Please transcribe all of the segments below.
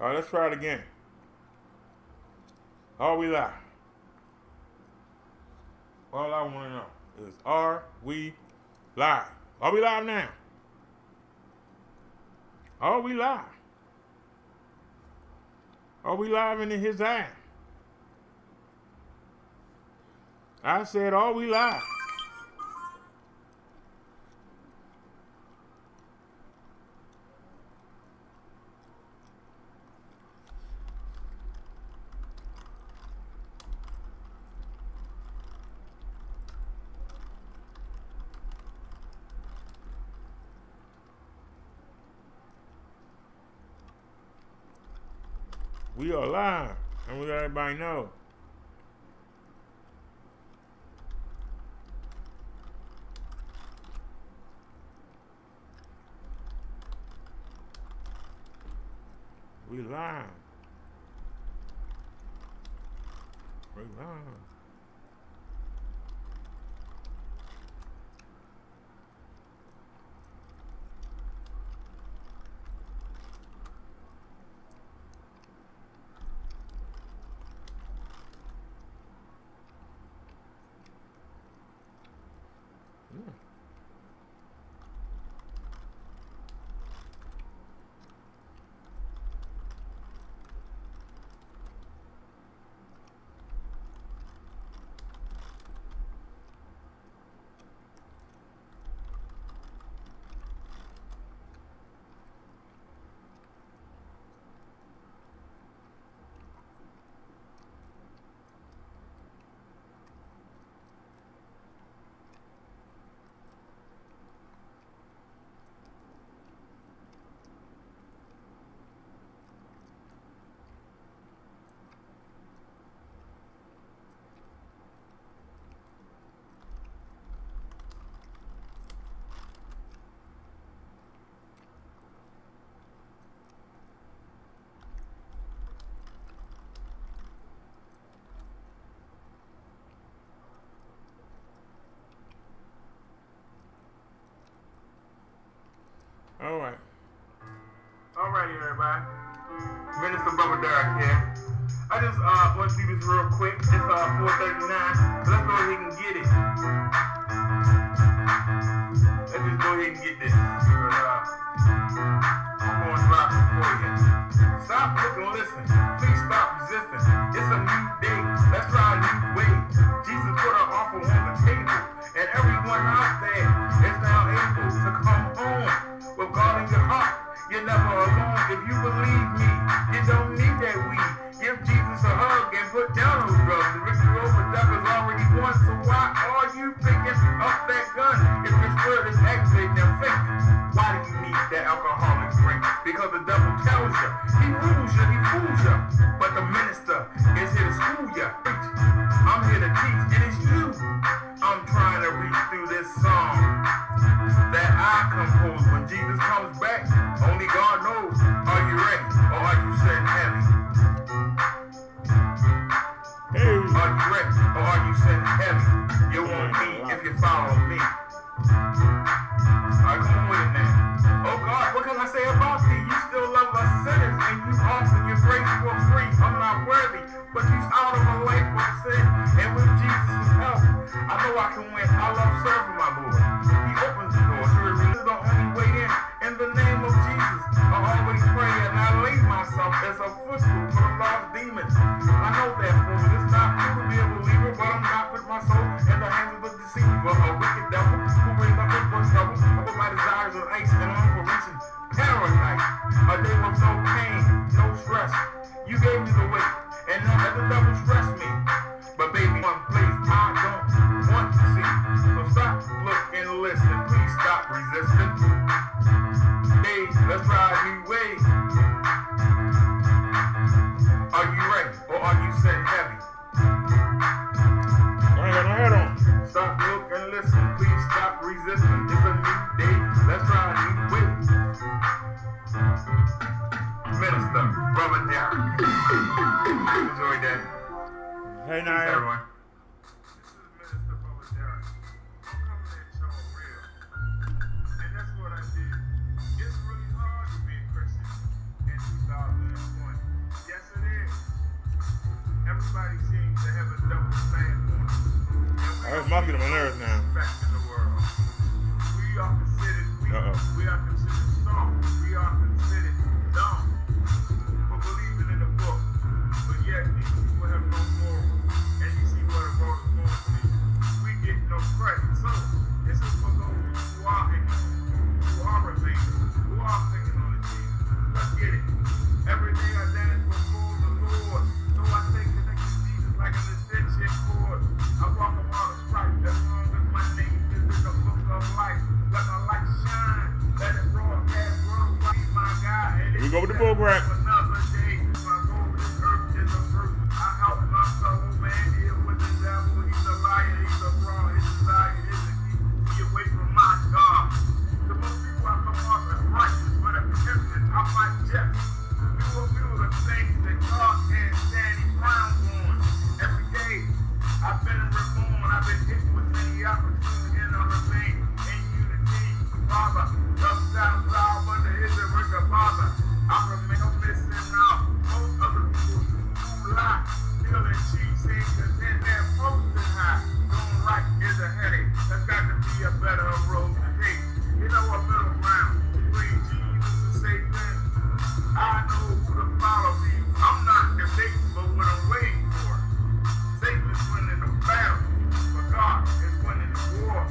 All right, let's try it again. Are we live? All I want to know is, are we live? Are we live now? Are we live? Are we live in his eye? I said, are we live? We are live, and we let everybody know. We live. We live. Yeah. All right. All righty, everybody. Minister Brother Derek here. I just want to do this real quick. It's 4:39, so let's go ahead and get it. Let's just go ahead and get this. I'm going to drop it for you. Stop, look, and listen. Please stop resisting. It's a new day. Let's try a new way. Jesus put an offer on the table, and everyone out there is now able to come home with God in your heart. You're never alone. If you believe me, you don't need that weed. Give Jesus a hug and put down those drugs. The victory over death is already won. So why are you picking up that gun? If your spirit is activated and fake, why do you need that alcoholic drink? Because the devil tells you, he rules you, he fools you. But the minister is here to school you. I'm here to teach, and it's you I'm trying to reach through this song that I compose. When Jesus comes back, only God knows. Are you ready, or are you sitting heavy? Hey. Are you ready, or are you sitting heavy? You won't be if you follow me. Alright, come on with it now. Oh God, what can I say about thee? You still love us sinners, and you offer your grace for free. I'm not worthy, but you out of a life of sin, and with Jesus' help, I know I can win. I love serving my Lord. He opens the door. So it is the only way in. In the name of Jesus, I always pray, and I lay myself as a footstool for the lost demons. I know that for me, it's not true to be a believer, but I'm not putting my soul in the hands of a deceiver, a wicked devil who brings up his first trouble. I put my desires on ice and on for reaching paradise. A day with no pain, no stress. You gave me the weight, and don't let the devil stress me. But baby, one place I don't want to see. So stop, look, and listen. Please stop resisting. Hey, let's try a new way. Are you ready, or are you sitting heavy? I ain't got no hat on. Stop, look, and listen. Please stop resisting. It's a new day. Let's try a new way. Minister, Brother Derek. Enjoy that. Hey, Peace, now. everyone. This is Minister Brother Derek. I'm coming at y'all real. And that's what I did. It's really hard to be a Christian in 2020. I'm getting on my nerves now. Back in the world. We are considered weak. We are considered soft. We are considered dumb for believing in the book. But yet these people have no moral. And you see where the world is going to be. We get no credit. So this is for those who are ignorant, who are remaining, who are thinking on the Jesus. Let's get it. Every day I dance before the Lord. So I stay connected to Jesus like an extension cord. I walk around the stripe as long as my name is in the book of life. Let my light shine. Let it broadcast worldwide. My God. Here we go with the program. Another day. My goal this earth is a fruit. I help my fellow man deal with the devil. He's a liar. He's a fraud. His desire is to keep me away from my God. The most people I come off as righteous, but if tempted, I might just do the things that God can't stand. He frowns on. Every day, I've been reborn. I've been hit with many opportunities, and I remain in unity. Father, love sounds loud, but there is a ring of Father. I remain missing out. Most other people who lie, steal and cheat, say content, they're posting high. Doing right is a headache. There's got to be a better road to take. You know, a middle ground between Jesus and Satan. I know who to follow me. I'm not debating, but what I'm waiting for. Satan is winning the battle, but God is winning the war.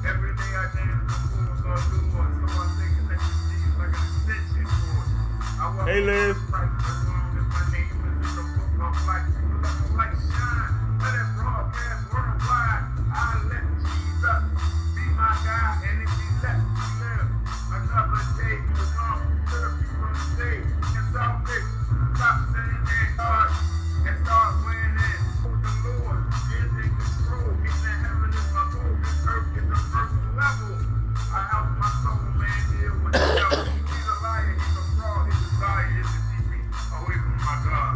Every day I dance before the Lord, so I stay connected to Jesus like an extension cord. I walk Hey, Liz. right as long as my name is in the book of life. Let the light shine, let it broadcast worldwide. I let Jesus be my guide, and if he lets me live another day to come to the people of the day and salvation. Stop saying that God and start winning. The Lord is in control. He's in heaven is my goal. This earth is the first level. I help my soul man deal with the devil. He's a liar, he's a fraud, his desire is to keep me away from my God.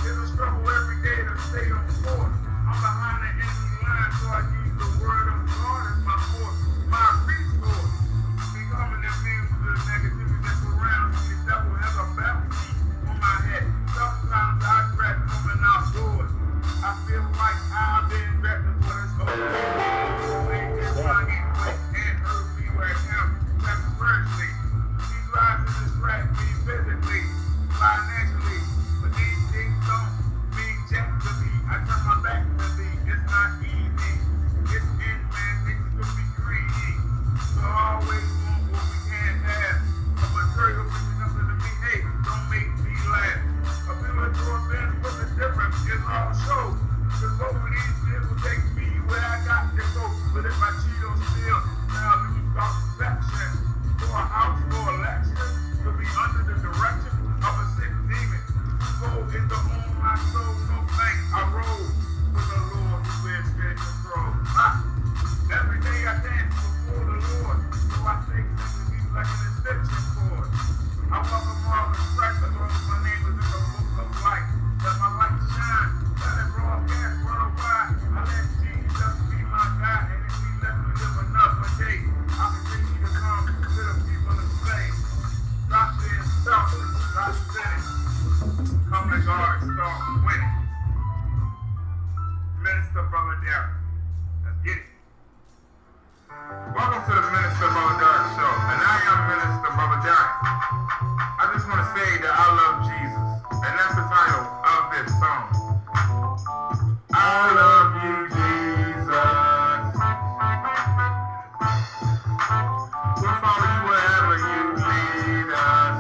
There's a struggle every day to stay on course. I'm behind the enemy line, so I use the word of God as my force, my resource. Becoming immune to the negativity that surrounds me. The devil has a bounty on my head. Sometimes I dread coming outdoors. I feel like I've been repping for this whole thing. It's trying to and hurt me where it counts temporarily. These lies to distract me physically, financially, but these things don't mean jack to me. I turn my back to thee. It's not easy. It's in man, things could be greedy. So I always want what we can't have. A material means nothing to me. Hey, don't make me laugh. A pillar to a bench, but the difference is all show. Cause both of these things will take me where I got to go. But if I cheat or steal, now I lose all perfection. For a house, for election, to be under the direction of a sick demon. Soul is the home, my soul, no thanks. I roll with the Lord who is in control. Every day I dance before the Lord, so I stay connected like an extension cord. I walk a marvelous track as long as my name is in the book of life. Let my light shine, let it broadcast worldwide. I let Jesus be my God, and if he let me live another day, I continue to come to the people and say, stop being selfish, stop sinning. Come to God and start winning. Minister Brother Derek, let's get it. Welcome to the Minister Brother Derek Show, and I am Minister Brother Derek. I just want to say that I love Jesus, and that's the title of this song. I love you, Jesus. We'll follow you wherever you lead us.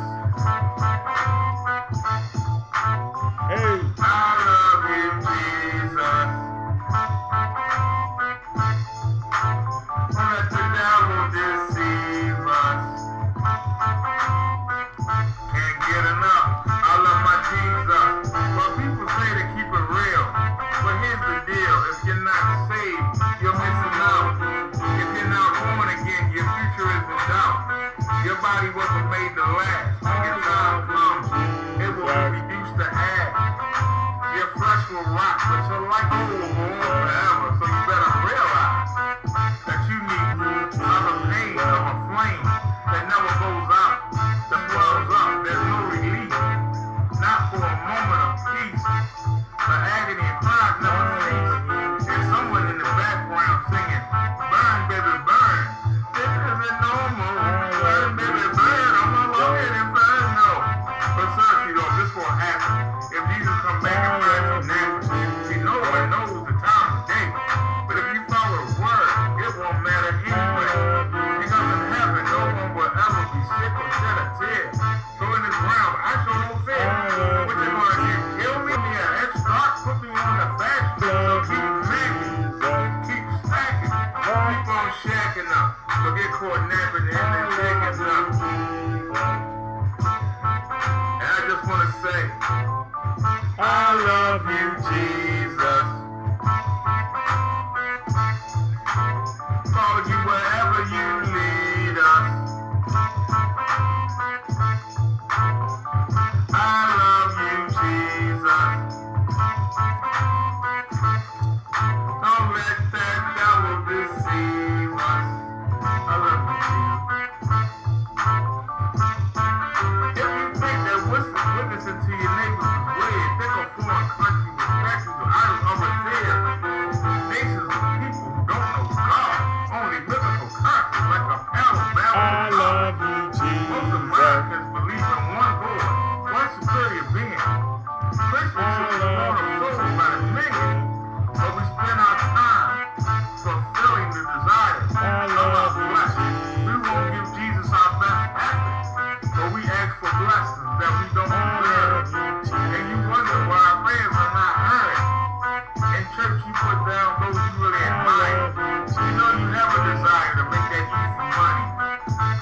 Hey. I love you, Jesus. Don't let the devil deceive us. Can't get enough. want to say, I love you, Jesus. Follow you wherever you lead us. I love you, Jesus. Don't let that devil deceive us. I love you, Jesus. If you think that witnessing to your neighbors is weird, think of foreign countries with statues of idols over there. Nations of people who don't know God, only mythical characters like a parallel. I love you, Most Jesus. Americans believe in one Lord, one superior being. Christians should be born of souls by the million, but we spend our time fulfilling the desires of our flesh. We won't give Jesus our best effort, but we ask for blessings that we don't deserve. And you wonder why our prayers are not heard. In church, you put down those you really admire. You know you have a desire to make that easy money,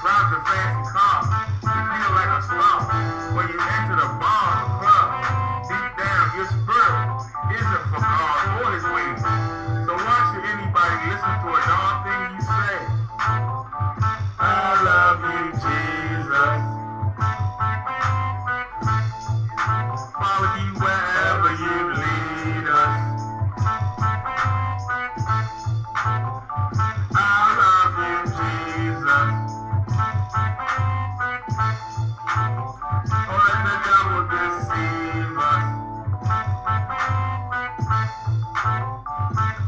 drive the fancy car, you feel like a star. When you enter the bar or club, deep down your spirit isn't for God or His ways. So why should anybody listen to a darn thing you say? I love you, Jesus. Follow you wherever you lead us. I love you, Jesus. Don't let the devil deceive us.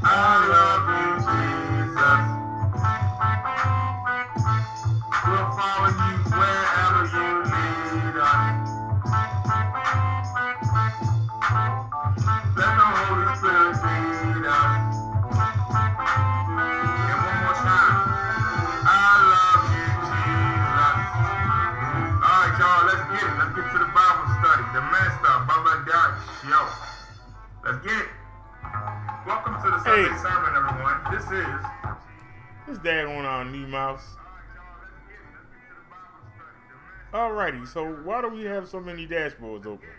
I love you, Jesus. We'll follow you wherever you lead us. Let the Holy Spirit lead us. And one more time. I love you, Jesus. Alright, y'all, let's get it. Let's get to the Bible study. The Minister, Brother Derek Show. Let's get it. Welcome to the Sunday sermon, everyone. This is Dad on our new mouse. Alrighty, so why do we have so many dashboards open?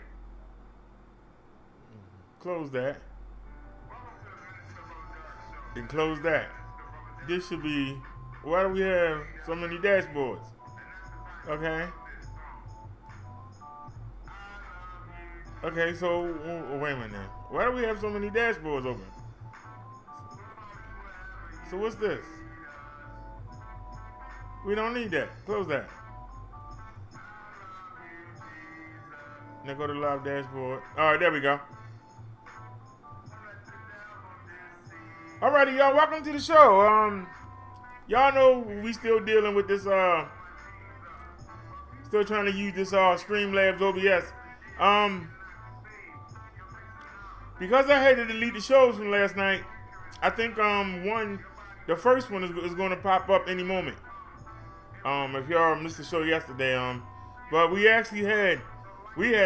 Close that. And close that. This should be, why do we have so many dashboards? Okay. Okay, so, wait a minute now. Why do we have so many dashboards open? So what's this? We don't need that. Close that. Now go to live dashboard. Alright, there we go. Alrighty, y'all, welcome to the show. Y'all know we still dealing with this, still trying to use this, Streamlabs OBS. Because I had to delete the shows from last night, I think, the first one is going to pop up any moment. If y'all missed the show yesterday, but we actually had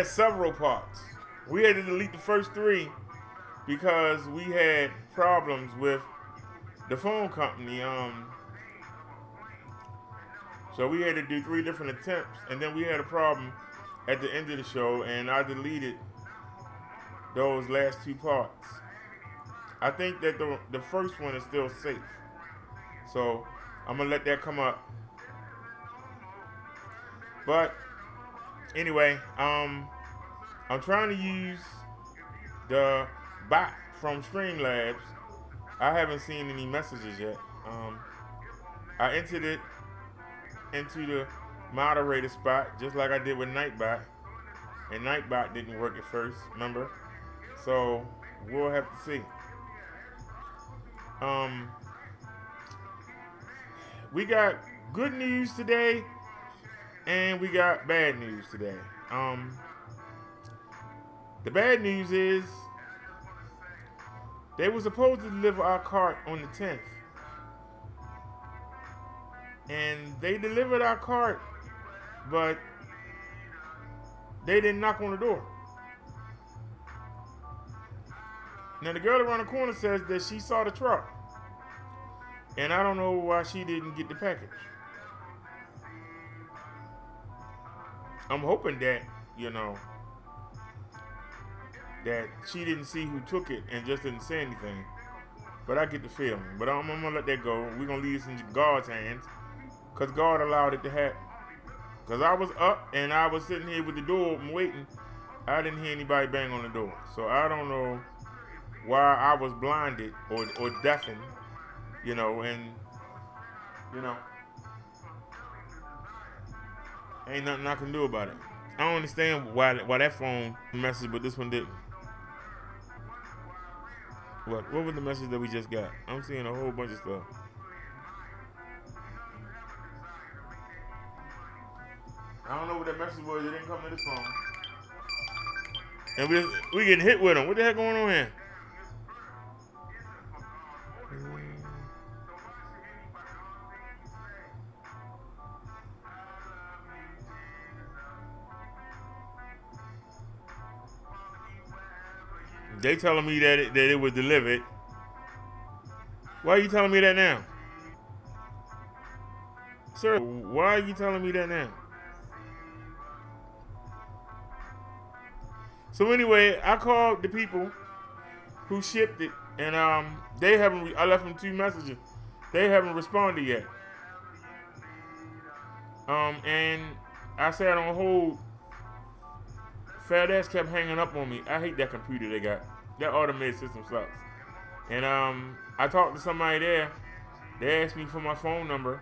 several parts. We had to delete the first 3 because we had problems with the phone company. So we had to do 3 different attempts, and then we had a problem at the end of the show, and I deleted those last 2 parts. I think that the first one is still safe, so I'm gonna let that come up. But anyway, I'm trying to use the bot from Streamlabs. I haven't seen any messages yet. I entered it into the moderator spot just like I did with Nightbot, and Nightbot didn't work at first, remember? So we'll have to see. We got good news today, and we got bad news today. The bad news is they were supposed to deliver our cart on the 10th. And they delivered our cart, but they didn't knock on the door. Now the girl around the corner says that she saw the truck, and I don't know why she didn't get the package. I'm hoping that, that she didn't see who took it and just didn't say anything. But I get the feeling. But I'm gonna let that go. We're gonna leave this in God's hands, cause God allowed it to happen. Cause I was up and I was sitting here with the door open waiting. I didn't hear anybody bang on the door. So I don't know why I was blinded or deafened, you know, and you know, ain't nothing I can do about it. I don't understand why that phone message, but this one didn't. What was the message that we just got? I'm seeing a whole bunch of stuff. I don't know what that message was. It didn't come to this phone. And we getting hit with them. What the heck going on here? They telling me that it was delivered. Why are you telling me that now? Sir, why are you telling me that now? So anyway, I called the people who shipped it, and they haven't. I left them 2 messages. They haven't responded yet. And I sat on hold. FedEx kept hanging up on me. I hate that computer they got. That automated system sucks. And I talked to somebody there. They asked me for my phone number,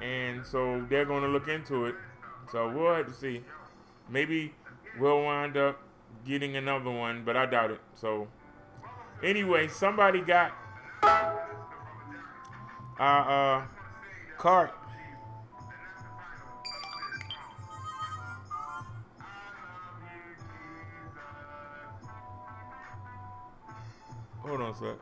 and so they're going to look into it. So we'll have to see. Maybe we'll wind up getting another one, but I doubt it. So anyway, somebody got our cart. Hold on a sec.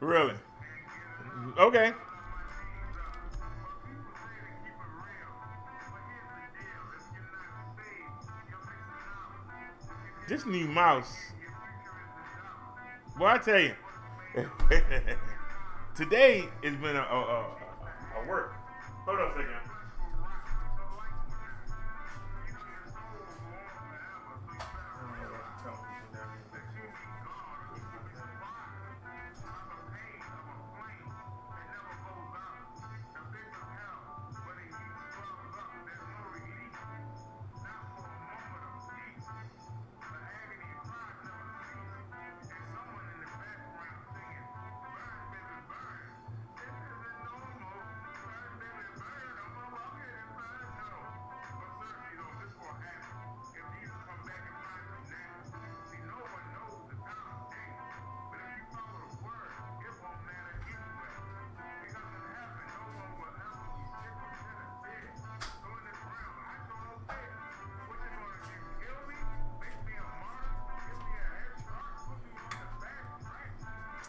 Really? Okay. This new mouse. Well, I tell you, today has been a work. Hold on a second.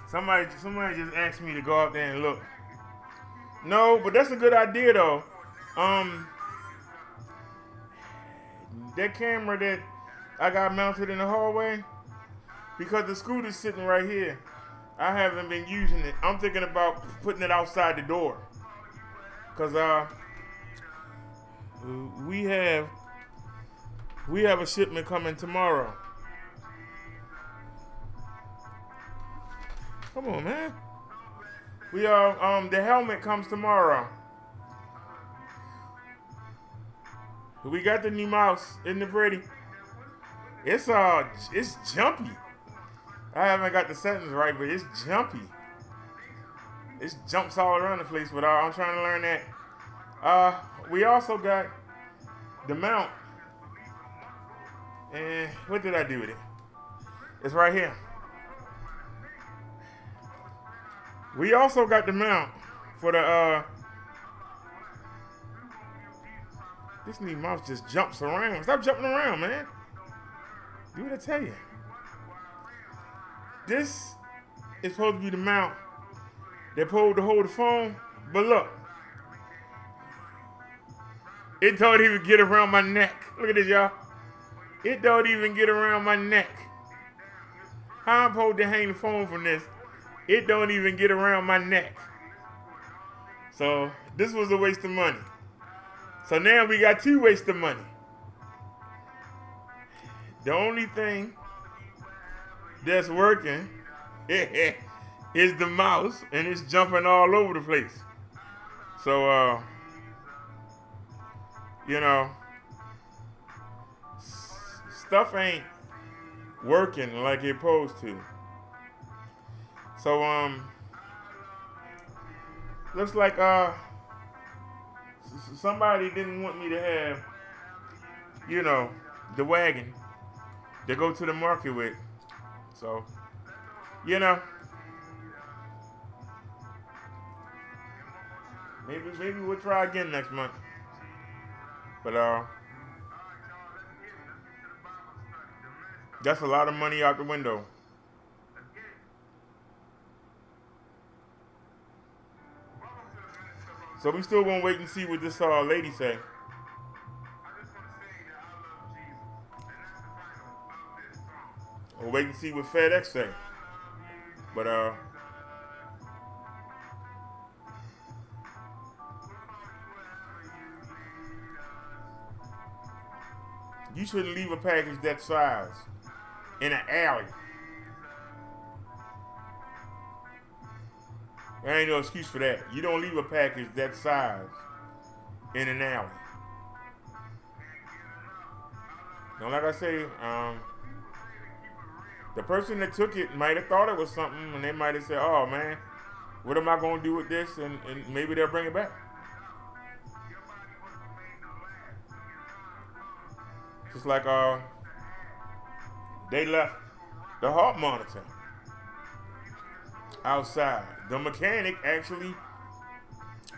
Somebody just asked me to go out there and look. No, but that's a good idea though. That camera that I got mounted in the hallway, because the scooter's sitting right here, I haven't been using it. I'm thinking about putting it outside the door, cause we have a shipment coming tomorrow. Come on, man. We the helmet comes tomorrow. We got the new mouse. Isn't it pretty? It's jumpy. I haven't got the settings right, but it's jumpy. It jumps all around the place, but I'm trying to learn that. We also got the mount. And what did I do with it? It's right here. We also got the mount for the this new mouse just jumps around. Stop jumping around, man. Do what I tell you. This is supposed to be the mount they're supposed to hold the phone, but look. It told him to get around my neck. Look at this, y'all. It don't even get around my neck. How I'm supposed to hang the phone from this? It don't even get around my neck. So this was a waste of money. So now we got two wastes of money. The only thing that's working is the mouse, and it's jumping all over the place. So you know, stuff ain't working like it's supposed to. So looks like somebody didn't want me to have, you know, the wagon to go to the market with. So, you know, maybe we'll try again next month. But that's a lot of money out the window. So we still gonna wait and see what this lady say. We'll wait and see what FedEx say. But you shouldn't leave a package that size in an alley. There ain't no excuse for that. You don't leave a package that size in an alley. Now, like I say, the person that took it might have thought it was something, and they might have said, "Oh man, what am I gonna do with this?" And maybe they'll bring it back. Just like they left the heart monitor outside. The mechanic actually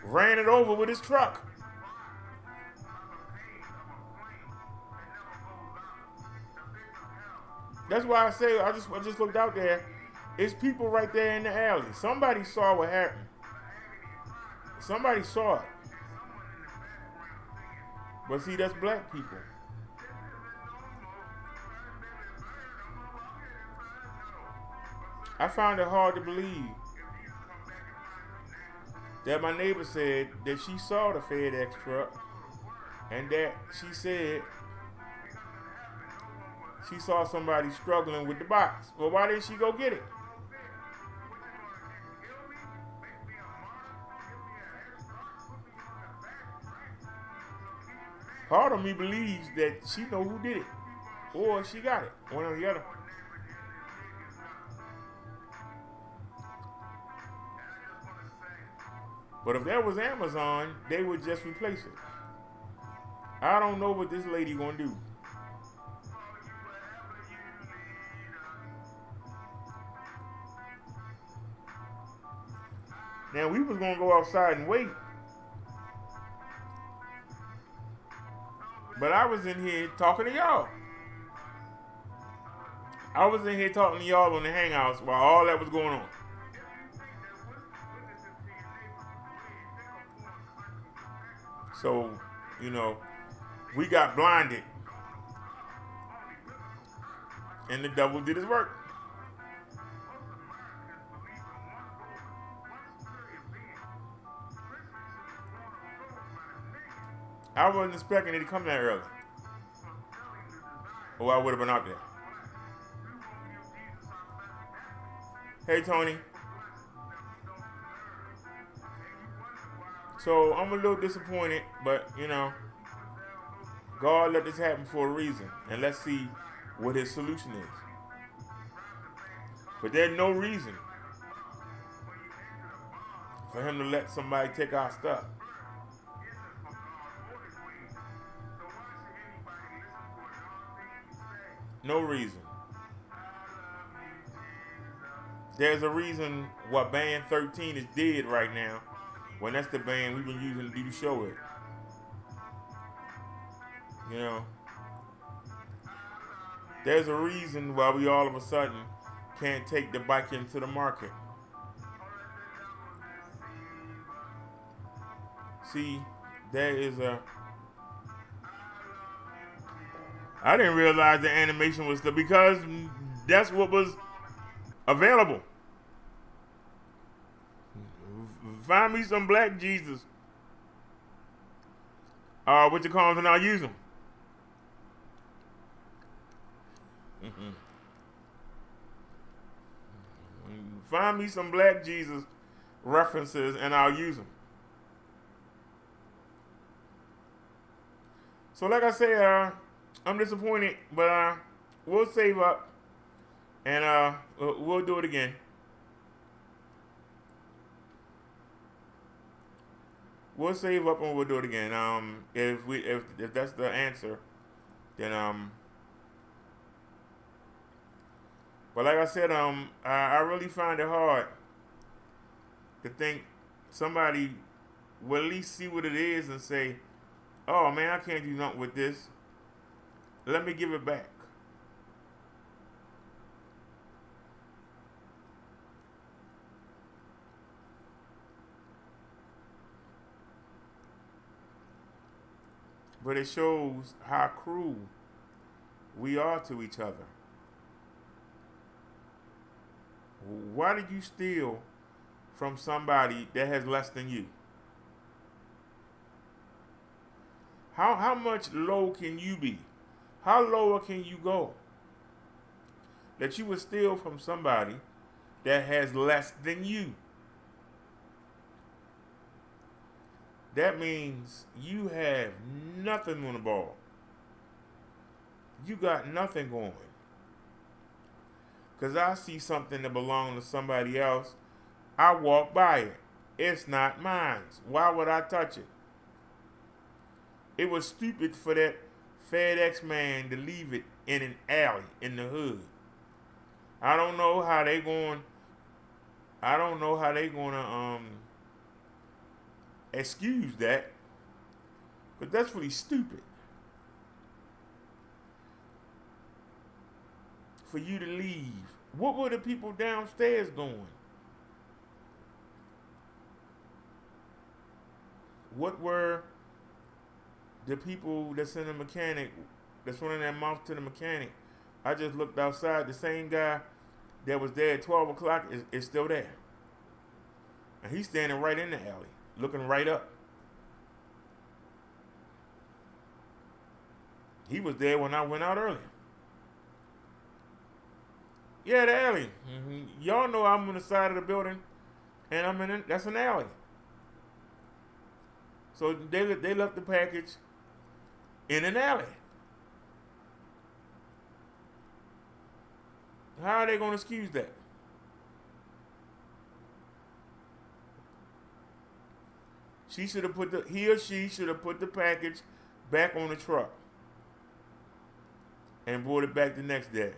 ran it over with his truck. That's why I say I just looked out there. It's people right there in the alley. Somebody saw what happened. Somebody saw it. But see, that's black people. I found it hard to believe that my neighbor said that she saw the FedEx truck and that she said she saw somebody struggling with the box. Well, why didn't she go get it? Part of me believes that she know who did it, or she got it, one or the other. But if that was Amazon, they would just replace it. I don't know what this lady gonna do. Now we was gonna go outside and wait, but I was in here talking to y'all. I was in here talking to y'all on the Hangouts while all that was going on. So, you know, we got blinded, and the devil did his work. I wasn't expecting it to come that early, or I would have been out there. Hey, Tony. So I'm a little disappointed, but you know, God let this happen for a reason, and let's see what his solution is. But there's no reason for him to let somebody take our stuff. No reason. There's a reason why Band 13 is dead right now, when that's the band we've been using to do the show with. You know, there's a reason why we all of a sudden can't take the bike into the market. See, there is I didn't realize the animation was still because that's what was available. Find me some black Jesus. What you call them and I'll use them. Find me some black Jesus references and I'll use them. So like I said, I'm disappointed, but we'll save up and we'll do it again. We'll save up and we'll do it again. If that's the answer, then But like I said, I really find it hard to think somebody will at least see what it is and say, "Oh man, I can't do nothing with this. Let me give it back." But it shows how cruel we are to each other. Why did you steal from somebody that has less than you? How much low can you be? How lower can you go? That you would steal from somebody that has less than you. That means you have nothing on the ball. You got nothing going. Because I see something that belongs to somebody else, I walk by it. It's not mine. Why would I touch it? It was stupid for that FedEx man to leave it in an alley in the hood. I don't know how they going. I don't know how they gonna excuse that, but that's really stupid. For you to leave, what were the people downstairs doing? What were the people that's in the mechanic, that's running their mouth to the mechanic? I just looked outside. The same guy that was there at 12 o'clock is still there. And he's standing right in the alley, looking right up. He was there when I went out earlier. Yeah, the alley. Y'all know I'm on the side of the building, and that's an alley. So they left the package in an alley. How are they going to excuse that? He or she should have put the package back on the truck and brought it back the next day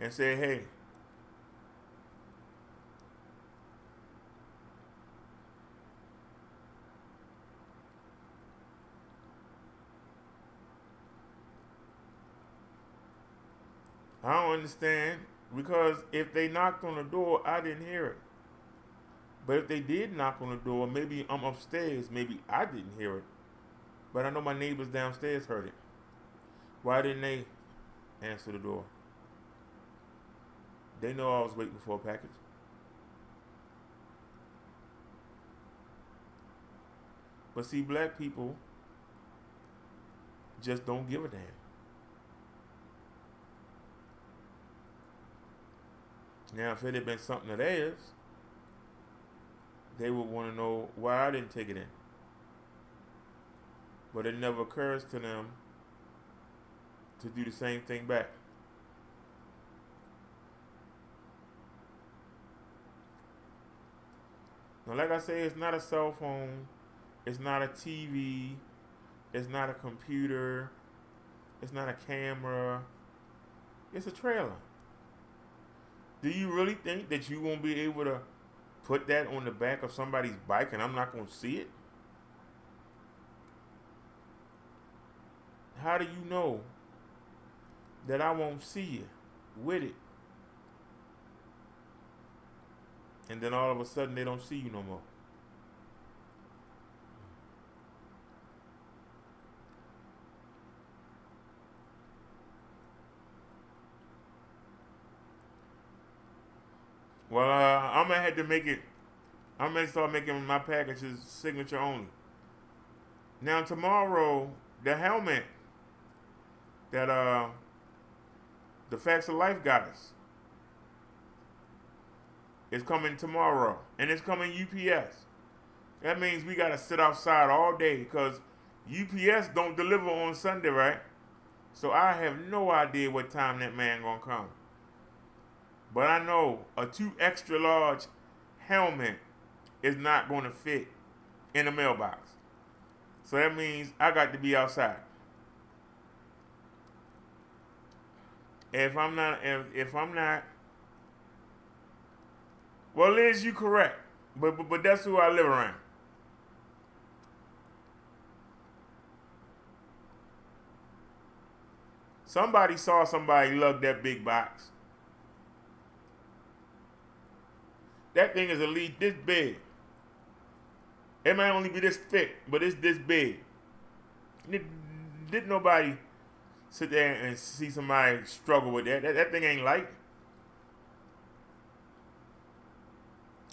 and said, "Hey, I don't understand, because if they knocked on the door, I didn't hear it. But if they did knock on the door, maybe I'm upstairs, maybe I didn't hear it. But I know my neighbors downstairs heard it. Why didn't they answer the door? They know I was waiting for a package. But see, black people just don't give a damn. Now, if it had been something of theirs, they would want to know why I didn't take it in. But it never occurs to them to do the same thing back. Now, like I say, it's not a cell phone, it's not a TV, it's not a computer, it's not a camera, it's a trailer. Do you really think that you won't be able to put that on the back of somebody's bike and I'm not going to see it? How do you know that I won't see you with it? And then all of a sudden they don't see you no more. Well, I'm gonna have to make it. I'm gonna start making my packages signature only. Now tomorrow, the helmet that the Facts of Life got us is coming tomorrow, and it's coming UPS. That means we gotta sit outside all day because UPS don't deliver on Sunday, right? So I have no idea what time that man gonna come. But I know a 2 extra large helmet is not gonna fit in the mailbox. So that means I got to be outside. If I'm not, well, Liz, you correct, but that's who I live around. Somebody saw somebody lug that big box. That thing is at least this big. It might only be this thick, but it's this big. Didn't nobody sit there and see somebody struggle with that. That thing ain't light.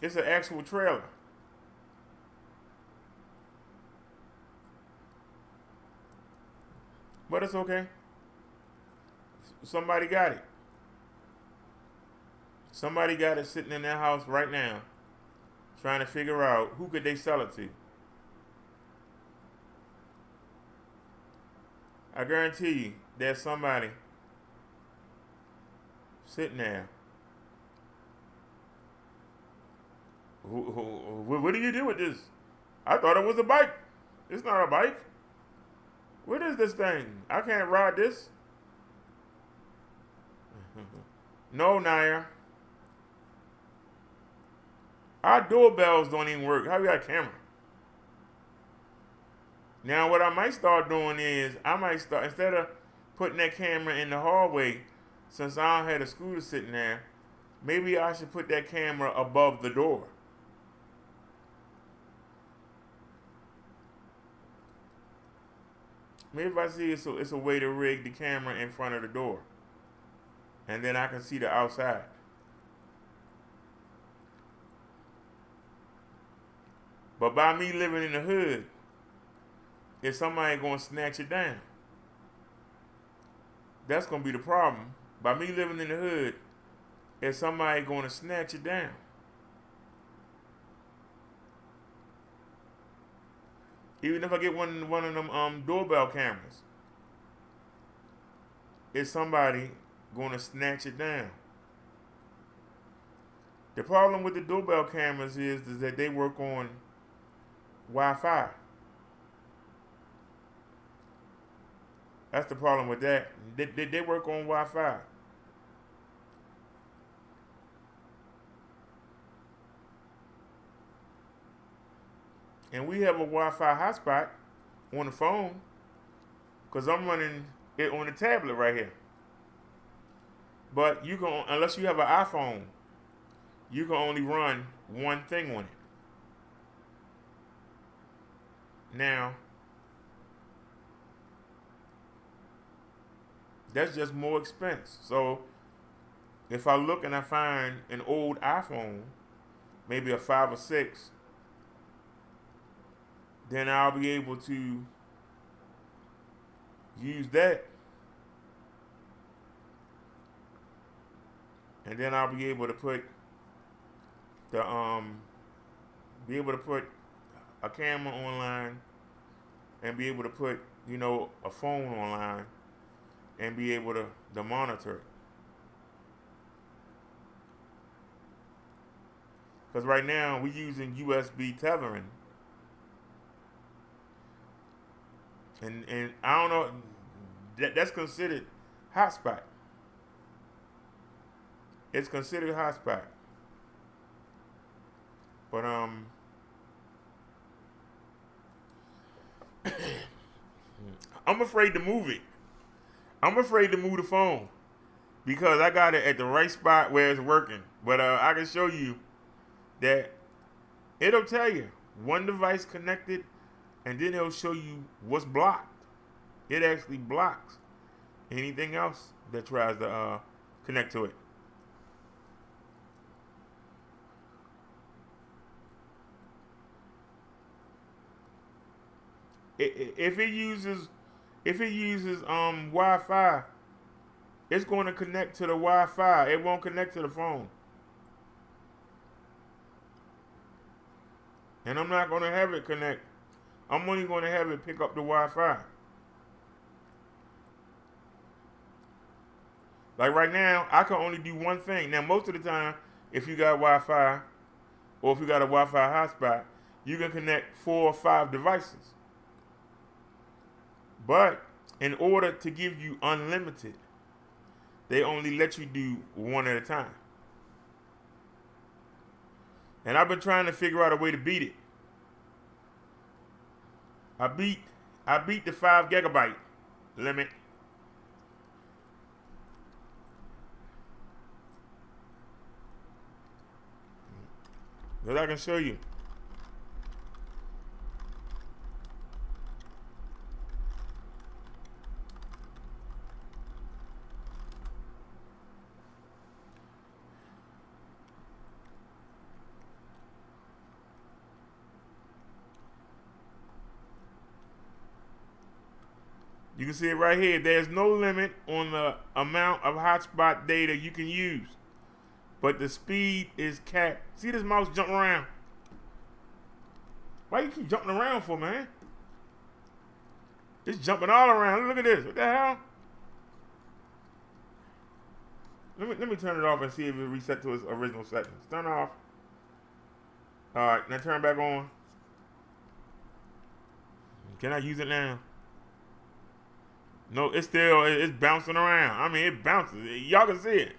It's an actual trailer. But it's okay. Somebody got it. Somebody got it sitting in their house right now, trying to figure out who could they sell it to. I guarantee you, there's somebody sitting there. What do you do with this? I thought it was a bike. It's not a bike. What is this thing? I can't ride this. No, Naya. Our doorbells don't even work. How we got a camera? Now, what I might start doing is, instead of putting that camera in the hallway, since I don't have a scooter sitting there, maybe I should put that camera above the door. Maybe if I see it's a way to rig the camera in front of the door. And then I can see the outside. But by me living in the hood, is somebody going to snatch it down? That's going to be the problem. By me living in the hood, is somebody going to snatch it down? Even if I get one of them doorbell cameras, is somebody going to snatch it down? The problem with the doorbell cameras is that they work on Wi-Fi. That's the problem with that. They work on Wi-Fi. And we have a Wi-Fi hotspot on the phone because I'm running it on the tablet right here. But you can, unless you have an iPhone, you can only run one thing on it. Now, that's just more expense. So if I look and I find an old iPhone, maybe a 5 or 6, then I'll be able to use that. And then I'll be able to put a camera online and be able to put, a phone online and be able to monitor it. Because right now we're using USB tethering. And I don't know, that's considered hotspot. It's considered hotspot. But I'm afraid to move it. I'm afraid to move the phone because I got it at the right spot where it's working. But I can show you that it'll tell you one device connected, and then it'll show you what's blocked. It actually blocks anything else that tries to connect to it. if it uses Wi-Fi, it's going to connect to the Wi-Fi. It won't connect to the phone. And I'm not going to have it connect. I'm only going to have it pick up the Wi-Fi. Like right now, I can only do one thing. Now, most of the time, if you got Wi-Fi, or if you got a Wi-Fi hotspot, you can connect 4 or 5 devices. But in order to give you unlimited, they only let you do one at a time. And I've been trying to figure out a way to beat it. I beat the 5 gigabyte limit. That I can show you. You can see it right here. There's no limit on the amount of hotspot data you can use, but the speed is capped. See this mouse jumping around? Why you keep jumping around for, man? It's jumping all around. Look at this. What the hell? Let me turn it off and see if it reset to its original settings. Turn it off. All right, now turn it back on. Can I use it now? No, it's bouncing around. I mean, it bounces. Y'all can see it.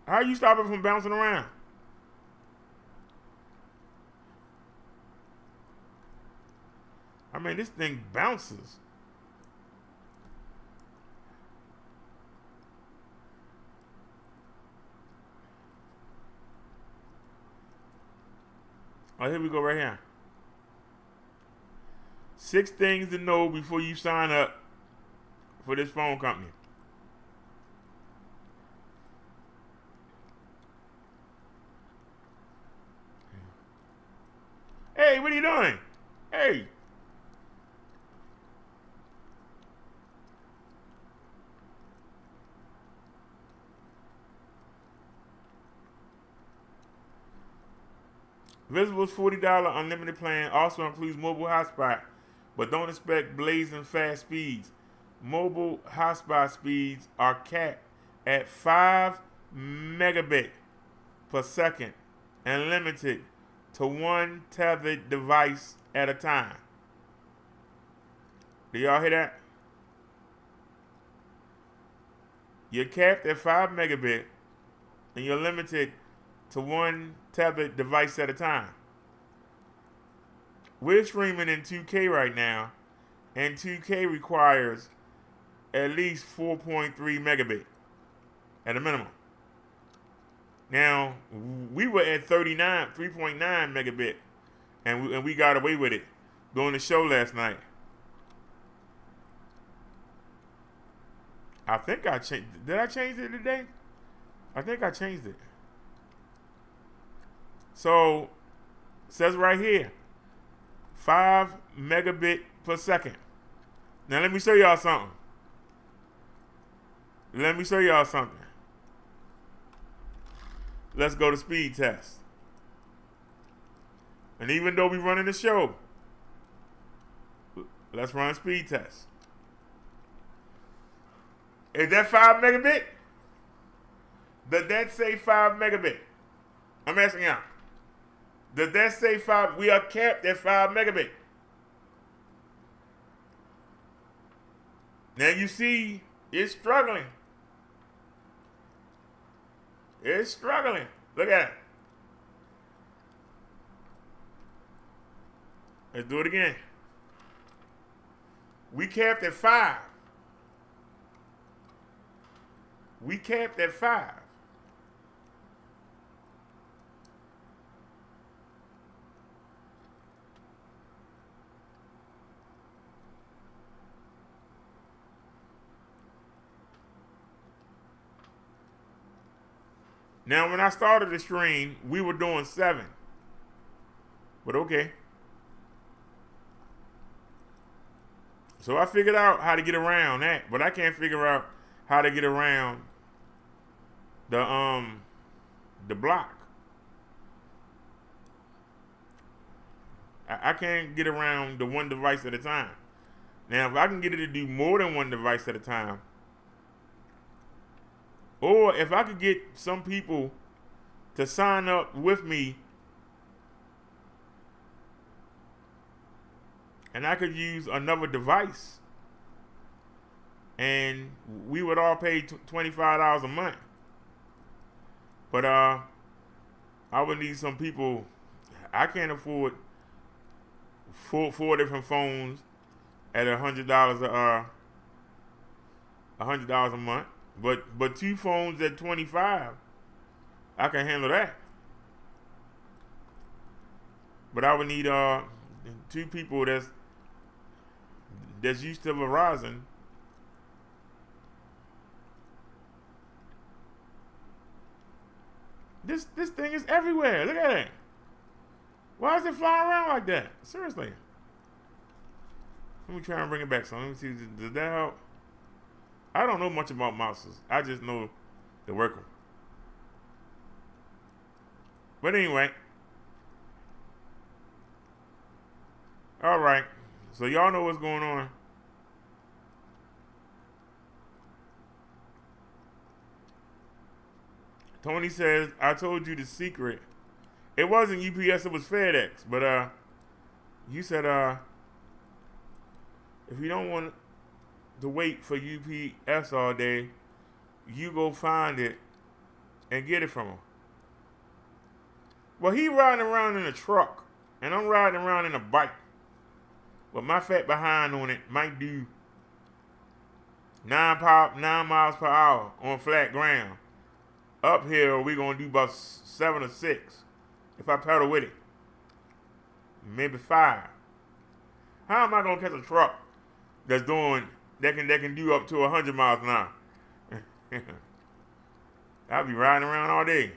How you stop it from bouncing around? I mean, this thing bounces. Oh, here we go right here. 6 things to know before you sign up for this phone company. Hey, what are you doing? Hey. Visible's $40 unlimited plan also includes mobile hotspot, but don't expect blazing fast speeds. Mobile hotspot speeds are capped at 5 megabit per second and limited to 1 tethered device at a time. Do y'all hear that? You're capped at 5 megabit and you're limited to 1 tethered device at a time. We're streaming in 2K right now, and 2K requires at least 4.3 megabit at a minimum. Now, we were at 3.9 megabit, and we got away with it during the show last night. I think I changed. Did I change it today? I think I changed it. So, it says right here, 5 megabit per second. Now, let me show y'all something. Let's go to speed test. And even though we're running the show, let's run speed test. Is that 5 megabit? Does that say 5 megabit? I'm asking y'all. Does that say 5? We are capped at 5 megabit. Now you see, it's struggling. It's struggling. Look at it. Let's do it again. We capped at 5. We capped at 5. Now, when I started the stream, we were doing 7. But okay. So I figured out how to get around that, but I can't figure out how to get around the block. I can't get around the one device at a time. Now, if I can get it to do more than one device at a time, or if I could get some people to sign up with me and I could use another device and we would all pay $25 a month. But I would need some people. I can't afford four different phones at $100 $100 a month. But two phones at 25, I can handle that. But I would need two people that's used to Verizon. This thing is everywhere. Look at it. Why is it flying around like that? Seriously. Let me try and bring it back. So let me see. Does that help? I don't know much about mouses. I just know the worker. But anyway. All right. So y'all know what's going on. Tony says, I told you the secret. It wasn't UPS, it was FedEx. But you said if you don't want to wait for UPS all day, you go find it and get it from him. Well, he riding around in a truck, and I'm riding around in a bike. But my fat behind on it might do 9 miles per hour on flat ground. Uphill, we're going to do about 7 or 6 if I pedal with it. Maybe 5. How am I going to catch a truck that can do up to 100 miles an hour? I'll be riding around all day.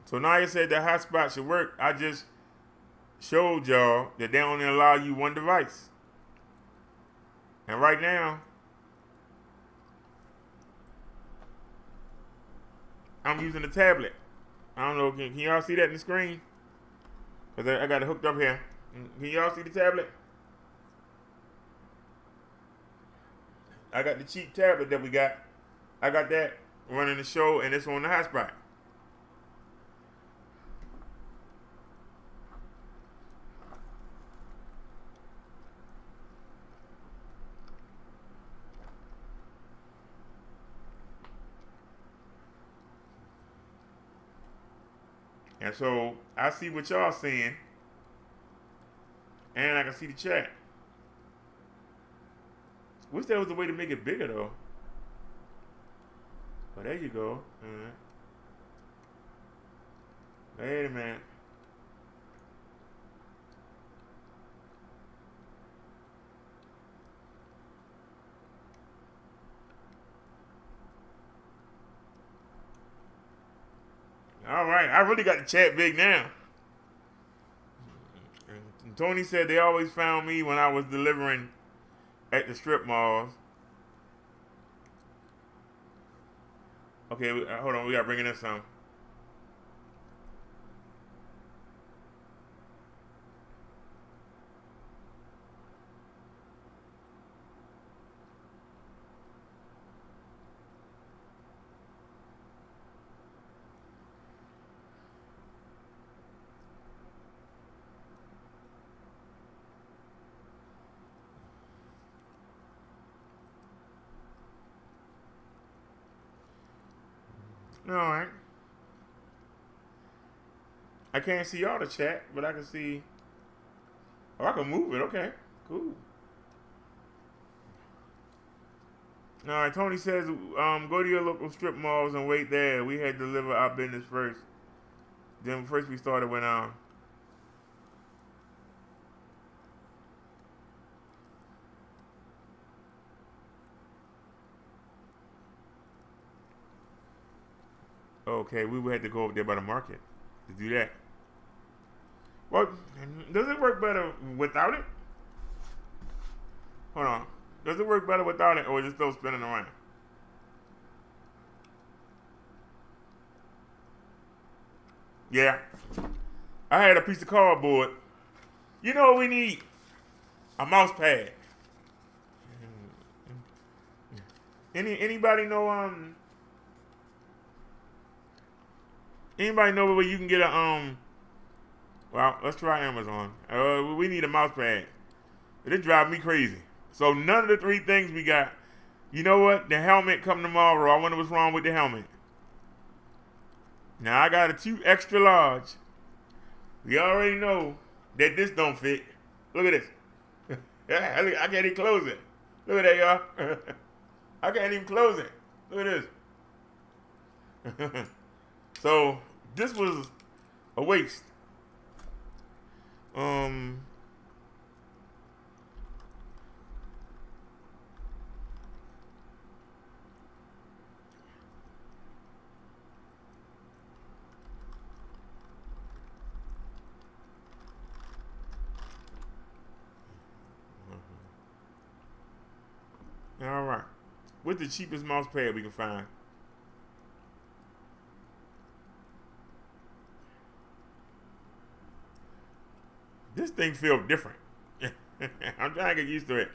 So Naya said the hotspot should work. I just showed y'all that they only allow you one device. And right now, I'm using a tablet. I don't know, can y'all see that in the screen? Because I got it hooked up here. Can y'all see the tablet? I got the cheap tablet that we got. I got that running the show, and it's on the hotspot. And so I see what y'all seeing, and I can see the chat. Wish there was a way to make it bigger though. But there you go. Wait a minute. All right, I really got the chat big now. And Tony said they always found me when I was delivering at the strip malls. Okay, hold on, we gotta bring in some. All right. I can't see all the chat, but I can see. Oh, I can move it. Okay, cool. All right. Tony says, go to your local strip malls and wait there. We had to deliver our business first. Then first we started when Okay, we would have to go over there by the market to do that. Well, does it work better without it? Hold on. Does it work better without it, or is it still spinning around? Yeah. I had a piece of cardboard. You know what we need? A mouse pad. Anybody know anybody know where you can get a well, let's try Amazon. We need a mouse pad. It drives me crazy. So none of the three things we got. You know what? The helmet come tomorrow. I wonder what's wrong with the helmet. Now I got a 2 extra large. We already know that this don't fit. Look at this. I can't even close it. Look at that, y'all. I can't even close it. Look at this. So this was a waste. All right. What's the cheapest mouse pad we can find? This thing feels different. I'm trying to get used to it.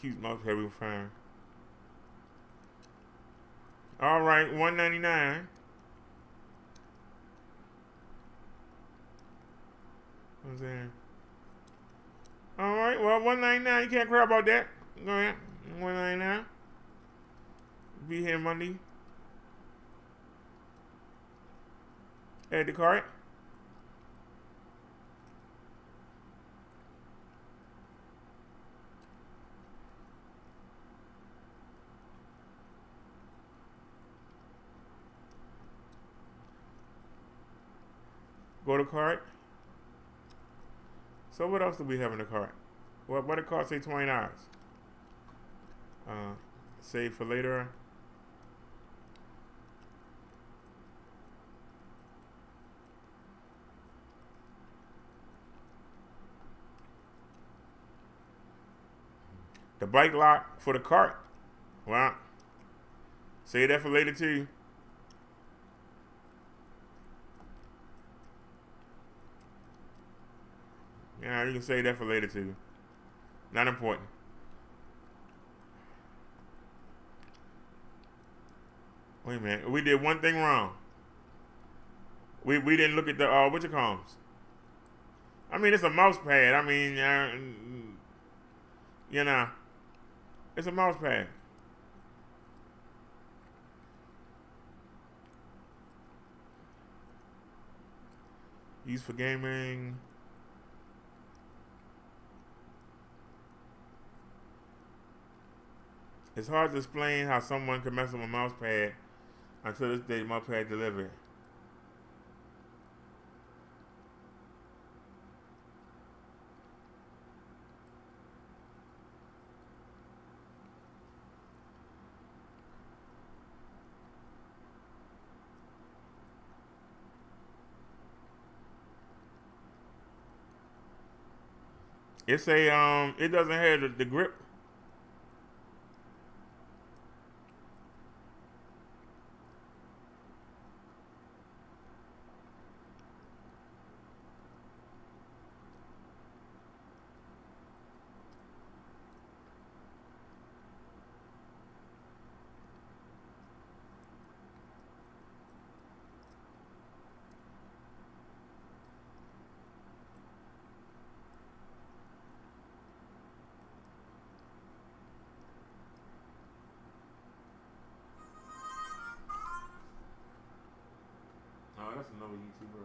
Cute mouse pad we can find. All right, $1.99. What's that? All right, well, $1.99. You can't cry about that. Go ahead, $1.99. Be here Monday. Add the cart. Go to cart. So what else do we have in the cart? What did the cart say? $20. Save for later. The bike lock for the cart. Well, save that for later too. Yeah, you can save that for later too. Not important. Wait a minute. We did one thing wrong. We didn't look at the what you call them? I mean, it's a mouse pad. I mean, you know, it's a mouse pad. Used for gaming. It's hard to explain how someone could mess with a mouse pad until this day mouse pad delivered. It's a it doesn't have the grip. Oh, that's another YouTuber.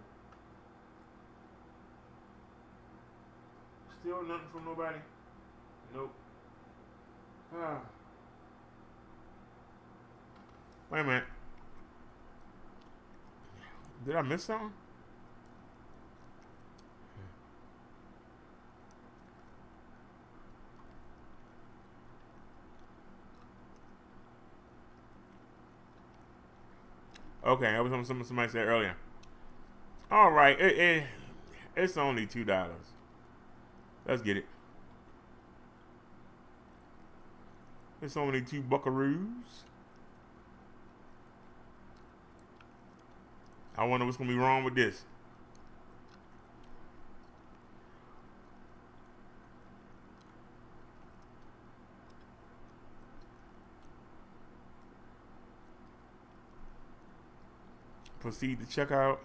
Still nothing from nobody? Nope. Ah. Wait a minute. Did I miss something? Okay, that was something somebody said earlier. All right, it's only $2. Let's get it. It's only 2 buckaroos. I wonder what's gonna be wrong with this. Proceed to checkout.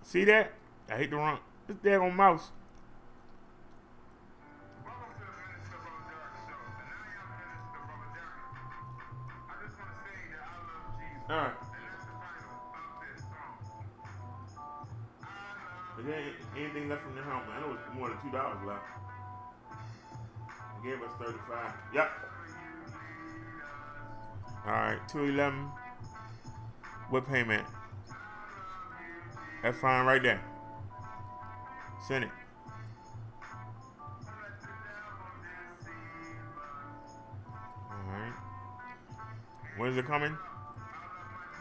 See that? I hate the wrong. This daggone mouse. Alright. Is there anything left from the helmet? I know it's more than $2 left. They gave us 35. Yep. Alright, 211. What payment? That's fine right there. Send it. Alright. When is it coming?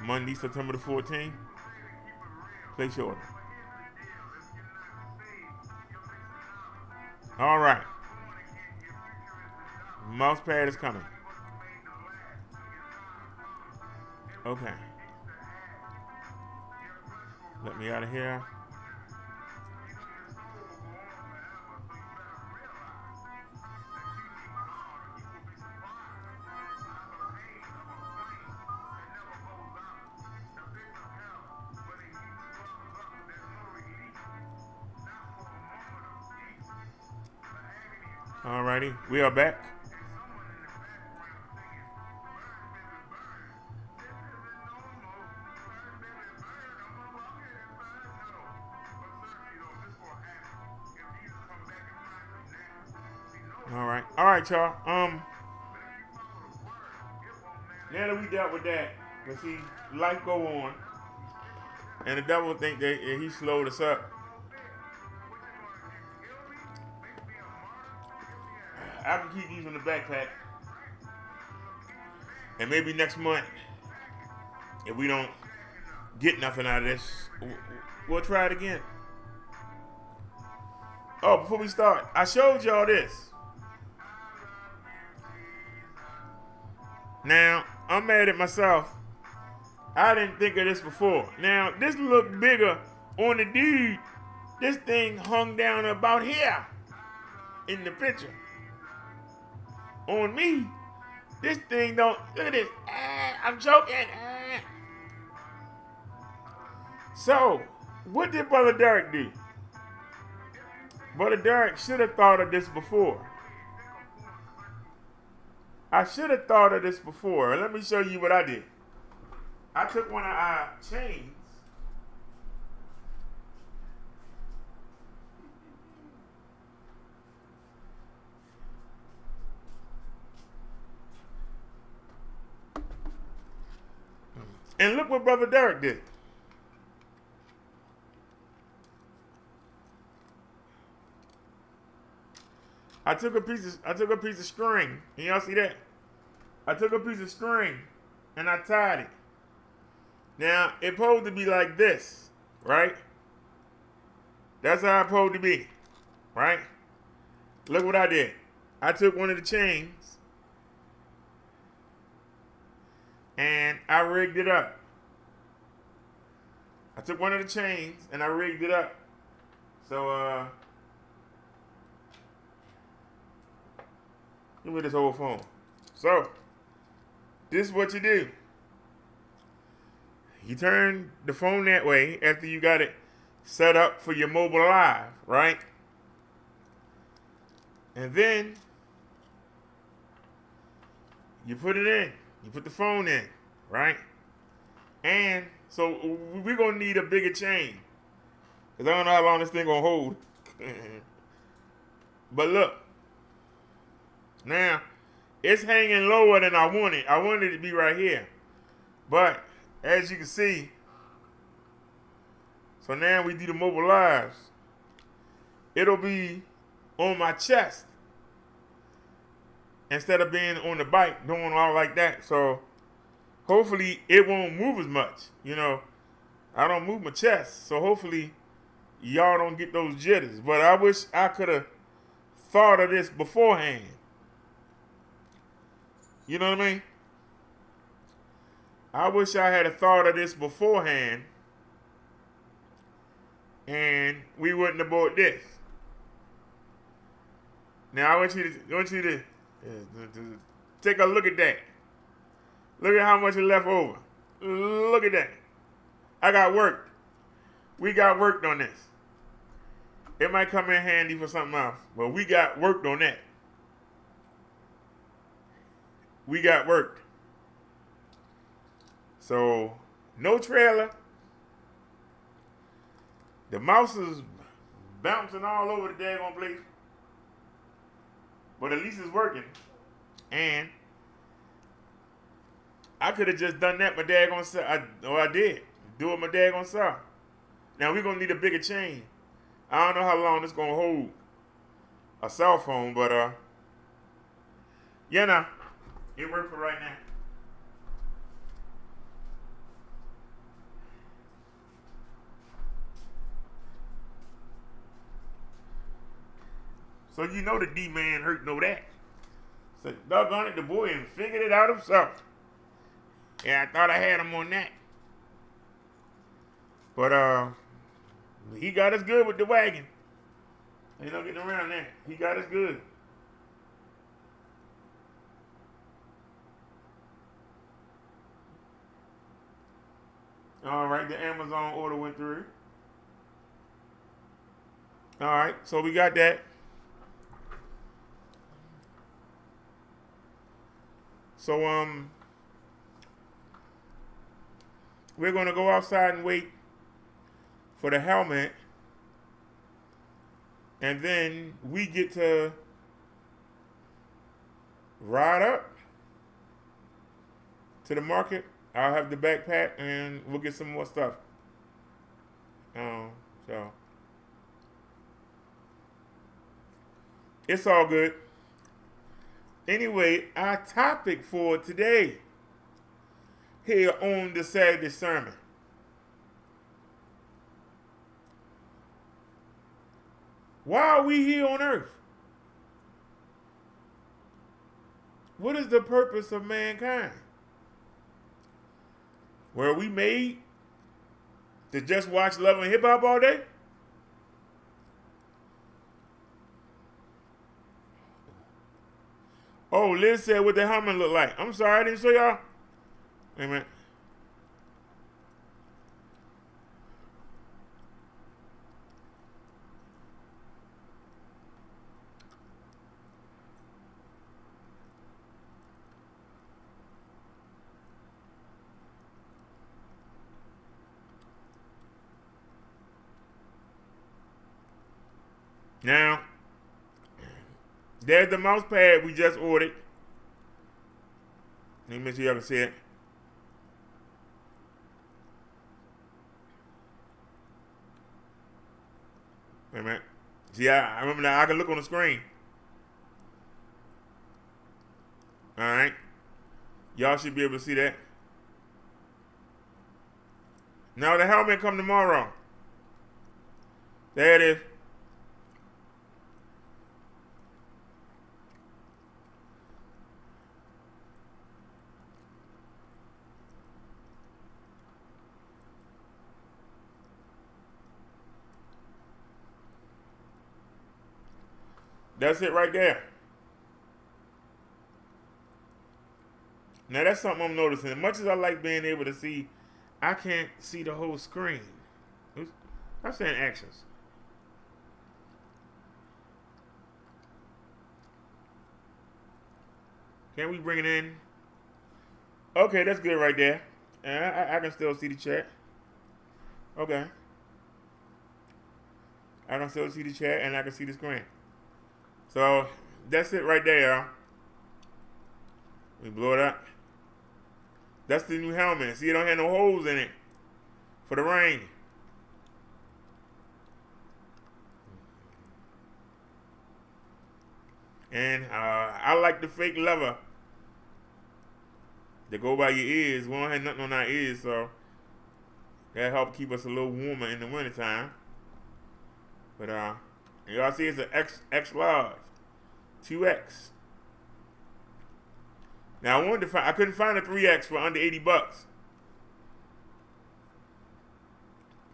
Monday, September the 14th. Place your order. Alright. Mouse pad is coming. Okay. Let me out of here. Alrighty, we are back. All right, y'all. Now that we dealt with that, let's see, life go on, and the devil think that he slowed us up. I can keep these in the backpack, and maybe next month, if we don't get nothing out of this, we'll try it again. Oh, before we start, I showed y'all this. Now, I'm mad at myself. I didn't think of this before. Now, this looked bigger on the dude. This thing hung down about here in the picture. On me, this thing don't, look at this. I'm joking. So, what did Brother Derek do? Brother Derek should have thought of this before. I should have thought of this before. Let me show you what I did. I took one of our chains. And look what Brother Derek did. I took a piece of string. Can y'all see that? I took a piece of string and I tied it. Now, it's supposed to be like this, right? That's how it's supposed to be, right? Look what I did. I took one of the chains and I rigged it up. I took one of the chains and I rigged it up. So, give me this whole phone. So, this is what you do. You turn the phone that way after you got it set up for your mobile live, right? And then you put it in. You put the phone in, right? And so we're going to need a bigger chain. Because I don't know how long this thing going to hold. But look. Now, it's hanging lower than I wanted. I wanted it to be right here. But, as you can see, so now we do the mobile lives. It'll be on my chest. instead of being on the bike doing all like that. So hopefully it won't move as much. You know, I don't move my chest, so hopefully y'all don't get those jitters. But I wish I could have thought of this beforehand. You know what I mean? I wish I had thought of this beforehand, and we wouldn't have bought this. Now I want you to take a look at that. Look at how much is left over. Look at that. I got worked. We got worked on this. It might come in handy for something else, but we got worked on that. We got worked. So, no trailer. The mouse is bouncing all over the daggone place. But at least it's working. And I could have just done that my daggone self. I did. Do it my daggone self. Now we're going to need a bigger chain. I don't know how long it's going to hold a cell phone, but yeah, nah, it worked for right now. So you know the D-man hurt know that. So doggone it, the boy and figured it out himself. Yeah, I thought I had him on that. But he got us good with the wagon. Ain't no getting around that. He got us good. All right, the Amazon order went through. All right, so we got that. So we're gonna go outside and wait for the helmet, and then we get to ride up to the market. I'll have the backpack, and we'll get some more stuff. So it's all good. Anyway, our topic for today here on the Saturday sermon. Why are we here on earth? What is the purpose of mankind? Were we made to just watch Love and Hip Hop all day? Oh, Liz said what the helmet look like. I'm sorry, I didn't show y'all. Wait a minute. Now, there's the mouse pad we just ordered. Let me make sure y'all can see it. Wait a minute. See, I remember now. I can look on the screen. All right. Y'all should be able to see that. Now the helmet come tomorrow. There it is. That's it right there. Now that's something I'm noticing. As much as I like being able to see, I can't see the whole screen. I'm saying actions. Can we bring it in? Okay, that's good right there. And I can still see the chat. Okay. I can still see the chat and I can see the screen. So that's it right there, y'all. We blow it up. That's the new helmet. See, it don't have no holes in it for the rain. And I like the fake leather that go by your ears. We don't have nothing on our ears, so that help keep us a little warmer in the wintertime. But y'all see it's an X large, 2X. Now I couldn't find a 3X for under $80.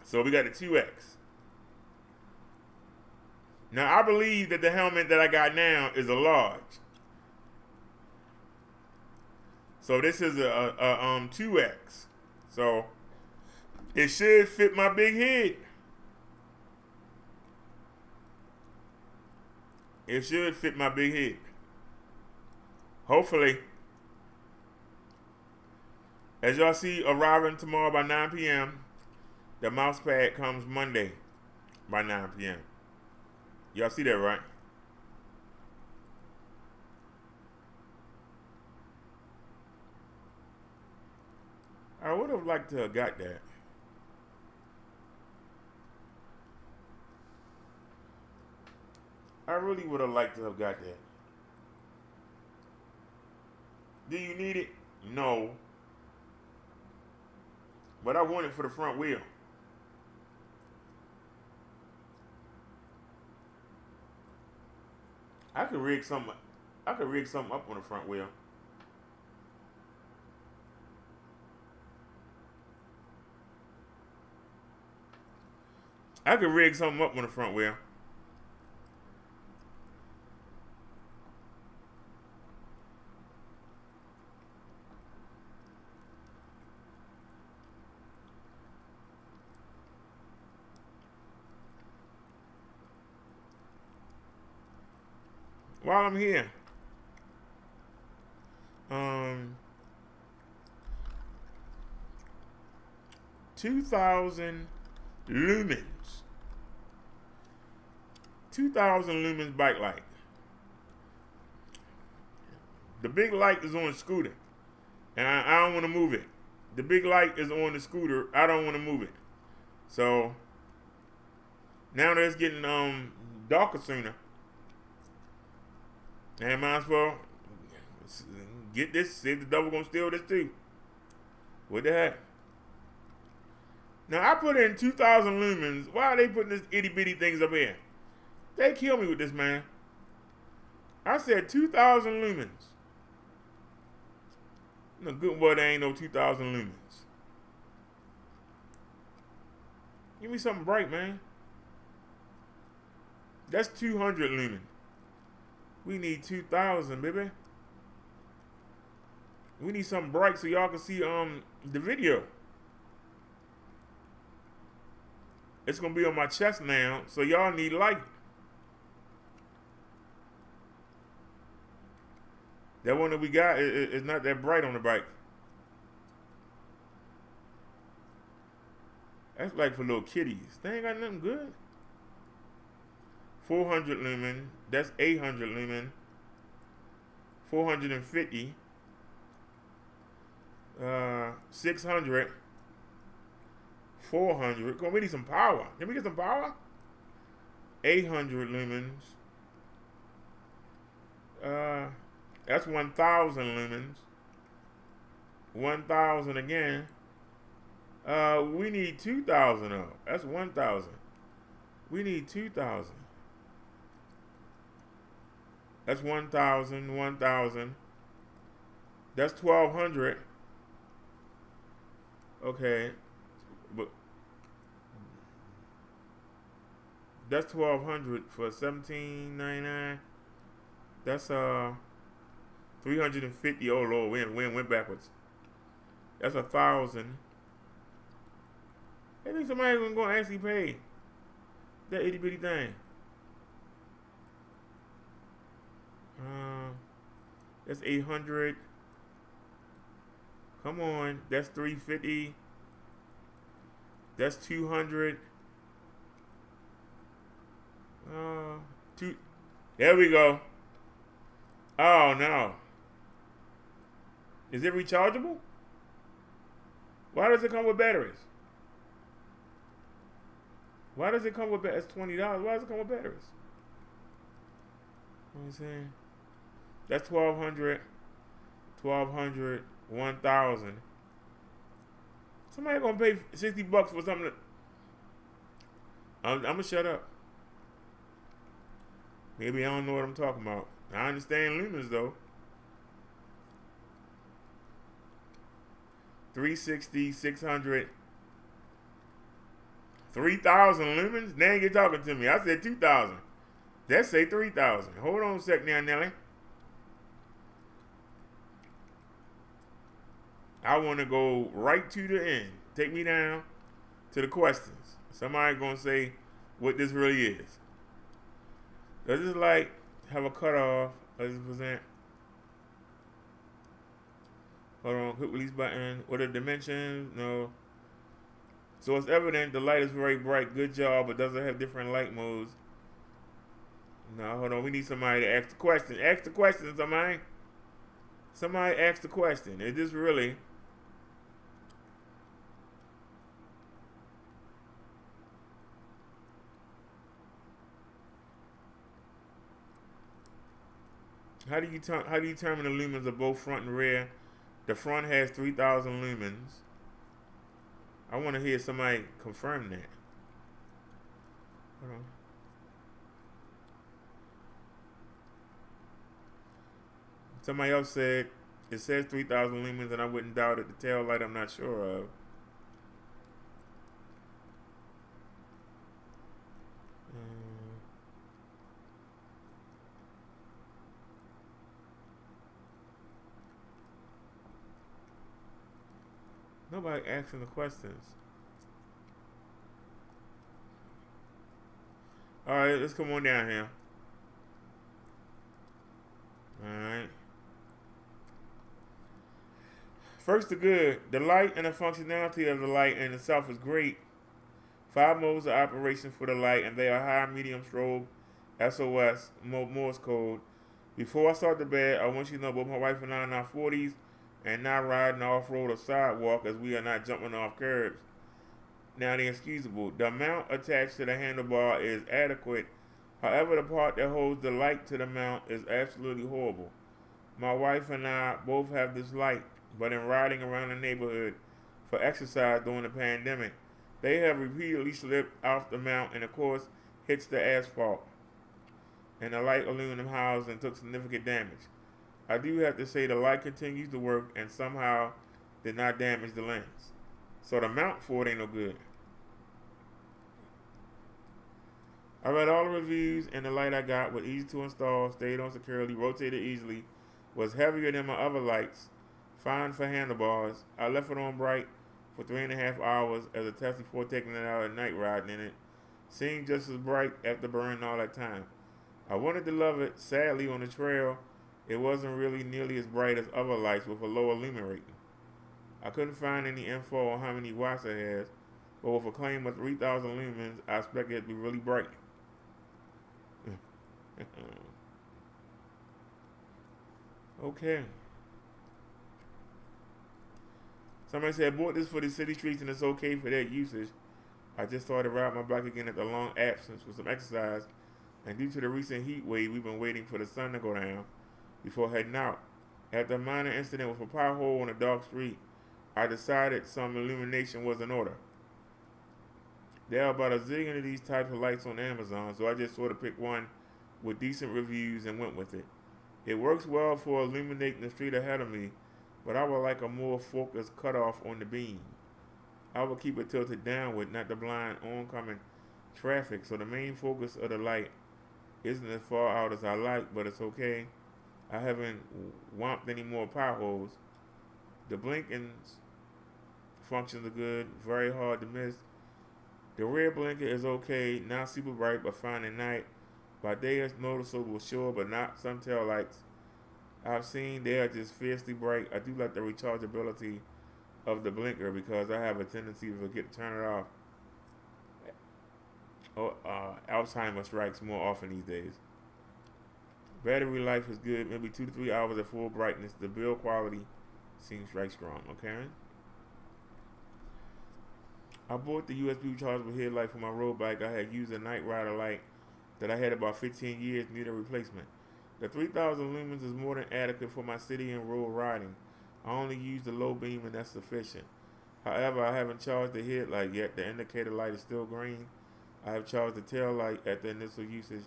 So we got the 2X. Now I believe that the helmet that I got now is a large. So this is a 2X. So it should fit my big head. It should fit my big head. Hopefully. As y'all see arriving tomorrow by 9 p.m., the mouse pad comes Monday by 9 p.m. Y'all see that, right? I would have liked to have got that. I really would have liked to have got that. Do you need it? No. But I want it for the front wheel. I could rig something up on the front wheel. I could rig something up on the front wheel. While I'm here, 2,000 lumens. 2,000 lumens bike light. The big light is on the scooter, and I don't want to move it. The big light is on the scooter. I don't want to move it. So now that it's getting darker sooner, and might as well get this. See if the devil gonna steal this too. What the heck? Now I put in 2,000 lumens. Why are they putting this itty bitty things up here? They kill me with this, man. I said 2,000 lumens. No good boy, there ain't no 2,000 lumens. Give me something bright, man. That's 200 lumens. We need 2,000, baby. We need something bright so y'all can see the video. It's gonna be on my chest now, so y'all need light. That one that we got is not that bright on the bike. That's like for little kiddies. They ain't got nothing good. 400 lumen. That's 800 lumen. 450. 600. 400. Come on, we need some power. Can we get some power? 800 lumens. That's 1,000 lumens. 1,000 again. We need 2,000 of. That's 1,000. We need 2,000. That's 1,000. 1,000. That's 1,200. Okay, but that's 1,200 for 17.99. That's 350. Oh Lord, we went backwards. That's 1,000. I think somebody's gonna actually pay that itty bitty thing. That's 800. Come on, that's 350. That's 200. There we go. Oh no. Is it rechargeable? Why does it come with batteries? Why does it come with batteries? It's $20. Why does it come with batteries? You know what I'm saying? That's 1,200, 1,200, 1,000. Somebody gonna pay $60 for something that I'm gonna shut up. Maybe I don't know what I'm talking about. I understand lumens though. 360, 600, 3,000 lumens? Now you're talking to me. I said 2,000. Let's say 3,000. Hold on a sec now, Nelly. I want to go right to the end. Take me down to the questions. Somebody gonna say what this really is. Does this light have a cutoff? Does it present? Hold on, quick release button. What are the dimensions? No. So it's evident the light is very bright. Good job, but doesn't have different light modes. No, hold on. We need somebody to ask the question. Ask the question, somebody. Somebody ask the question. Is this really? How do you determine the lumens of both front and rear? The front has 3,000 lumens. I want to hear somebody confirm that. Hold on. Somebody else said it says 3,000 lumens, and I wouldn't doubt it. The tail light, I'm not sure of. Nobody asking the questions. All right, let's come on down here. All right. First, the good. The light and the functionality of the light in itself is great. 5 modes of operation for the light, and they are high, medium, strobe, SOS, Morse code. Before I start the bed, I want you to know both my wife and I are in our 40s and not riding off-road or sidewalk, as we are not jumping off curbs. Now, the excusable. The mount attached to the handlebar is adequate. However, the part that holds the light to the mount is absolutely horrible. My wife and I both have this light, but in riding around the neighborhood for exercise during the pandemic, they have repeatedly slipped off the mount and, of course, hits the asphalt, and the light aluminum housing took significant damage. I do have to say the light continues to work and somehow did not damage the lens. So the mount for it ain't no good. I read all the reviews, and the light I got was easy to install, stayed on securely, rotated easily, was heavier than my other lights, fine for handlebars. I left it on bright for 3.5 hours as a test before taking it out at night riding in it. Seemed just as bright after burning all that time. I wanted to love it. Sadly, on the trail, it wasn't really nearly as bright as other lights with a lower lumen rating. I couldn't find any info on how many watts it has, but with a claim of 3,000 lumens, I expect it to be really bright. Okay. Somebody said, I bought this for the city streets and it's okay for their usage. I just started riding my bike again after a long absence for some exercise, and due to the recent heat wave, we've been waiting for the sun to go down before heading out. After a minor incident with a pothole on a dark street, I decided some illumination was in order. There are about a zillion of these types of lights on Amazon, so I just sort of picked one with decent reviews and went with it. It works well for illuminating the street ahead of me, but I would like a more focused cutoff on the beam. I would keep it tilted downward, not to blind oncoming traffic, so the main focus of the light isn't as far out as I like, but it's okay. I haven't womped any more potholes. The blinking functions are good, very hard to miss. The rear blinker is okay, not super bright, but fine at night. By day it's noticeable, sure, but not some tail lights I've seen. They are just fiercely bright. I do like the rechargeability of the blinker because I have a tendency to forget to turn it off. Alzheimer's strikes more often these days. Battery life is good, maybe 2 to 3 hours at full brightness. The build quality seems right strong, okay? I bought the USB rechargeable headlight for my road bike. I had used a Night Rider light that I had about 15 years, needed a replacement. The 3,000 lumens is more than adequate for my city and rural riding. I only use the low beam and that's sufficient. However, I haven't charged the headlight yet. The indicator light is still green. I have charged the tail light at the initial usage.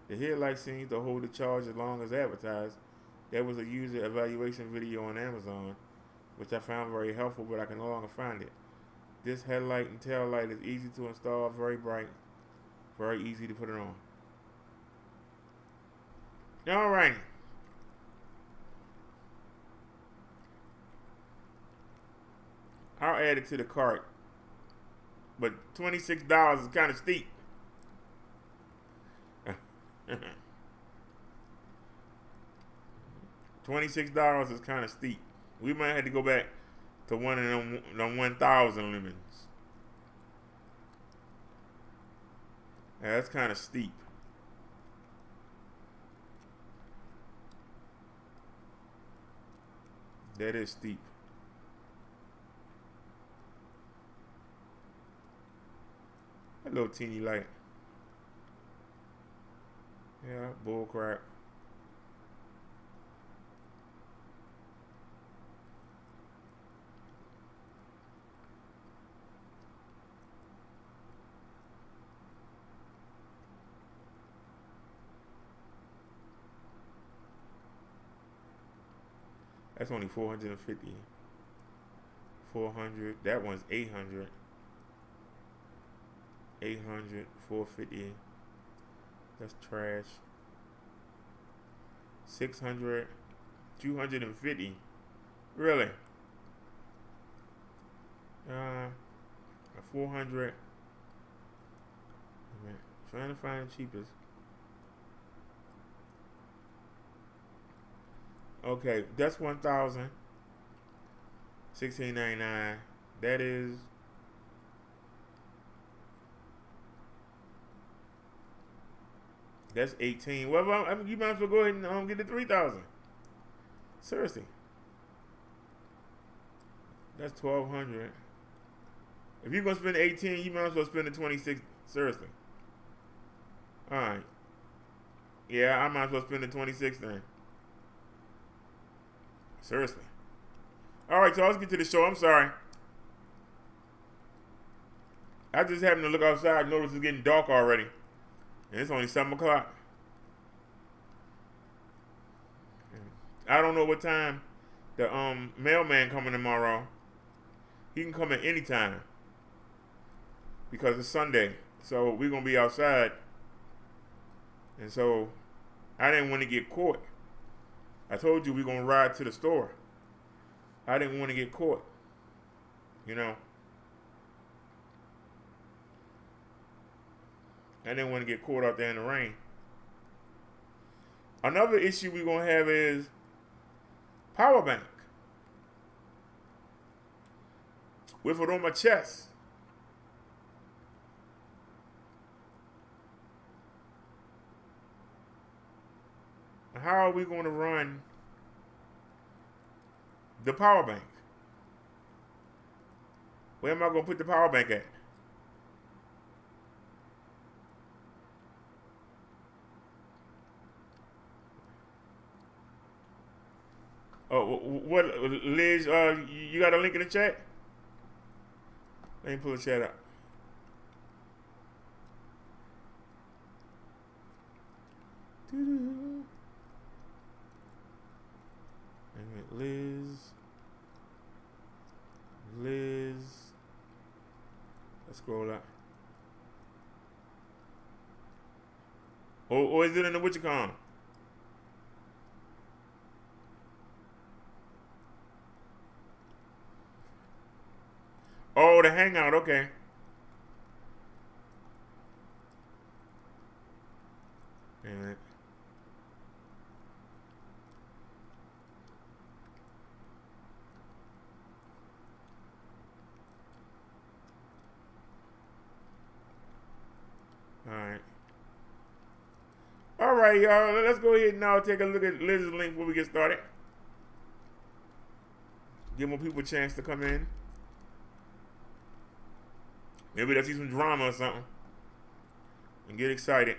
The headlight seems to hold the charge as long as advertised. There was a user evaluation video on Amazon, which I found very helpful, but I can no longer find it. This headlight and tail light is easy to install, very bright, very easy to put it on. Alrighty. I'll add it to the cart. But $26 is kind of steep. $26 is kind of steep. We might have to go back to one of them 1,000 lumens. Yeah, that's kind of steep. That is steep. A little teeny light. Yeah, bull crap. That's only 450. 400. That one's 800. 800, 450. That's trash. 600, 250. Really? 400. Trying to find the cheapest. Okay, that's 1,000. 16.99. That is. That's 18. Well, you might as well go ahead and get the 3,000. Seriously. That's 1,200. If you're gonna spend 18, you might as well spend the 26. Seriously. All right. Yeah, I might as well spend the 26 then. Seriously. All right, so let's get to the show. I'm sorry. I just happened to look outside and notice it's getting dark already. And it's only 7 o'clock. I don't know what time the mailman coming tomorrow. He can come at any time because it's Sunday. So we're going to be outside. And so I didn't want to get caught. I told you we're going to ride to the store. I didn't want to get caught. You know. I didn't want to get caught out there in the rain. Another issue we're going to have is power bank. With it on my chest. How are we going to run the power bank? Where am I going to put the power bank at? Oh, what, Liz, you got a link in the chat? Let me pull the chat up. Liz. Let's scroll up. Or is it in the WitcherCon? Oh, the Hangout, okay. Damn it. All right, y'all. Let's go ahead and now take a look at Liz's link before we get started. Give more people a chance to come in. Maybe they'll see some drama or something and get excited.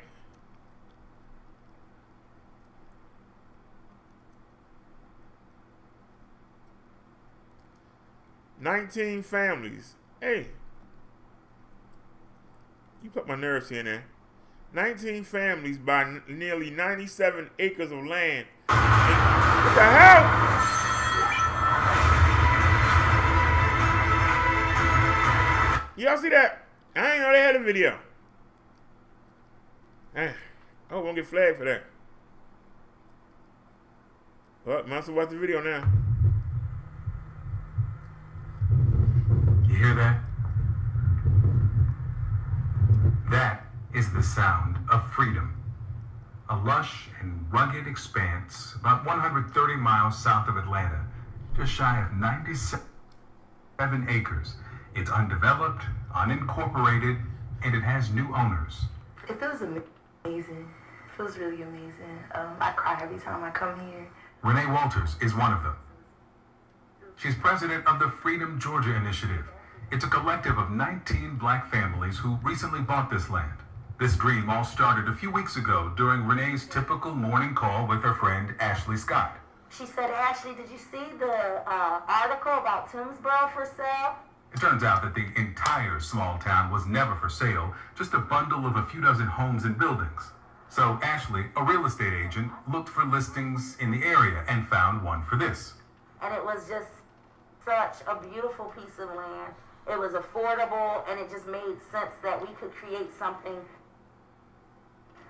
19 families. Hey, you put my nerves in there. 19 families by nearly 97 acres of land. What the hell? Y'all see that? I didn't know they had a video. I hope I won't get flagged for that. Well, might as well watch the video now. You hear that? That is the sound of freedom. A lush and rugged expanse about 130 miles south of Atlanta, just shy of 97 acres. It's undeveloped, unincorporated, and it has new owners. It feels amazing. It feels really amazing. I cry every time I come here. Renee Walters is one of them. She's president of the Freedom Georgia Initiative. It's a collective of 19 black families who recently bought this land. This dream all started a few weeks ago during Renee's typical morning call with her friend Ashley Scott. She said, Ashley, did you see the article about Toomsboro for sale? It turns out that the entire small town was never for sale, just a bundle of a few dozen homes and buildings. So Ashley, a real estate agent, looked for listings in the area and found one for this. And it was just such a beautiful piece of land. It was affordable, and it just made sense that we could create something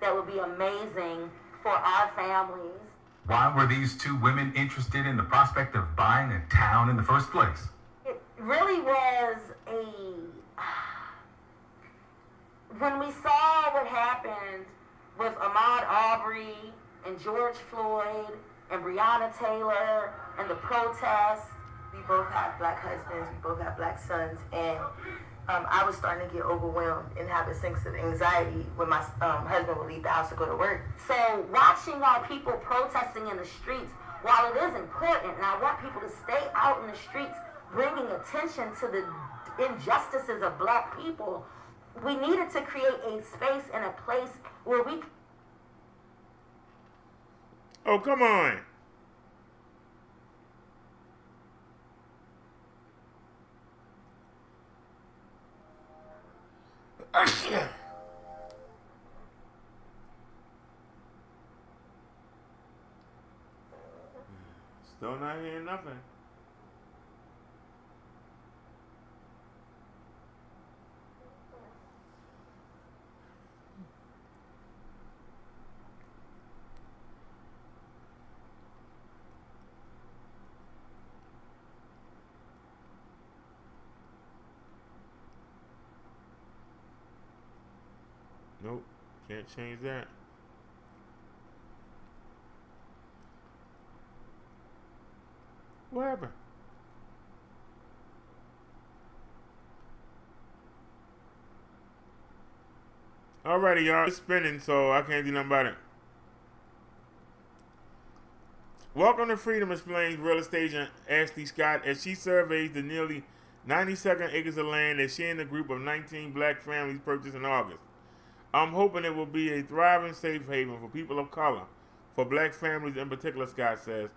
that would be amazing for our families. Why were these two women interested in the prospect of buying a town in the first place? It really was when we saw what happened with Ahmaud Arbery and George Floyd and Breonna Taylor and the protests. We both have black husbands, we both have black sons, and I was starting to get overwhelmed and have a sense of anxiety when my husband would leave the house to go to work. So watching our people protesting in the streets, while it is important, and I want people to stay out in the streets bringing attention to the injustices of black people, we needed to create a space and a place where we... Oh, come on. Still not hearing nothing. Nope, can't change that. What happened? Alrighty, y'all. It's spinning, so I can't do nothing about it. Welcome to Freedom Explains real estate agent Ashley Scott as she surveys the nearly 92 acres of land that she and a group of 19 black families purchased in August. I'm hoping it will be a thriving safe haven for people of color, for black families in particular, Scott says.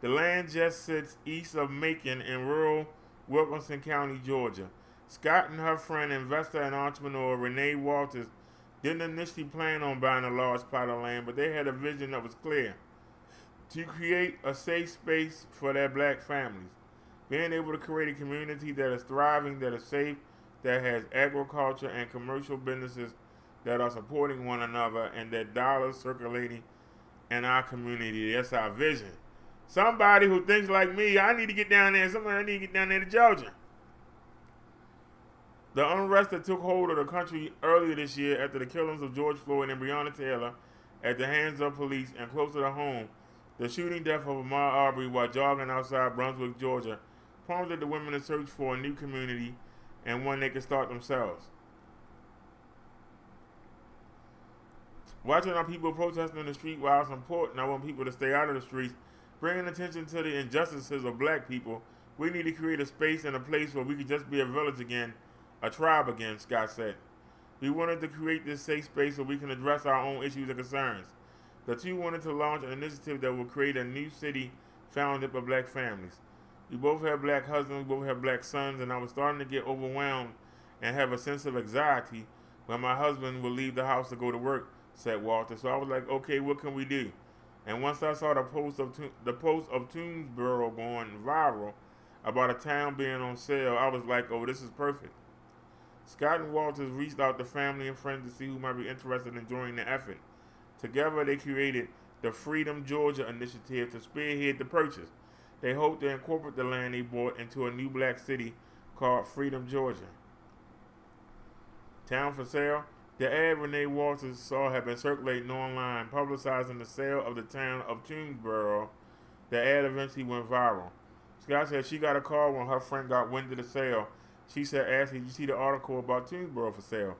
The land just sits east of Macon in rural Wilkinson County, Georgia. Scott and her friend, investor and entrepreneur Renee Walters didn't initially plan on buying a large plot of land, but they had a vision that was clear: to create a safe space for their black families. Being able to create a community that is thriving, that is safe, that has agriculture and commercial businesses that are supporting one another, and that dollars circulating in our community. That's our vision. Somebody who thinks like me, I need to get down there. Somebody I need to get down there to Georgia. The unrest that took hold of the country earlier this year after the killings of George Floyd and Breonna Taylor at the hands of police, and closer to home, the shooting death of Ahmaud Arbery while jogging outside Brunswick, Georgia, prompted the women to search for a new community and one they could start themselves. Watching our people protesting in the street, while it's important, I want people to stay out of the streets, bringing attention to the injustices of black people. We need to create a space and a place where we could just be a village again, a tribe again, Scott said. We wanted to create this safe space where we can address our own issues and concerns. The two wanted to launch an initiative that will create a new city founded by black families. We both have black husbands, we both have black sons, and I was starting to get overwhelmed and have a sense of anxiety when my husband would leave the house to go to work, said Walter. So I was like, okay, what can we do? And once I saw the post of Toonsboro going viral about a town being on sale, I was like, oh, this is perfect. Scott and Walters reached out to family and friends to see who might be interested in joining the effort. Together, they created the Freedom Georgia initiative to spearhead the purchase. They hope to incorporate the land they bought into a new black city called Freedom, Georgia. Town for sale. The ad Renee Walters saw had been circulating online, publicizing the sale of the town of Toonsboro. The ad eventually went viral. Scott said she got a call when her friend got wind of the sale. She said, Ashley, did you see the article about Toonsboro for sale?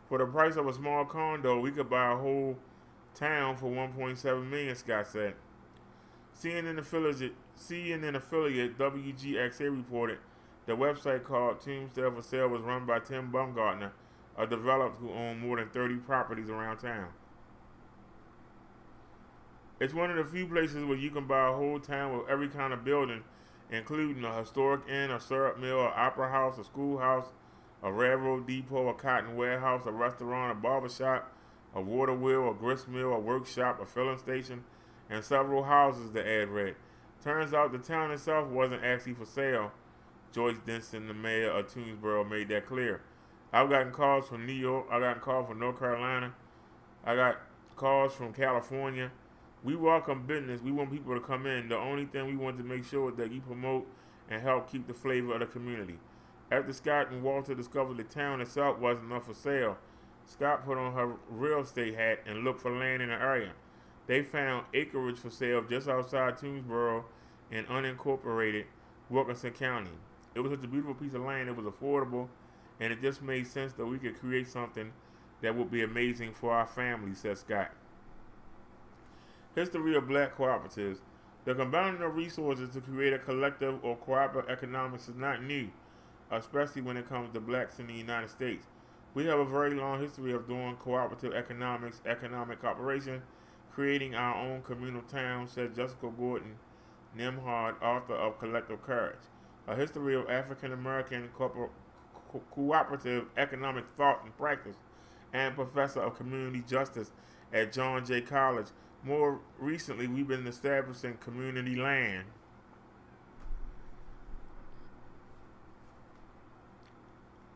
For the price of a small condo, we could buy a whole town for $1.7 million, Scott said. CNN affiliate WGXA reported the website called Tombstone for Sale was run by Tim Baumgartner, a developer who owned more than 30 properties around town. It's one of the few places where you can buy a whole town with every kind of building, including a historic inn, a syrup mill, an opera house, a schoolhouse, a railroad depot, a cotton warehouse, a restaurant, a barber shop, a water wheel, a grist mill, a workshop, a filling station, and several houses, the ad read. Turns out the town itself wasn't actually for sale. Joyce Denson, the mayor of Toonsboro, made that clear. I've gotten calls from New York. I got calls from North Carolina. I got calls from California. We welcome business. We want people to come in. The only thing we want to make sure is that you promote and help keep the flavor of the community. After Scott and Walter discovered the town itself wasn't enough for sale, Scott put on her real estate hat and looked for land in the area. They found acreage for sale just outside Toonsboro in unincorporated Wilkinson County. It was such a beautiful piece of land. It was affordable, and it just made sense that we could create something that would be amazing for our family, said Scott. History of black cooperatives. The combining of resources to create a collective or cooperative economics is not new, especially when it comes to blacks in the United States. We have a very long history of doing cooperative economics, economic cooperation, creating our own communal town, said Jessica Gordon Nimhard, author of Collective Courage, a history of African American cooperative economic thought and practice, and professor of community justice at John Jay College. More recently, we've been establishing community land.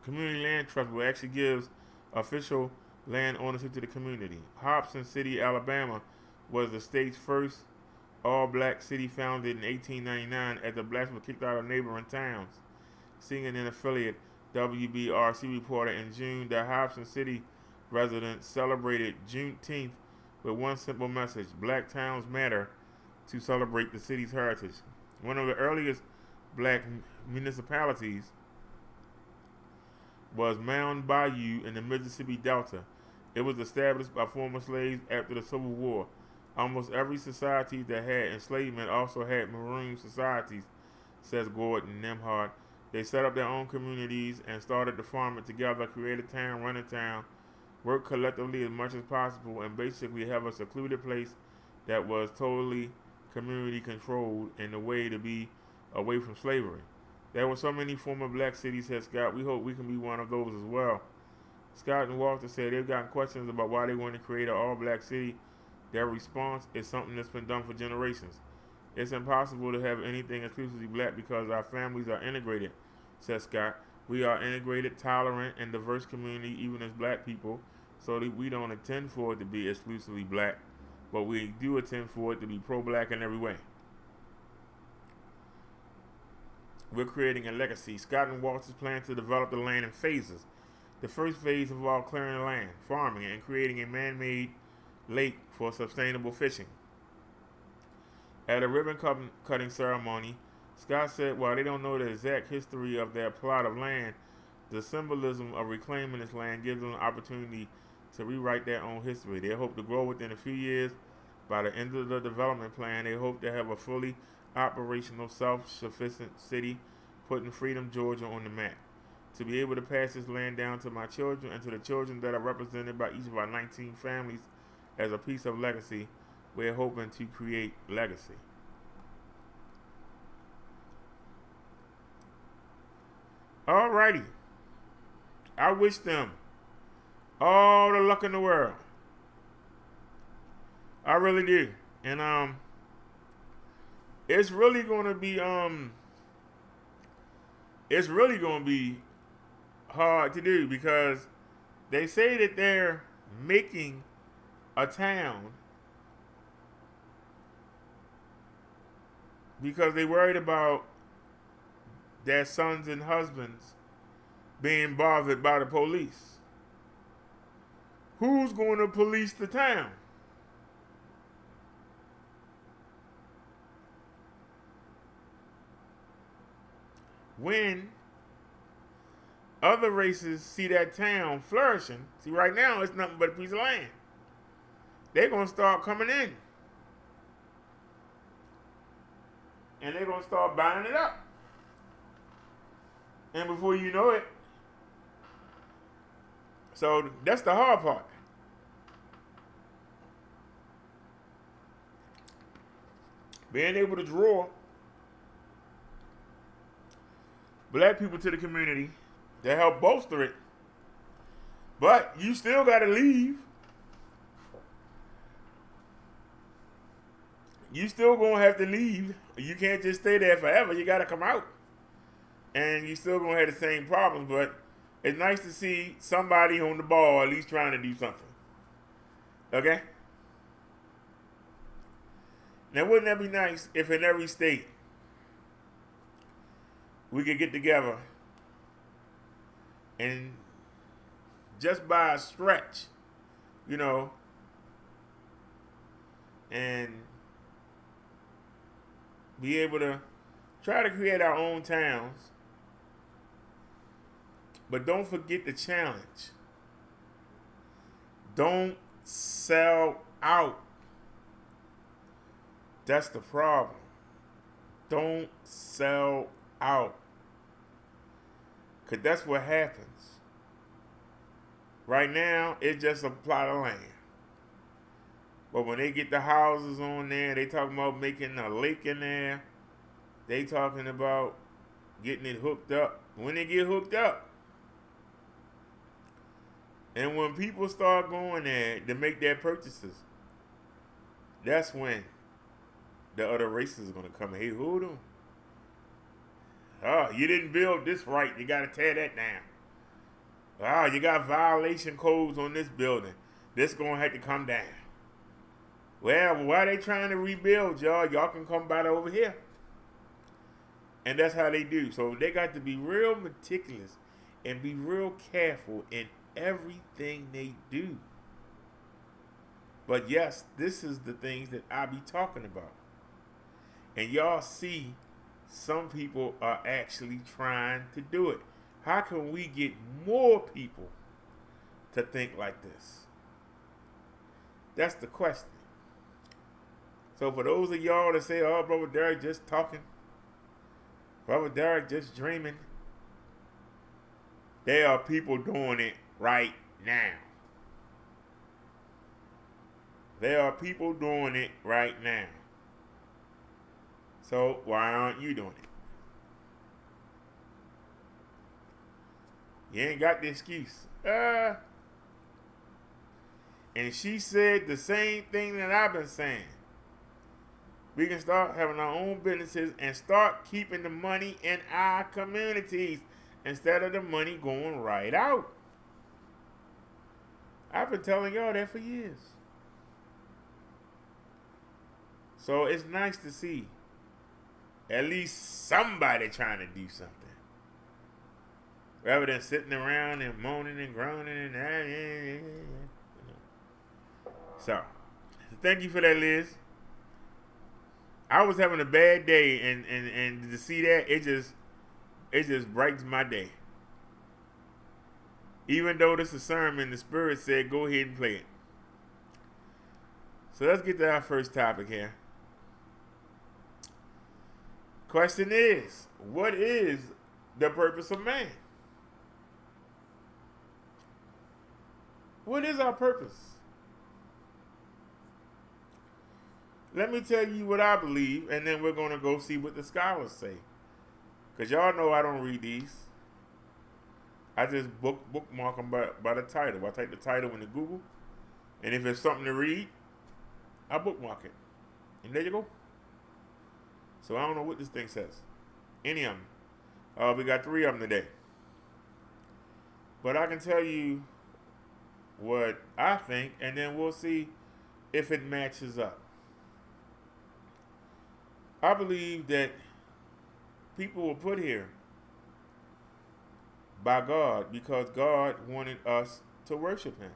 Community Land Trust, which actually gives official land ownership to the community. Hobson City, Alabama, was the state's first all-black city, founded in 1899 as the blacks were kicked out of neighboring towns. CNN affiliate WBRC reported in June that Hobson City residents celebrated Juneteenth with one simple message: Black towns matter, to celebrate the city's heritage. One of the earliest black municipalities was Mound Bayou in the Mississippi Delta. It was established by former slaves after the Civil War. Almost every society that had enslavement also had maroon societies, says Gordon Nimhard. They set up their own communities and started to farm it together, create a town, run a town, work collectively as much as possible, and basically have a secluded place that was totally community controlled in a way to be away from slavery. There were so many former black cities, said Scott. We hope we can be one of those as well. Scott and Walter said they've gotten questions about why they want to create an all-black city. Their response is something that's been done for generations. It's impossible to have anything exclusively black because our families are integrated, said Scott. We are integrated, tolerant, and diverse community, even as black people, so that we don't intend for it to be exclusively black, but we do intend for it to be pro-black in every way. We're creating a legacy. Scott and Walters plan to develop the land in phases. The first phase involved clearing the land, farming it, and creating a man-made lake for sustainable fishing. At a ribbon-cutting ceremony, Scott said while they don't know the exact history of their plot of land, the symbolism of reclaiming this land gives them an opportunity to rewrite their own history. They hope to grow within a few years. By the end of the development plan, they hope to have a fully operational, self-sufficient city, putting Freedom, Georgia on the map. To be able to pass this land down to my children and to the children that are represented by each of our 19 families as a piece of legacy, we're hoping to create legacy. Alrighty. I wish them all the luck in the world. I really do. And it's really gonna be hard to do because they say that they're making a town because they worried about their sons and husbands being bothered by the police. Who's going to police the town? When other races see that town flourishing, see right now it's nothing but a piece of land. They're going to start coming in. And they're going to start buying it up. And before you know it, so that's the hard part. Being able to draw black people to the community to help bolster it. But you still got to leave. You still going to have to leave. You can't just stay there forever. You got to come out. And you still going to have the same problems. But it's nice to see somebody on the ball at least trying to do something. Okay? Now, wouldn't that be nice if in every state we could get together and just by a stretch, you know, and be able to try to create our own towns, but don't forget the challenge. Don't sell out. That's the problem. Don't sell out. Because that's what happens. Right now, it's just a plot of land. But when they get the houses on there, they talking about making a lake in there. They talking about getting it hooked up. When they get hooked up, and when people start going there to make their purchases, that's when the other races are going to come. Hey, hold on. Oh, you didn't build this right. You got to tear that down. Oh, you got violation codes on this building. This going to have to come down. Well, why they trying to rebuild, y'all? Y'all can come by over here. And that's how they do. So they got to be real meticulous and be real careful in everything they do. But yes, this is the things that I be talking about. And y'all see some people are actually trying to do it. How can we get more people to think like this? That's the question. So for those of y'all that say, oh, Brother Derek just talking, Brother Derek just dreaming, there are people doing it right now. There are people doing it right now. So why aren't you doing it? You ain't got the excuse. And she said the same thing that I've been saying. We can start having our own businesses and start keeping the money in our communities instead of the money going right out. I've been telling y'all that for years. So it's nice to see at least somebody trying to do something. Rather than sitting around and moaning and groaning and So, thank you for that, Liz. I was having a bad day, and to see that, it just brightens my day. Even though this is a sermon, the Spirit said, go ahead and play it. So let's get to our first topic here. Question is, what is the purpose of man? What is our purpose? Let me tell you what I believe, and then we're going to go see what the scholars say. Because y'all know I don't read these. I just bookmark them by the title. I type the title into Google, and if it's something to read, I bookmark it. And there you go. So I don't know what this thing says. Any of them. We got 3 of them today. But I can tell you what I think, and then we'll see if it matches up. I believe that people were put here by God because God wanted us to worship Him.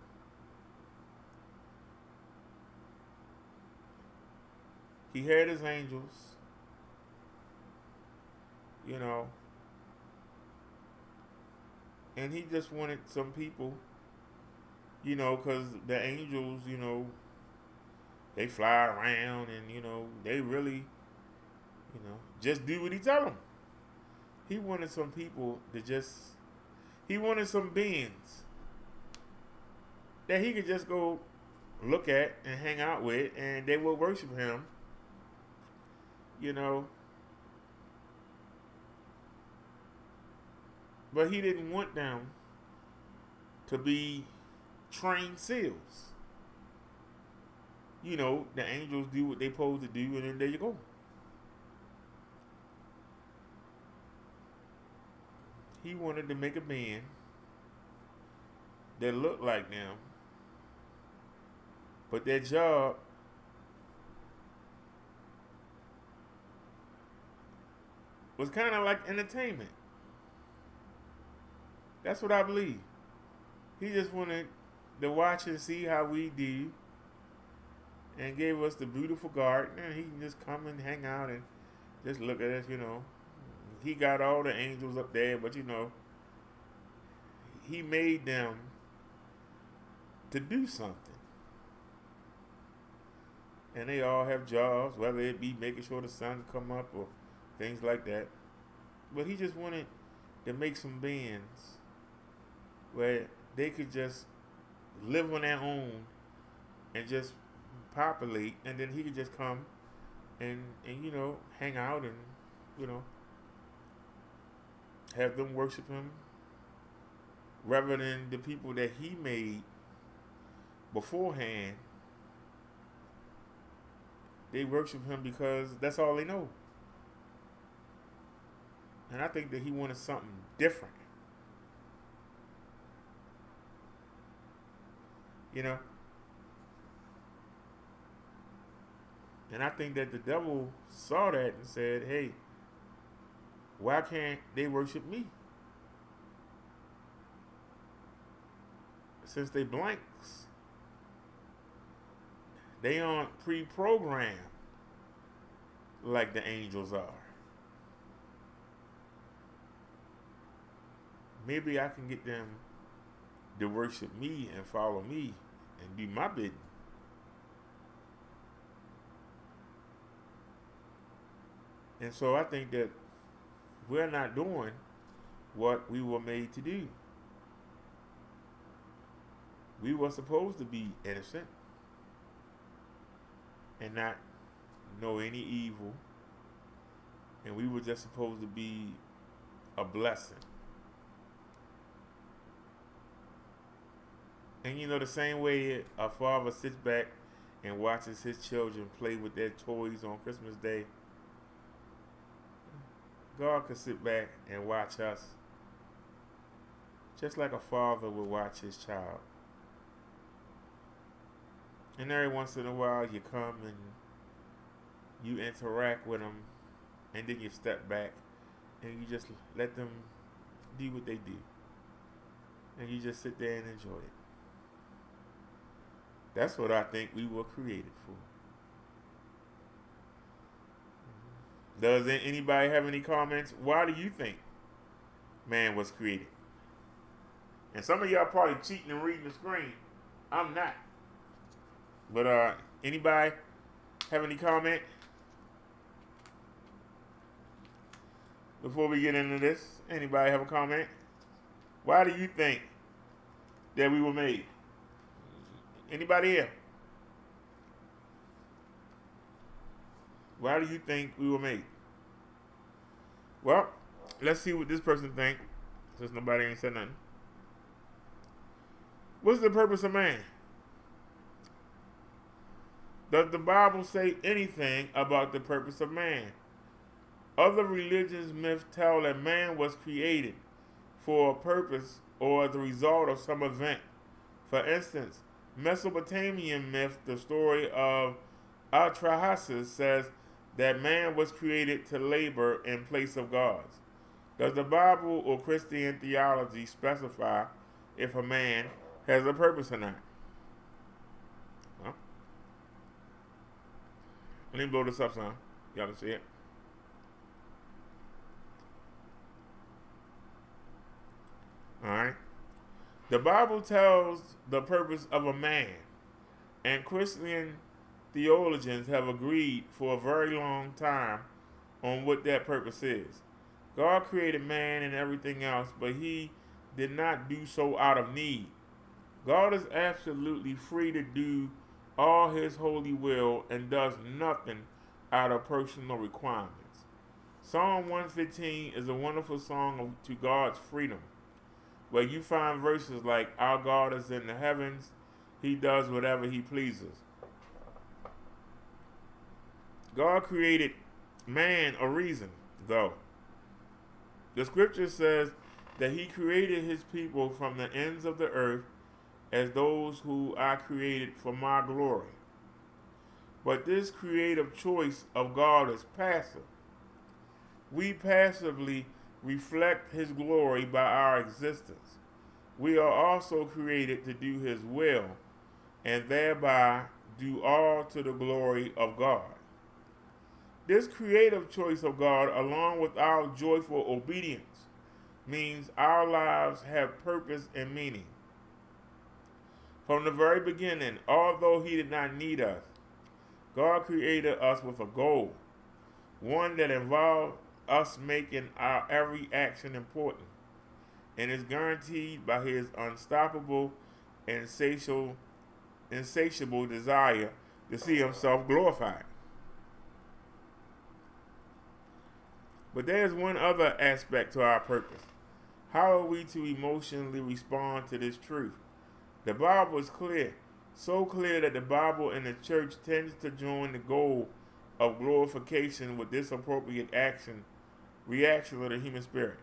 He had His angels, you know, and He just wanted some people, you know, because the angels, you know, they fly around and, you know, they really, you know, just do what He tell them. He wanted some people to He wanted some beings that He could just go look at and hang out with, and they will worship Him, you know. But He didn't want them to be trained seals. You know, the angels do what they supposed to do, and then there you go. He wanted to make a man that looked like them, but their job was kind of like entertainment. That's what I believe. He just wanted to watch and see how we do, and gave us the beautiful garden, and He can just come and hang out and just look at us, you know. He got all the angels up there, but you know, He made them to do something. And they all have jobs, whether it be making sure the sun come up or things like that. But He just wanted to make some beings where they could just live on their own and just populate, and then He could just come and you know, hang out and, you know, have them worship Him rather than the people that He made beforehand. They worship Him because that's all they know. And I think that He wanted something different. You know? And I think that the devil saw that and said, hey, why can't they worship me? Since they blanks. They aren't pre-programmed like the angels are. Maybe I can get them to worship me and follow me and do my bidding. And so I think that we're not doing what we were made to do. We were supposed to be innocent and not know any evil. And we were just supposed to be a blessing. And you know, the same way a father sits back and watches his children play with their toys on Christmas Day, God could sit back and watch us just like a father would watch his child. And every once in a while you come and you interact with them, and then you step back and you just let them do what they do. And you just sit there and enjoy it. That's what I think we were created for. Does anybody have any comments? Why do you think man was created? And some of y'all probably cheating and reading the screen. I'm not. But anybody have any comment before we get into this? Anybody have a comment? Why do you think that we were made? Anybody here? Why do you think we were made? Well, let's see what this person think, since nobody ain't said nothing. What's the purpose of man? Does the Bible say anything about the purpose of man? Other religions' myths tell that man was created for a purpose or as a result of some event. For instance, Mesopotamian myth, the story of Atrahasis, says that man was created to labor in place of gods. Does the Bible or Christian theology specify if a man has a purpose or not? Well, let me blow this up some. Y'all can see it. Alright. The Bible tells the purpose of a man, and Christian theologians have agreed for a very long time on what that purpose is. God created man and everything else, but he did not do so out of need. God is absolutely free to do all his holy will and does nothing out of personal requirements. Psalm 115 is a wonderful song to God's freedom, where you find verses like, "Our God is in the heavens, he does whatever he pleases." God created man a reason, though. The scripture says that he created his people from the ends of the earth as those who I created for my glory. But this creative choice of God is passive. We passively reflect his glory by our existence. We are also created to do his will and thereby do all to the glory of God. This creative choice of God, along with our joyful obedience, means our lives have purpose and meaning. From the very beginning, although he did not need us, God created us with a goal, one that involved us making our every action important, and is guaranteed by his unstoppable and insatiable desire to see himself glorified. But there is one other aspect to our purpose. How are we to emotionally respond to this truth? The Bible is clear, so clear that the Bible and the church tends to join the goal of glorification with this appropriate reaction of the human spirit.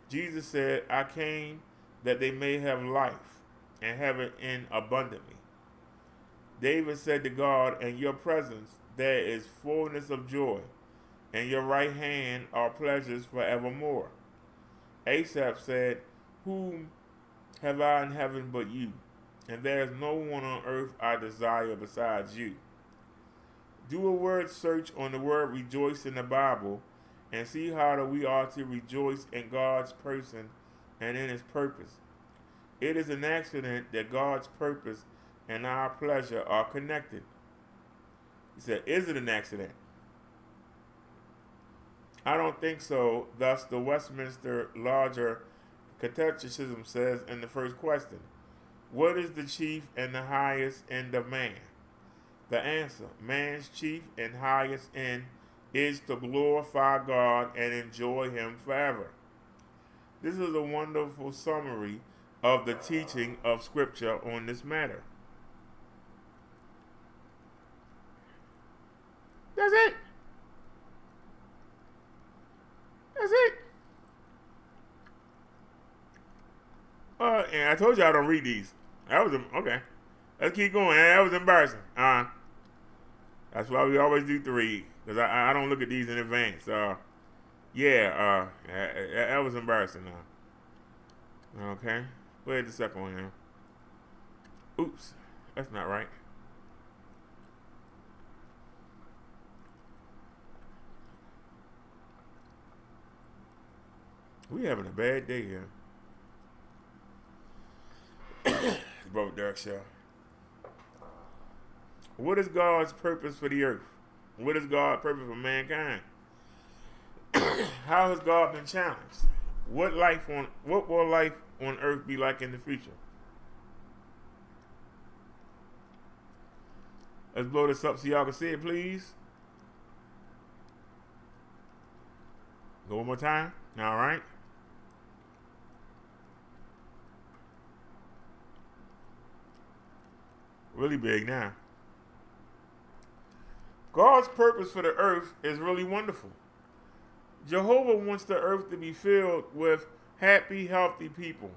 Jesus said, "I came that they may have life and have it in abundantly." David said to God, "In your presence there is fullness of joy, and your right hand are pleasures forevermore." Asaph said, "Whom have I in heaven but you? And there is no one on earth I desire besides you." Do a word search on the word rejoice in the Bible and see how we are to rejoice in God's person and in his purpose. It is an accident that God's purpose and our pleasure are connected. He said, is it an accident? I don't think so. Thus, the Westminster Larger Catechism says in the first question, what is the chief and the highest end of man? The answer, man's chief and highest end is to glorify God and enjoy him forever. This is a wonderful summary of the teaching of Scripture on this matter. That's it. That's it. And I told you I don't read these. That was okay. Let's keep going. That was embarrassing. That's why we always do 3, because I don't look at these in advance. That was embarrassing. Okay, where's the second one now? Oops, that's not right. We having a bad day here. Brother Derek Show. What is God's purpose for the earth? What is God's purpose for mankind? How has God been challenged? What will life on earth be like in the future? Let's blow this up so y'all can see it, please. Go one more time. All right. Really big now. God's purpose for the earth is really wonderful. Jehovah wants the earth to be filled with happy, healthy people.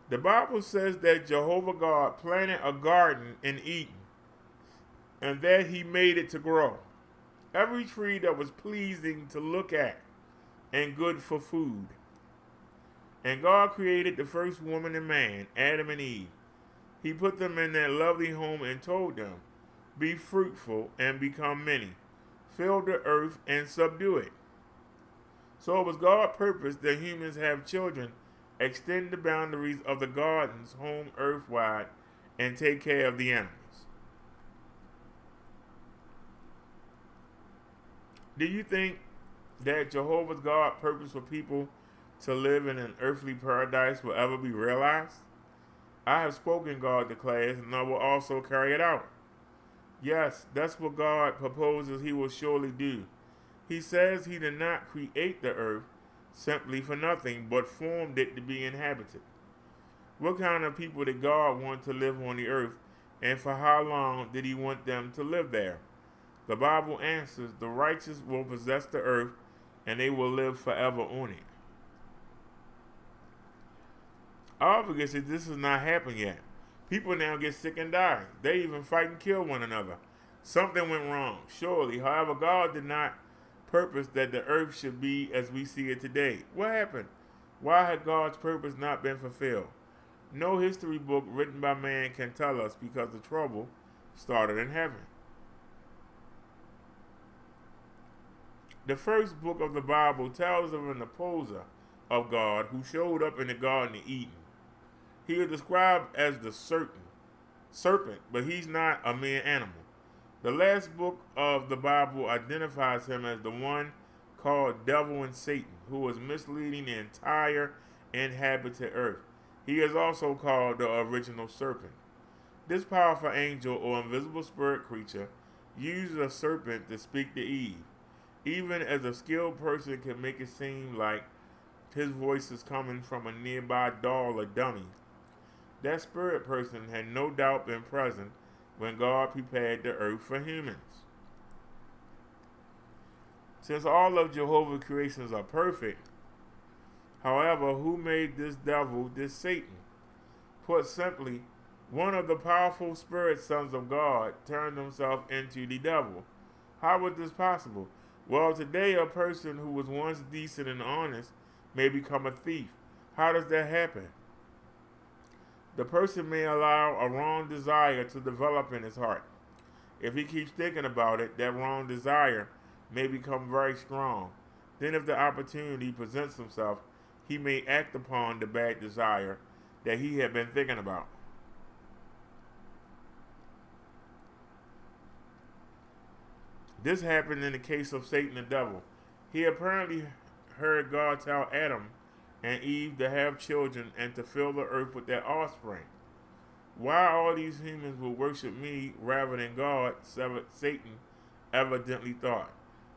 The Bible says that Jehovah God planted a garden in Eden and that he made it to grow. Every tree that was pleasing to look at and good for food. And God created the first woman and man, Adam and Eve. He put them in their lovely home and told them, "Be fruitful and become many. Fill the earth and subdue it." So it was God's purpose that humans have children, extend the boundaries of the garden's home earthwide, and take care of the animals. Do you think that Jehovah's God purpose for people to live in an earthly paradise will ever be realized? I have spoken, God declares, and I will also carry it out. Yes, that's what God proposes he will surely do. He says he did not create the earth simply for nothing, but formed it to be inhabited. What kind of people did God want to live on the earth, and for how long did he want them to live there? The Bible answers, the righteous will possess the earth, and they will live forever on it. Obviously, this has not happened yet. People now get sick and die. They even fight and kill one another. Something went wrong, surely. However, God did not purpose that the earth should be as we see it today. What happened? Why had God's purpose not been fulfilled? No history book written by man can tell us, because the trouble started in heaven. The first book of the Bible tells of an opposer of God who showed up in the Garden of Eden. He is described as the serpent, but he's not a mere animal. The last book of the Bible identifies him as the one called Devil and Satan, who was misleading the entire inhabited earth. He is also called the original serpent. This powerful angel or invisible spirit creature used a serpent to speak to Eve. Even as a skilled person can make it seem like his voice is coming from a nearby doll or dummy, that spirit person had no doubt been present when God prepared the earth for humans. Since all of Jehovah's creations are perfect, however, who made this devil, this Satan? Put simply, one of the powerful spirit sons of God turned himself into the devil. How was this possible? Well, today a person who was once decent and honest may become a thief. How does that happen? The person may allow a wrong desire to develop in his heart. If he keeps thinking about it, that wrong desire may become very strong. Then if the opportunity presents himself, he may act upon the bad desire that he had been thinking about. This happened in the case of Satan the devil. He apparently heard God tell Adam and Eve to have children and to fill the earth with their offspring. Why all these humans will worship me rather than God, Satan evidently thought.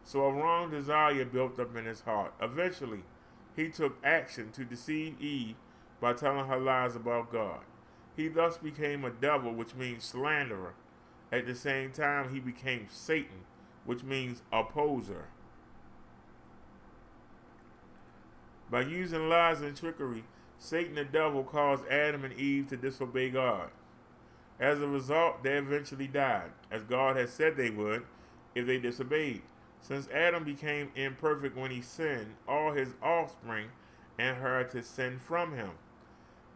So a wrong desire built up in his heart. Eventually, he took action to deceive Eve by telling her lies about God. He thus became a devil, which means slanderer. At the same time, he became Satan, which means opposer. By using lies and trickery, Satan the devil caused Adam and Eve to disobey God. As a result, they eventually died, as God had said they would if they disobeyed. Since Adam became imperfect when he sinned, all his offspring inherited sin from him.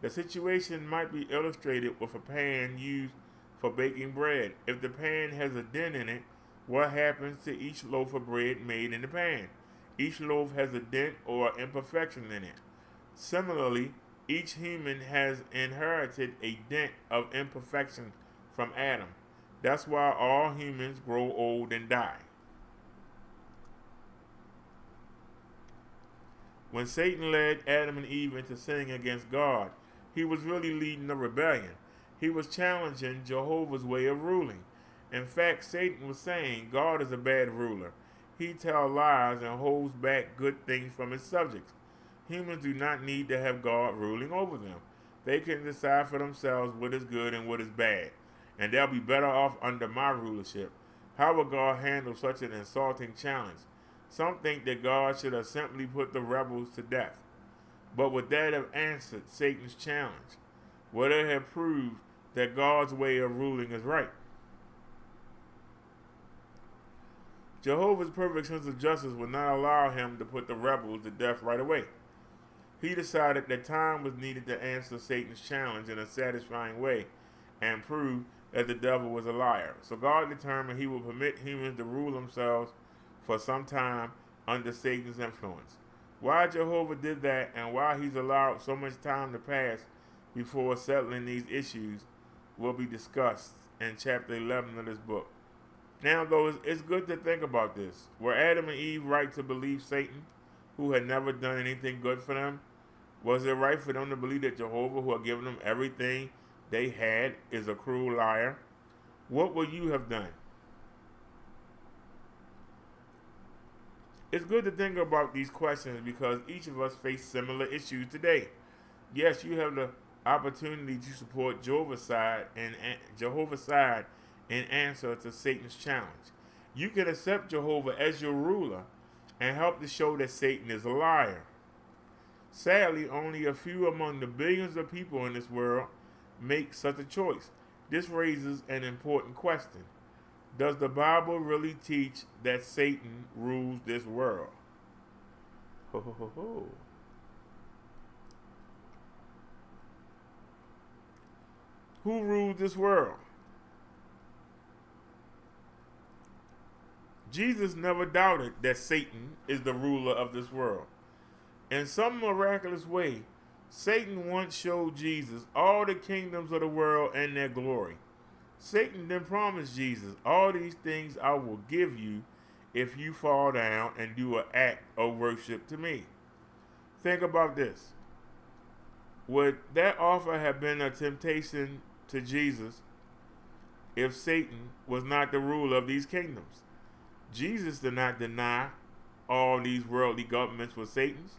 The situation might be illustrated with a pan used for baking bread. If the pan has a dent in it, what happens to each loaf of bread made in the pan? Each loaf has a dent or imperfection in it. Similarly, each human has inherited a dent of imperfection from Adam. That's why all humans grow old and die. When Satan led Adam and Eve into sinning against God, he was really leading a rebellion. He was challenging Jehovah's way of ruling. In fact, Satan was saying God is a bad ruler. He tells lies and holds back good things from his subjects. Humans do not need to have God ruling over them. They can decide for themselves what is good and what is bad. and they'll be better off under my rulership. How would God handle such an insulting challenge? Some think that God should have simply put the rebels to death. But would that have answered Satan's challenge? Would it have proved that God's way of ruling is right? Jehovah's perfect sense of justice would not allow him to put the rebels to death right away. He decided that time was needed to answer Satan's challenge in a satisfying way and prove that the devil was a liar. So God determined he would permit humans to rule themselves for some time under Satan's influence. Why Jehovah did that and why he's allowed so much time to pass before settling these issues will be discussed in chapter 11 of this book. Now, though, it's good to think about this. Were Adam and Eve right to believe Satan, who had never done anything good for them? Was it right for them to believe that Jehovah, who had given them everything they had, is a cruel liar? What would you have done? It's good to think about these questions because each of us face similar issues today. Yes, you have the opportunity to support Jehovah's side in answer to Satan's challenge. You can accept Jehovah as your ruler and help to show that Satan is a liar. Sadly, only a few among the billions of people in this world make such a choice. This raises an important question. Does the Bible really teach that Satan rules this world? Ho, ho, ho, ho. Who rules this world? Jesus never doubted that Satan is the ruler of this world. In some miraculous way, Satan once showed Jesus all the kingdoms of the world and their glory. Satan then promised Jesus, all these things I will give you if you fall down and do an act of worship to me. Think about this. Would that offer have been a temptation to Jesus if Satan was not the ruler of these kingdoms? Jesus did not deny all these worldly governments were Satan's.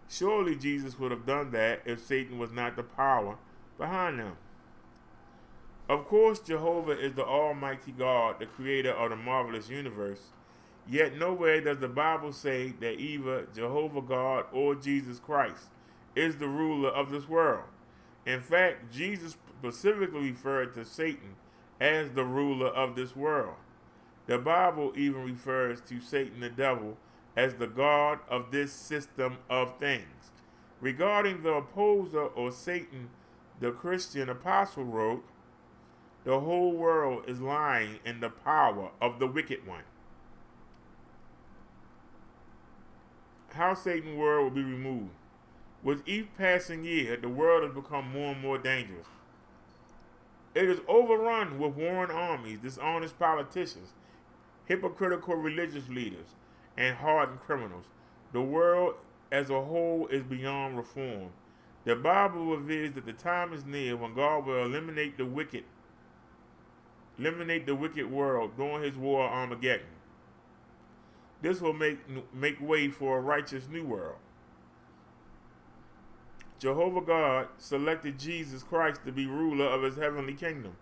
Surely Jesus would have done that if Satan was not the power behind them. Of course, Jehovah is the Almighty God, the creator of the marvelous universe. Yet nowhere does the Bible say that either Jehovah God or Jesus Christ is the ruler of this world. In fact, Jesus specifically referred to Satan as the ruler of this world. The Bible even refers to Satan the devil as the God of this system of things. Regarding the opposer or Satan, the Christian apostle wrote, the whole world is lying in the power of the wicked one. How Satan's world will be removed. With each passing year, the world has become more and more dangerous. It is overrun with warring armies, dishonest politicians, hypocritical religious leaders, and hardened criminals. The world as a whole is beyond reform. The Bible reveals that the time is near when God will eliminate the wicked world during his war of Armageddon. This will make way for a righteous new world. Jehovah God selected Jesus Christ to be ruler of his heavenly kingdom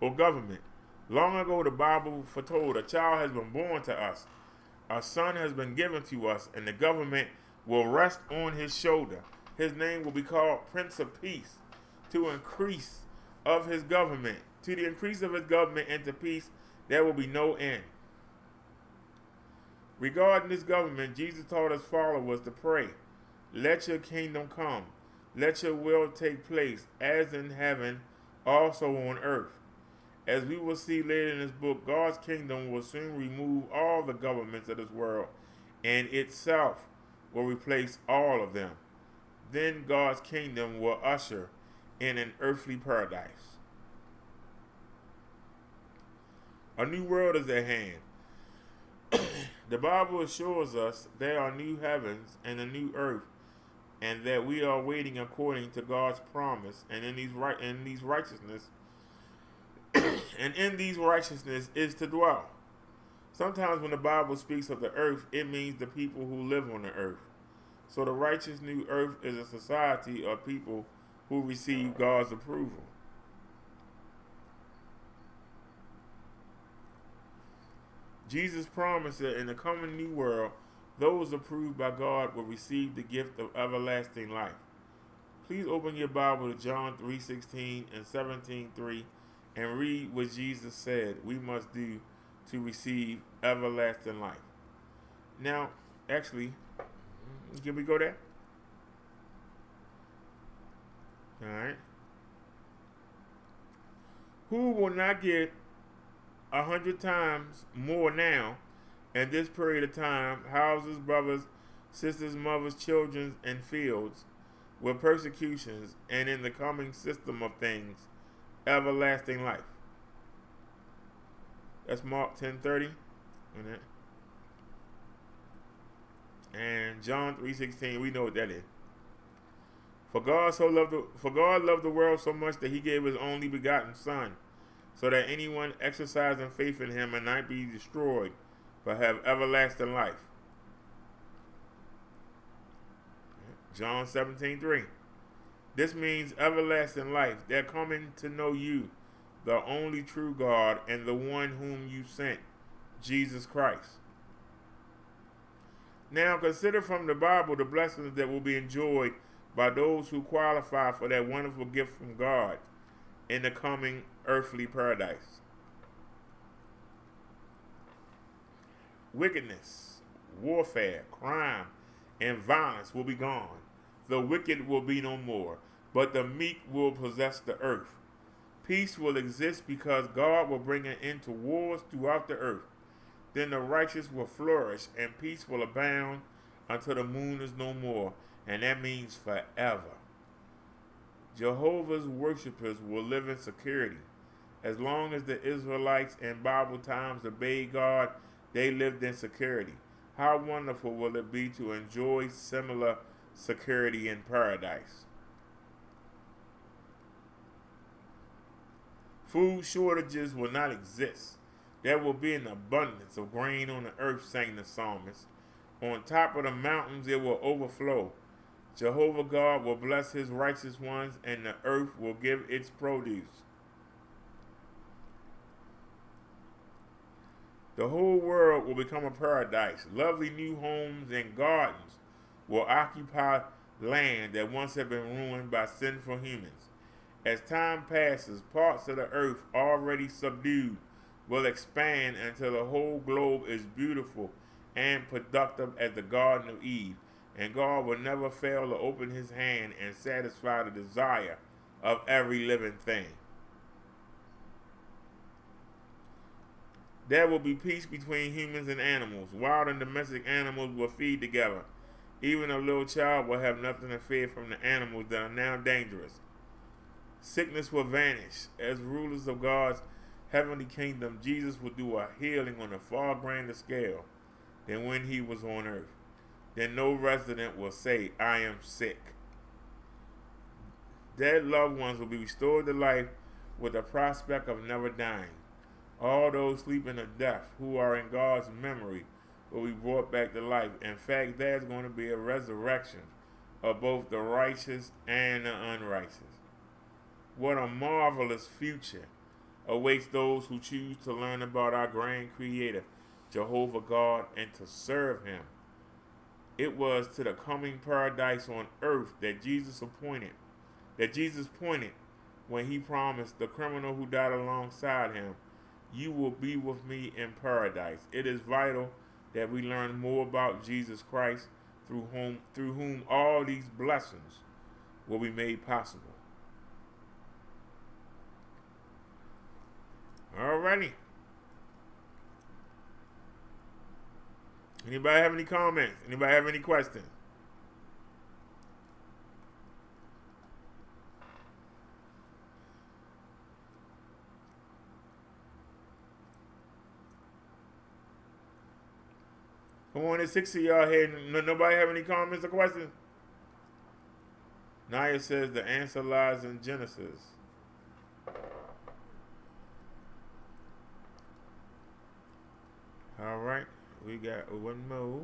or government. Long ago, the Bible foretold a child has been born to us, a son has been given to us, and the government will rest on his shoulder. His name will be called Prince of Peace. To the increase of his government and to peace, there will be no end. Regarding this government, Jesus taught his followers to pray, let your kingdom come, let your will take place, as in heaven, also on earth. As we will see later in this book, God's kingdom will soon remove all the governments of this world, and itself will replace all of them. Then God's kingdom will usher in an earthly paradise. A new world is at hand. The Bible assures us there are new heavens and a new earth, and that we are waiting according to God's promise, and in these righteousness is to dwell. Sometimes when the Bible speaks of the earth, it means the people who live on the earth. So the righteous new earth is a society of people who receive God's approval. Jesus promised that in the coming new world, those approved by God will receive the gift of everlasting life. Please open your Bible to John 3:16 and 17:3 and read what Jesus said we must do to receive everlasting life. Now, actually, can we go there? All right. Who will not get 100 times more now in this period of time, houses, brothers, sisters, mothers, children, and fields, with persecutions, and in the coming system of things, everlasting life? That's Mark 10:30. And John 3:16, we know what that is. For God loved the world so much that he gave his only begotten Son, so that anyone exercising faith in him may not be destroyed, but have everlasting life. John 17:3. This means everlasting life. They're coming to know you, the only true God, and the one whom you sent, Jesus Christ. Now consider from the Bible the blessings that will be enjoyed by those who qualify for that wonderful gift from God in the coming earthly paradise. Wickedness, warfare, crime, and violence will be gone. The wicked will be no more, but the meek will possess the earth. Peace will exist because God will bring an end to wars throughout the earth. Then the righteous will flourish and peace will abound until the moon is no more, and that means forever. Jehovah's worshippers will live in security. As long as the Israelites in Bible times obeyed God, they lived in security. How wonderful will it be to enjoy similar security in paradise? Food shortages will not exist. There will be an abundance of grain on the earth, sang the psalmist. On top of the mountains it will overflow. Jehovah God will bless his righteous ones, and the earth will give its produce. The whole world will become a paradise. Lovely new homes and gardens will occupy land that once had been ruined by sinful humans. As time passes, parts of the earth already subdued will expand until the whole globe is beautiful and productive as the Garden of Eve, and God will never fail to open his hand and satisfy the desire of every living thing. There will be peace between humans and animals. Wild and domestic animals will feed together. Even a little child will have nothing to fear from the animals that are now dangerous. Sickness will vanish. As rulers of God's heavenly kingdom, Jesus will do a healing on a far grander scale than when he was on earth. Then no resident will say, I am sick. Dead loved ones will be restored to life with the prospect of never dying. All those sleeping to death who are in God's memory will be brought back to life. In fact, there's going to be a resurrection of both the righteous and the unrighteous. What a marvelous future awaits those who choose to learn about our grand creator, Jehovah God, and to serve him. It was to the coming paradise on earth that Jesus pointed when he promised the criminal who died alongside him, you will be with me in paradise. It is vital that we learn more about Jesus Christ, through whom all these blessings will be made possible. Alrighty. Anybody have any comments? Anybody have any questions? Come on, there's 6 of y'all here. Nobody have any comments or questions? Naya says the answer lies in Genesis. All right, we got one more.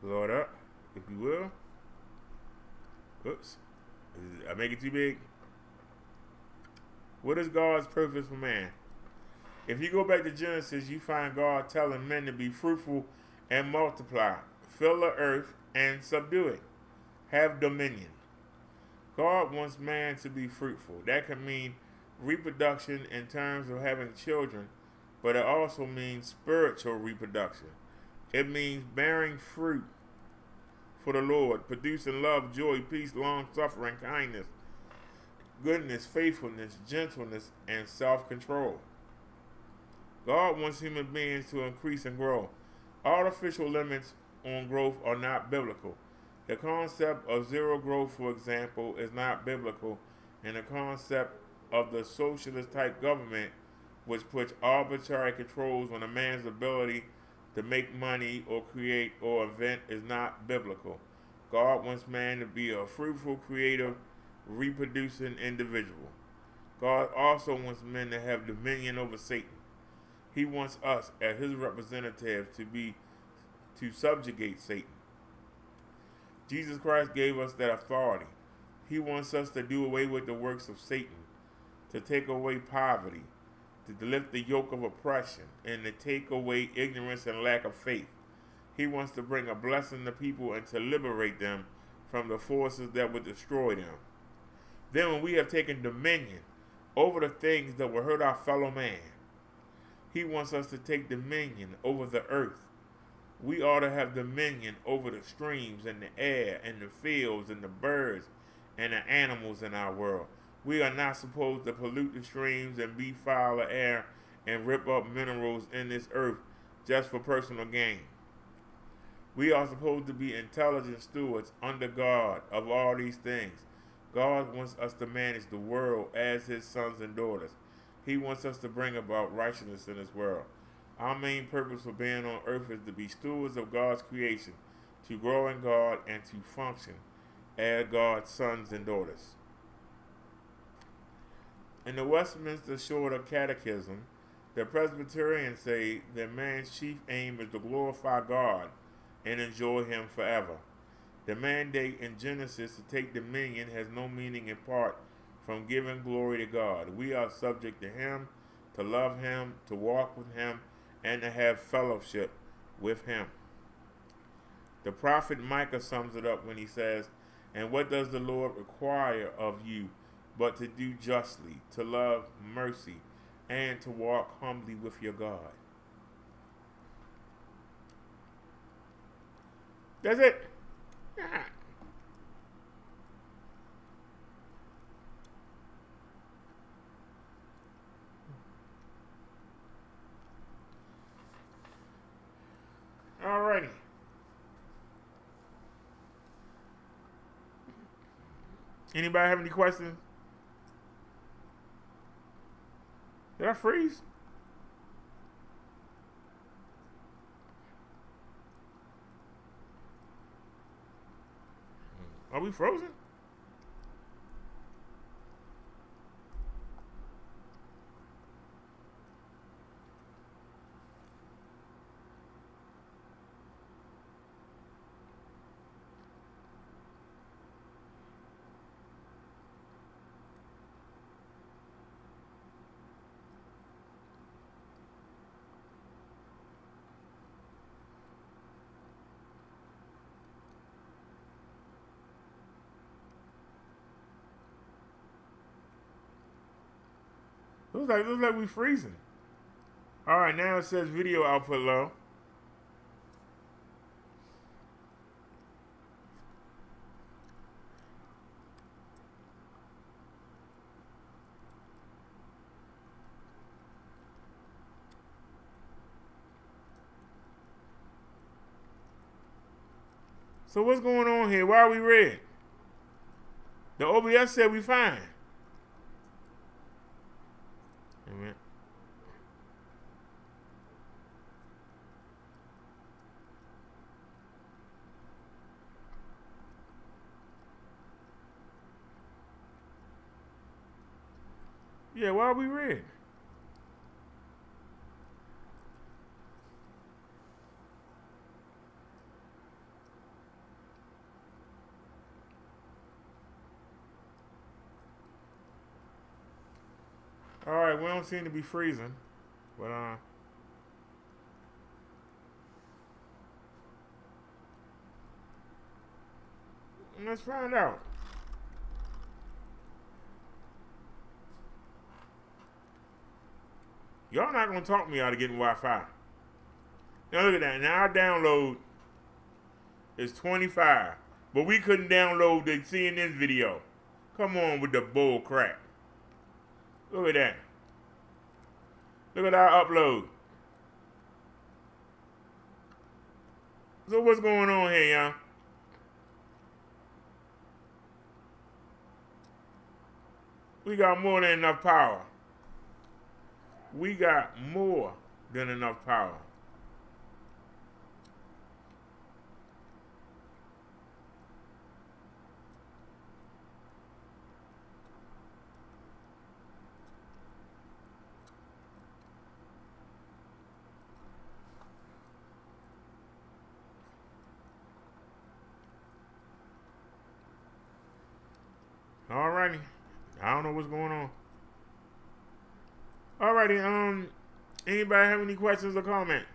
Load up, if you will. Oops. I make it too big? What is God's purpose for man? If you go back to Genesis, you find God telling men to be fruitful and multiply, fill the earth and subdue it, have dominion. God wants man to be fruitful. That can mean reproduction in terms of having children, but it also means spiritual reproduction. It means bearing fruit for the Lord, producing love, joy, peace, long suffering, kindness, goodness, faithfulness, gentleness, and self-control. God wants human beings to increase and grow. Artificial limits on growth are not biblical. The concept of zero growth, for example, is not biblical, and the concept of the socialist type government, which puts arbitrary controls on a man's ability to make money or create or invent, is not biblical. God wants man to be a fruitful, creative, reproducing individual. God also wants men to have dominion over Satan. He wants us, as his representatives, to subjugate Satan. Jesus Christ gave us that authority. He wants us to do away with the works of Satan, to take away poverty, to lift the yoke of oppression, and to take away ignorance and lack of faith. He wants to bring a blessing to people and to liberate them from the forces that would destroy them. Then when we have taken dominion over the things that will hurt our fellow man, he wants us to take dominion over the earth. We ought to have dominion over the streams and the air and the fields and the birds and the animals in our world. We are not supposed to pollute the streams and befoul the air and rip up minerals in this earth just for personal gain. We are supposed to be intelligent stewards under God of all these things. God wants us to manage the world as his sons and daughters. He wants us to bring about righteousness in this world. Our main purpose for being on earth is to be stewards of God's creation, to grow in God, and to function as God's sons and daughters. In the Westminster Shorter Catechism, the Presbyterians say that man's chief aim is to glorify God and enjoy him forever. The mandate in Genesis to take dominion has no meaning apart from giving glory to God. We are subject to him, to love him, to walk with him, and to have fellowship with him. The prophet Micah sums it up when he says, "And what does the Lord require of you but to do justly, to love mercy, and to walk humbly with your God?" That's it. Alrighty. Anybody have any questions? Did I freeze? Are we frozen? Looks like we freezing. Alright, now it says video output low. So what's going on here? Why are we red? The OBS said we fine. Amen. Yeah, why are we red? All right, we don't seem to be freezing, but let's find out. Y'all not gonna talk me out of getting Wi-Fi. Now look at that. Now our download is 25, but we couldn't download the CNN video. Come on with the bull crap. Look at that. Look at our upload. So what's going on here, y'all? We got more than enough power. We got more than enough power. Alrighty. I don't know what's going on. Alrighty, anybody have any questions or comments?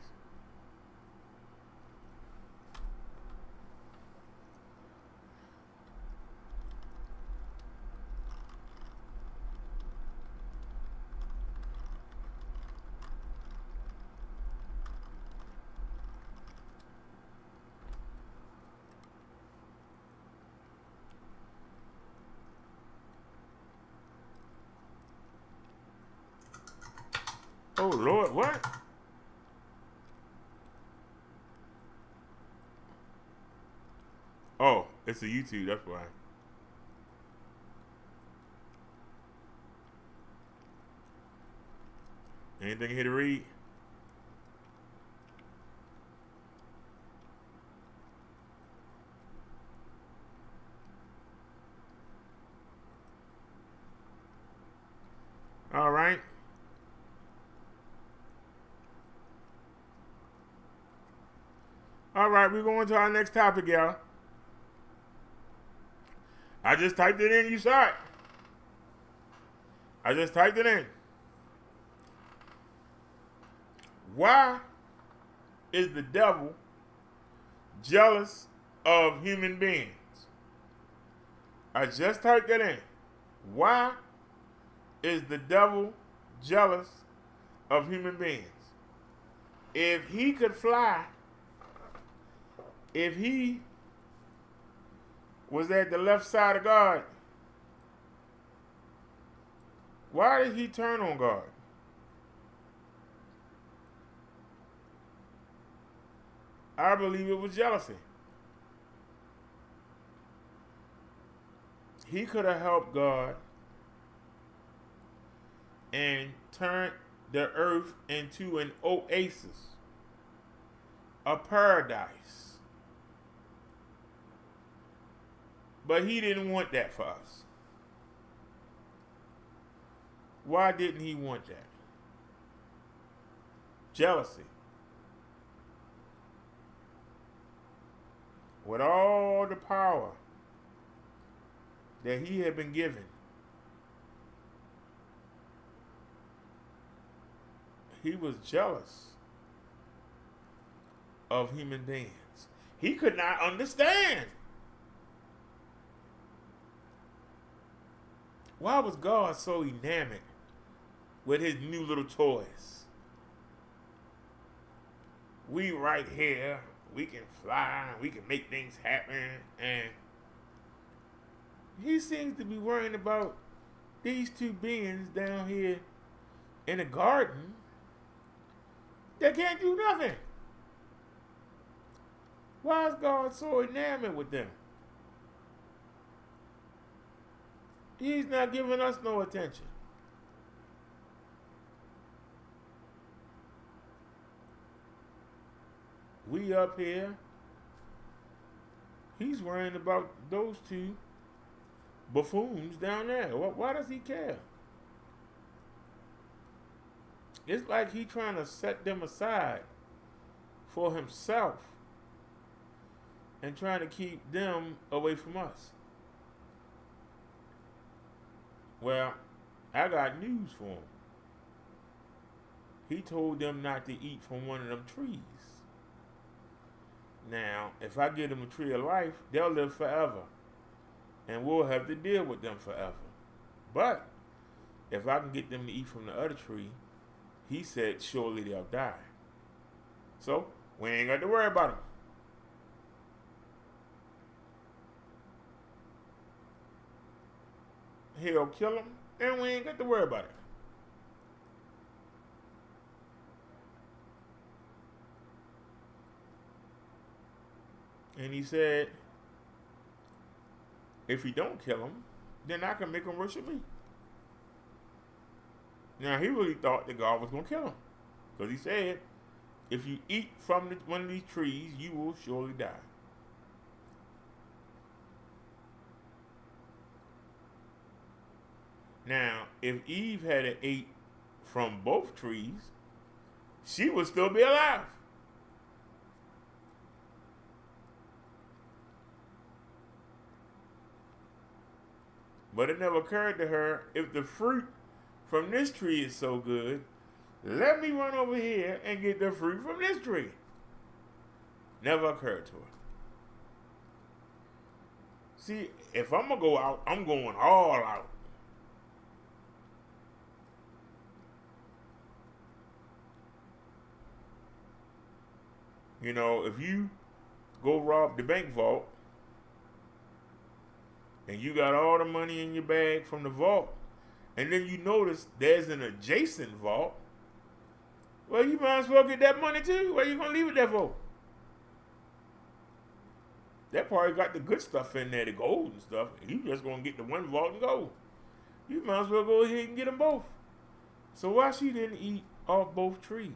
Oh Lord, what? Oh, it's a YouTube, that's why. Anything here to read? All right. All right, we're going to our next topic, y'all. I just typed it in. You saw it. I just typed it in. Why is the devil jealous of human beings? I just typed it in. Why is the devil jealous of human beings? If he could fly, if he was at the left side of God, why did he turn on God? I believe it was jealousy. He could have helped God and turned the earth into an oasis, a paradise. But he didn't want that for us. Why didn't he want that? Jealousy. With all the power that he had been given, he was jealous of human beings. He could not understand. Why was God so enamored with his new little toys? We right here, we can fly, we can make things happen, and he seems to be worrying about these two beings down here in a garden that can't do nothing. Why is God so enamored with them? He's not giving us no attention. We up here. He's worrying about those two buffoons down there. Why does he care? It's like he's trying to set them aside for himself and trying to keep them away from us. Well, I got news for him. he told them not to eat from one of them trees. Now, if I give them a tree of life, they'll live forever. And we'll have to deal with them forever. But if I can get them to eat from the other tree, he said surely they'll die. So we ain't got to worry about them. He'll kill them, and we ain't got to worry about it. And he said, if he don't kill him, then I can make him worship me. Now, he really thought that God was going to kill him. Because he said, if you eat from one of these trees, you will surely die. Now, if Eve had ate from both trees, she would still be alive. But it never occurred to her, if the fruit from this tree is so good, let me run over here and get the fruit from this tree. Never occurred to her. See, if I'm going to go out, I'm going all out. You know, if you go rob the bank vault and you got all the money in your bag from the vault, and then you notice there's an adjacent vault, well, you might as well get that money too. Where you going to leave it there for? That probably got the good stuff in there, the gold and stuff. You just going to get the one vault and go. You might as well go ahead and get them both. So why she didn't eat off both trees?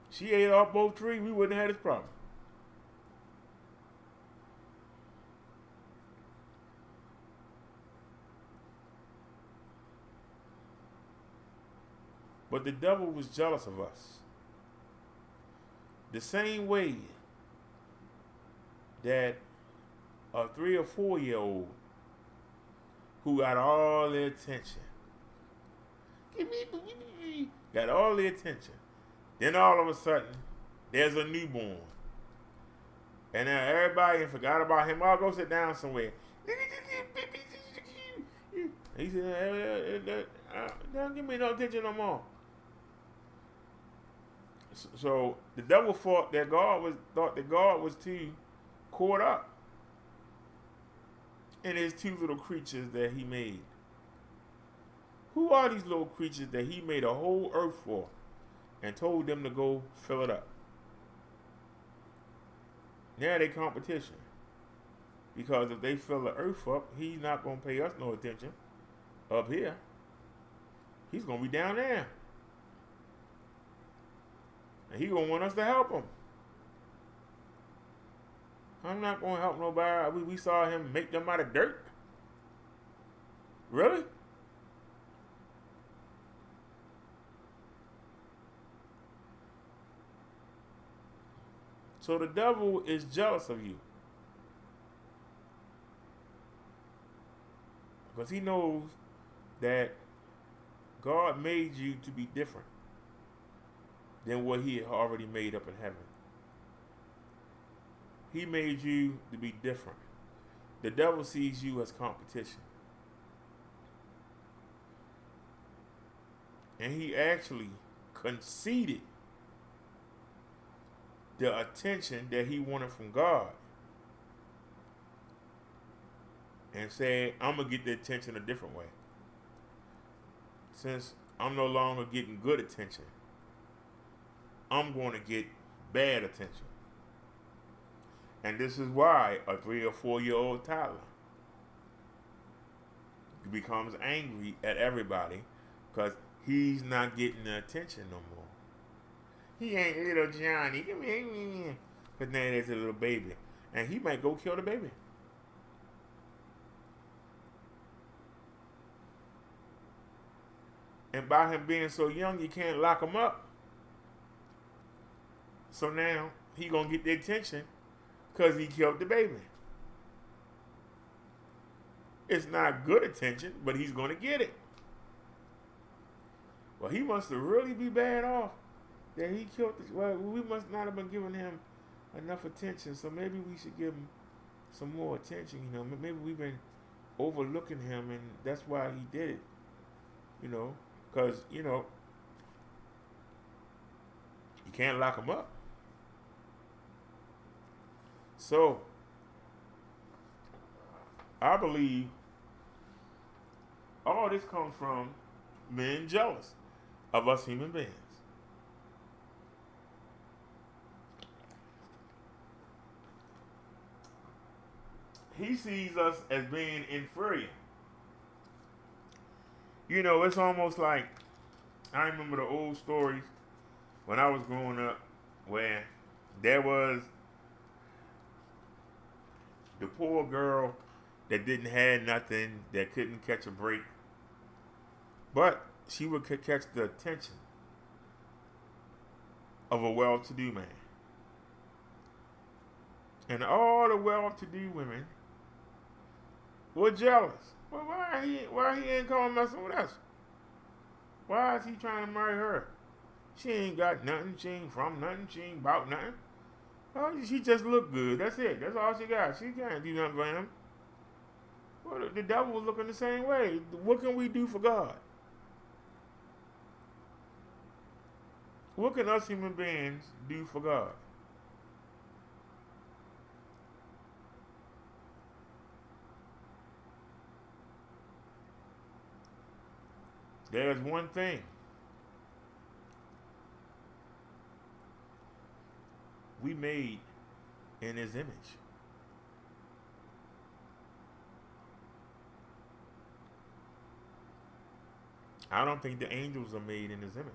She ate off both trees, we wouldn't have had this problem. But the devil was jealous of us. The same way that a 3 or 4 year old who got all the attention, got all the attention, then all of a sudden there's a newborn, and now everybody forgot about him. I'll go sit down somewhere. He said, don't give me no attention no more. So the devil thought that God was too caught up in his 2 little creatures that he made. Who are these little creatures that he made a whole earth for and told them to go fill it up? Now they competition. Because if they fill the earth up, he's not going to pay us no attention up here. He's going to be down there. And he's going to want us to help him. I'm not going to help nobody. We saw him make them out of dirt. Really? So the devil is jealous of you. Because he knows that God made you to be different than what he had already made up in heaven. He made you to be different. The devil sees you as competition. And he actually conceded the attention that he wanted from God and said, I'm going to get the attention a different way. Since I'm no longer getting good attention, I'm going to get bad attention. And this is why a 3 or 4 year old toddler becomes angry at everybody, because he's not getting the attention no more. He ain't little Johnny. Come here. Because now there's a little baby. And he might go kill the baby. And by him being so young, you can't lock him up. So now he going to get the attention because he killed the baby. It's not good attention, but he's going to get it. Well, he must have really be bad off that he killed this. Well, we must not have been giving him enough attention, so maybe we should give him some more attention. You know, maybe we've been overlooking him, and that's why he did it. You know, because you can't lock him up. So I believe all this comes from being jealous of us human beings. He sees us as being inferior. You know, it's almost like, I remember the old stories when I was growing up where there was the poor girl that didn't have nothing, that couldn't catch a break, but she would catch the attention of a well-to-do man. And all the well-to-do women were jealous. Well, why he ain't coming messing with us? Why is he trying to marry her? She ain't got nothing. She ain't from nothing. She ain't about nothing. Oh, she just look good. That's it. That's all she got. She can't do nothing for him. Well, the devil was looking the same way. What can we do for God? What can us human beings do for God? There's one thing. We made in his image. I don't think the angels are made in his image.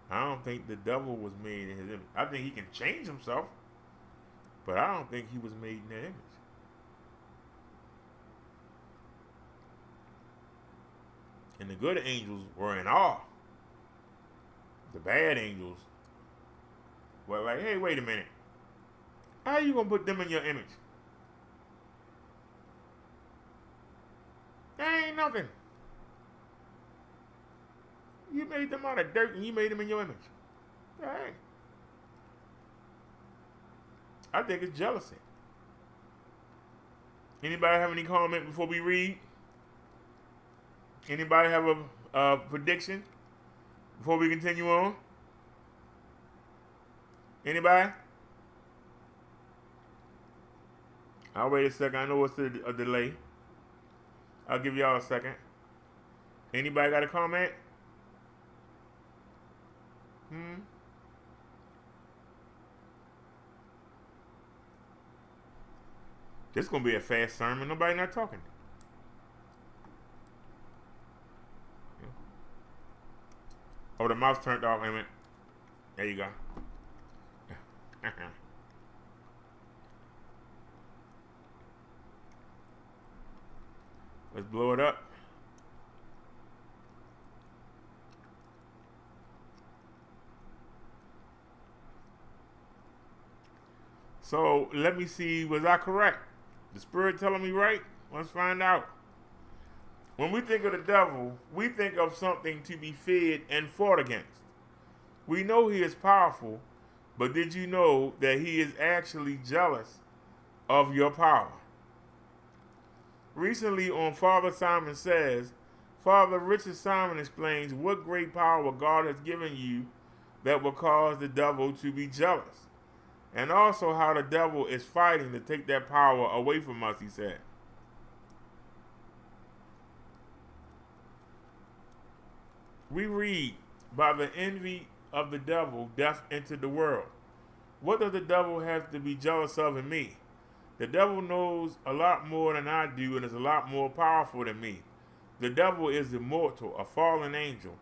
I don't think the devil was made in his image. I think he can change himself, but I don't think he was made in that image. And the good angels were in awe. The bad angels were like, hey, wait a minute. How are you going to put them in your image? That ain't nothing. You made them out of dirt and you made them in your image. Hey. I think it's jealousy. Anybody have any comment before we read? Anybody have a prediction before we continue on? Anybody? I'll wait a second. I know it's a delay. I'll give y'all a second. Anybody got a comment? This is going to be a fast sermon. Nobody not talking. Oh, the mouse turned off. Wait a minute. There you go. Let's blow it up. So let me see, was I correct? The Spirit telling me right? Let's find out. When we think of the devil, we think of something to be feared and fought against. We know he is powerful, but did you know that he is actually jealous of your power? Recently on Father Simon Says, Father Richard Simon explains what great power God has given you that will cause the devil to be jealous. And also how the devil is fighting to take that power away from us, he said. We read, by the envy of the devil, death entered the world. What does the devil have to be jealous of in me? The devil knows a lot more than I do and is a lot more powerful than me. The devil is immortal, a fallen angel.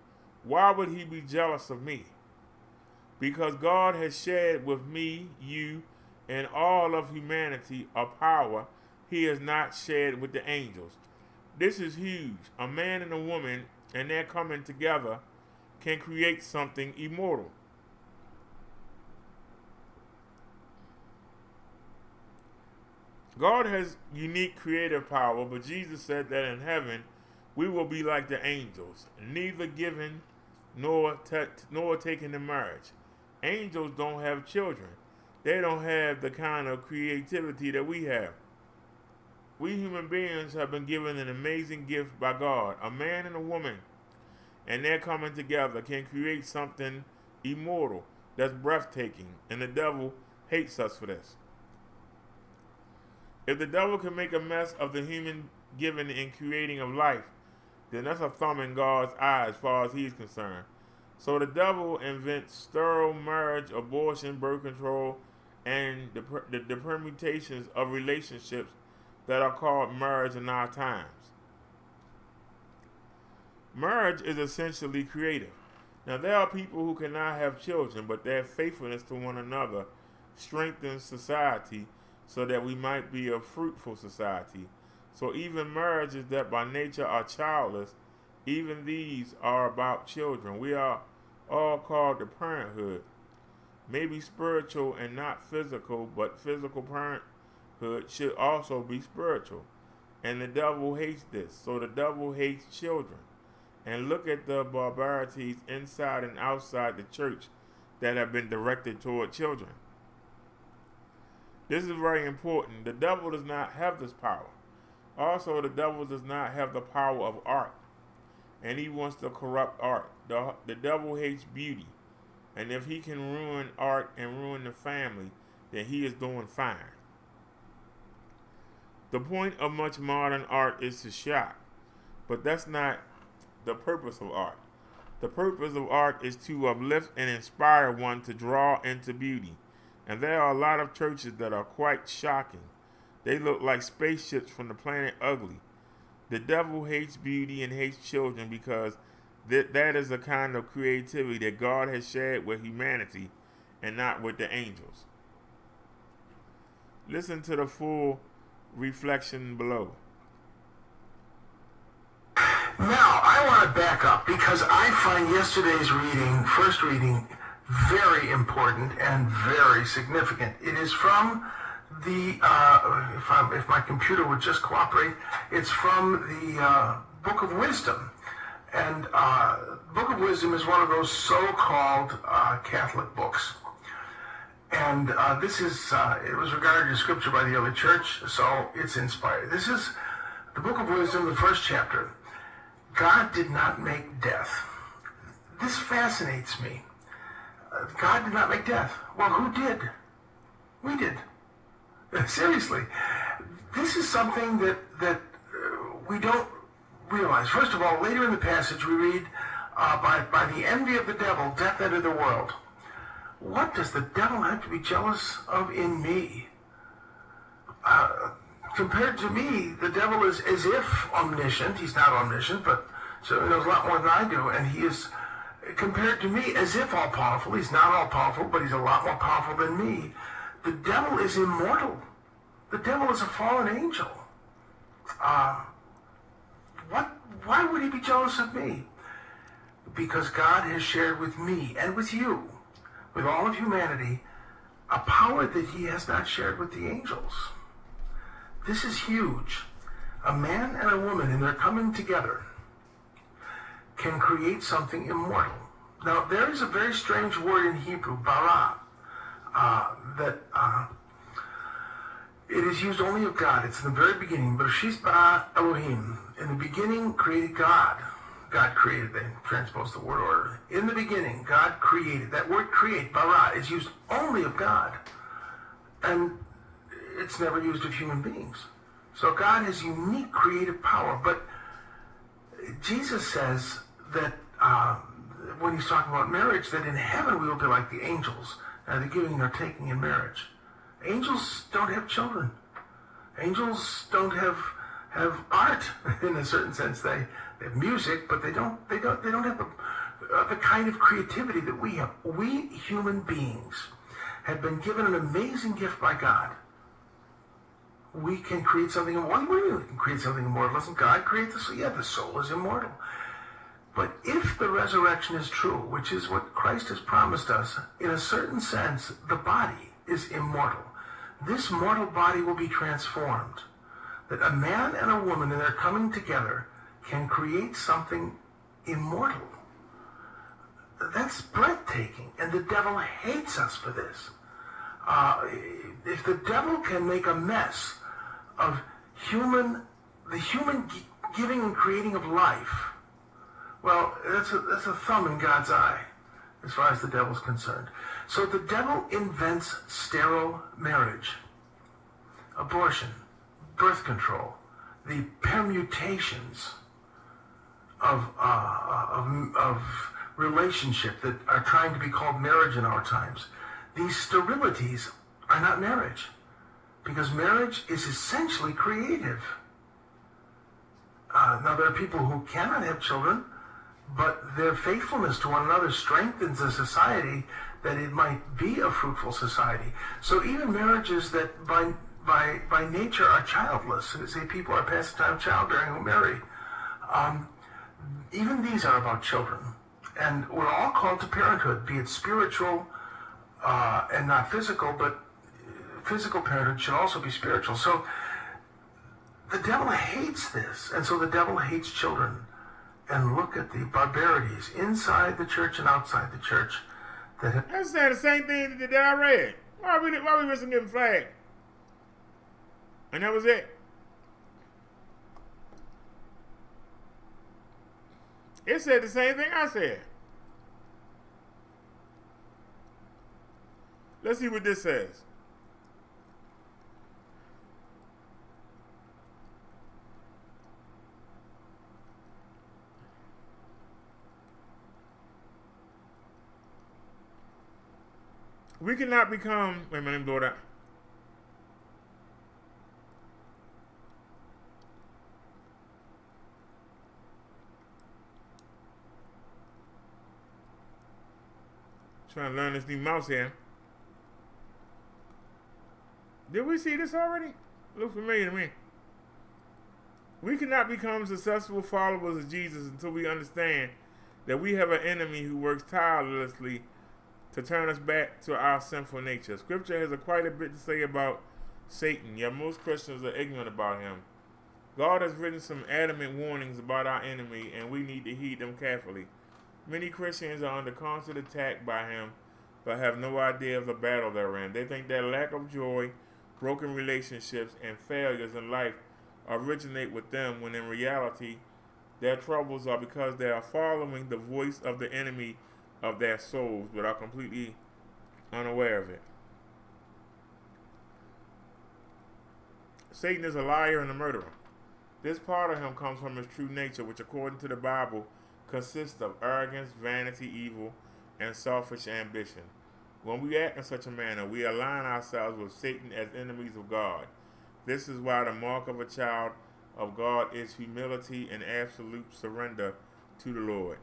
Why would he be jealous of me? Because God has shared with me, you, and all of humanity a power he has not shared with the angels. This is huge. A man and a woman, and their coming together, can create something immortal. God has unique creative power, but Jesus said that in heaven we will be like the angels, neither given nor taken in marriage. Angels don't have children. They don't have the kind of creativity that we have. We human beings have been given an amazing gift by God. A man and a woman, and their coming together can create something immortal that's breathtaking, and the devil hates us for this. If the devil can make a mess of the human given and creating of life, then that's a thumb in God's eye as far as he's concerned. So the devil invents sterile marriage, abortion, birth control, and the permutations of relationships that are called marriage in our times. Marriage is essentially creative. Now, there are people who cannot have children, but their faithfulness to one another strengthens society so that we might be a fruitful society. So even marriages that by nature are childless, even these are about children. We are all called to parenthood. Maybe spiritual and not physical, but physical parenthood should also be spiritual. And the devil hates this. So the devil hates children. And look at the barbarities inside and outside the church that have been directed toward children. This is very important. The devil does not have this power. Also, the devil does not have the power of art. And he wants to corrupt art. The devil hates beauty. And if he can ruin art and ruin the family, then he is doing fine. The point of much modern art is to shock. But that's not the purpose of art. The purpose of art is to uplift and inspire one to draw into beauty. And there are a lot of churches that are quite shocking. They look like spaceships from the planet Ugly. The devil hates beauty and hates children because that is a kind of creativity that God has shared with humanity and not with the angels. Listen to the full reflection below. Now, I want to back up because I find yesterday's first reading, very important and very significant. It is from the, if my computer would just cooperate, it's from the Book of Wisdom. And Book of Wisdom is one of those so-called Catholic books. And this is, it was regarded as scripture by the early church, so it's inspired. This is the Book of Wisdom, the first chapter. God did not make death. This fascinates me. God did not make death. Well, who did? We did. Seriously. This is something that we don't realize. First of all, later in the passage we read, by the envy of the devil, death entered the world. What does the devil have to be jealous of in me? Compared to me, the devil is as if omniscient. He's not omniscient, but so he knows a lot more than I do. And he is, compared to me, as if all-powerful. He's not all-powerful, but he's a lot more powerful than me. The devil is immortal. The devil is a fallen angel. Why would he be jealous of me? Because God has shared with me and with you, with all of humanity, a power that he has not shared with the angels. This is huge. A man and a woman, in their coming together, can create something immortal. Now, there is a very strange word in Hebrew, bara, that it is used only of God. It's in the very beginning. Bereshit bara Elohim. In the beginning created God. God created, they transpose the word order. In the beginning, God created. That word create, bara, is used only of God. And it's never used of human beings. So God has unique creative power. But Jesus says that when he's talking about marriage, that in heaven we will be like the angels, the giving or taking in marriage. Angels don't have children. Angels don't have art in a certain sense. They have music, but they don't have the kind of creativity that we have. We human beings have been given an amazing gift by God. We can create something immortal. What do you mean we can create something immortal? Doesn't God create the soul? Yeah, the soul is immortal. But if the resurrection is true, which is what Christ has promised us, in a certain sense, the body is immortal. This mortal body will be transformed. That a man and a woman, in their coming together, can create something immortal. That's breathtaking, and the devil hates us for this. If the devil can make a mess of the human giving and creating of life, well, that's a thumb in God's eye, as far as the devil's concerned. So the devil invents sterile marriage, abortion, birth control, the permutations of relationship that are trying to be called marriage in our times. These sterilities are not marriage, because marriage is essentially creative. Now, there are people who cannot have children, but their faithfulness to one another strengthens a society that it might be a fruitful society. So even marriages that by nature are childless, say people are past the time of childbearing who marry, even these are about children. And we're all called to parenthood, be it spiritual and not physical, but physical parenthood should also be spiritual. So the devil hates this, and so the devil hates children. And look at the barbarities inside the church and outside the church that have... That's saying the same thing that I read. Why we risking getting flagged? And that was it. It said the same thing I said. Let's see what this says. We cannot become... Wait a minute, let me blow that. Trying to learn this new mouse here. Did we see this already? Looks familiar to me. We cannot become successful followers of Jesus until we understand that we have an enemy who works tirelessly to turn us back to our sinful nature. Scripture has quite a bit to say about Satan, yet most Christians are ignorant about him. God has written some adamant warnings about our enemy, and we need to heed them carefully. Many Christians are under constant attack by him, but have no idea of the battle they're in. They think that lack of joy, broken relationships, and failures in life originate with them, when in reality, their troubles are because they are following the voice of the enemy of their souls, but are completely unaware of it. Satan is a liar and a murderer. This part of him comes from his true nature, which according to the Bible consists of arrogance, vanity, evil, and selfish ambition. When we act in such a manner, we align ourselves with Satan as enemies of God. This is why the mark of a child of God is humility and absolute surrender to the Lord.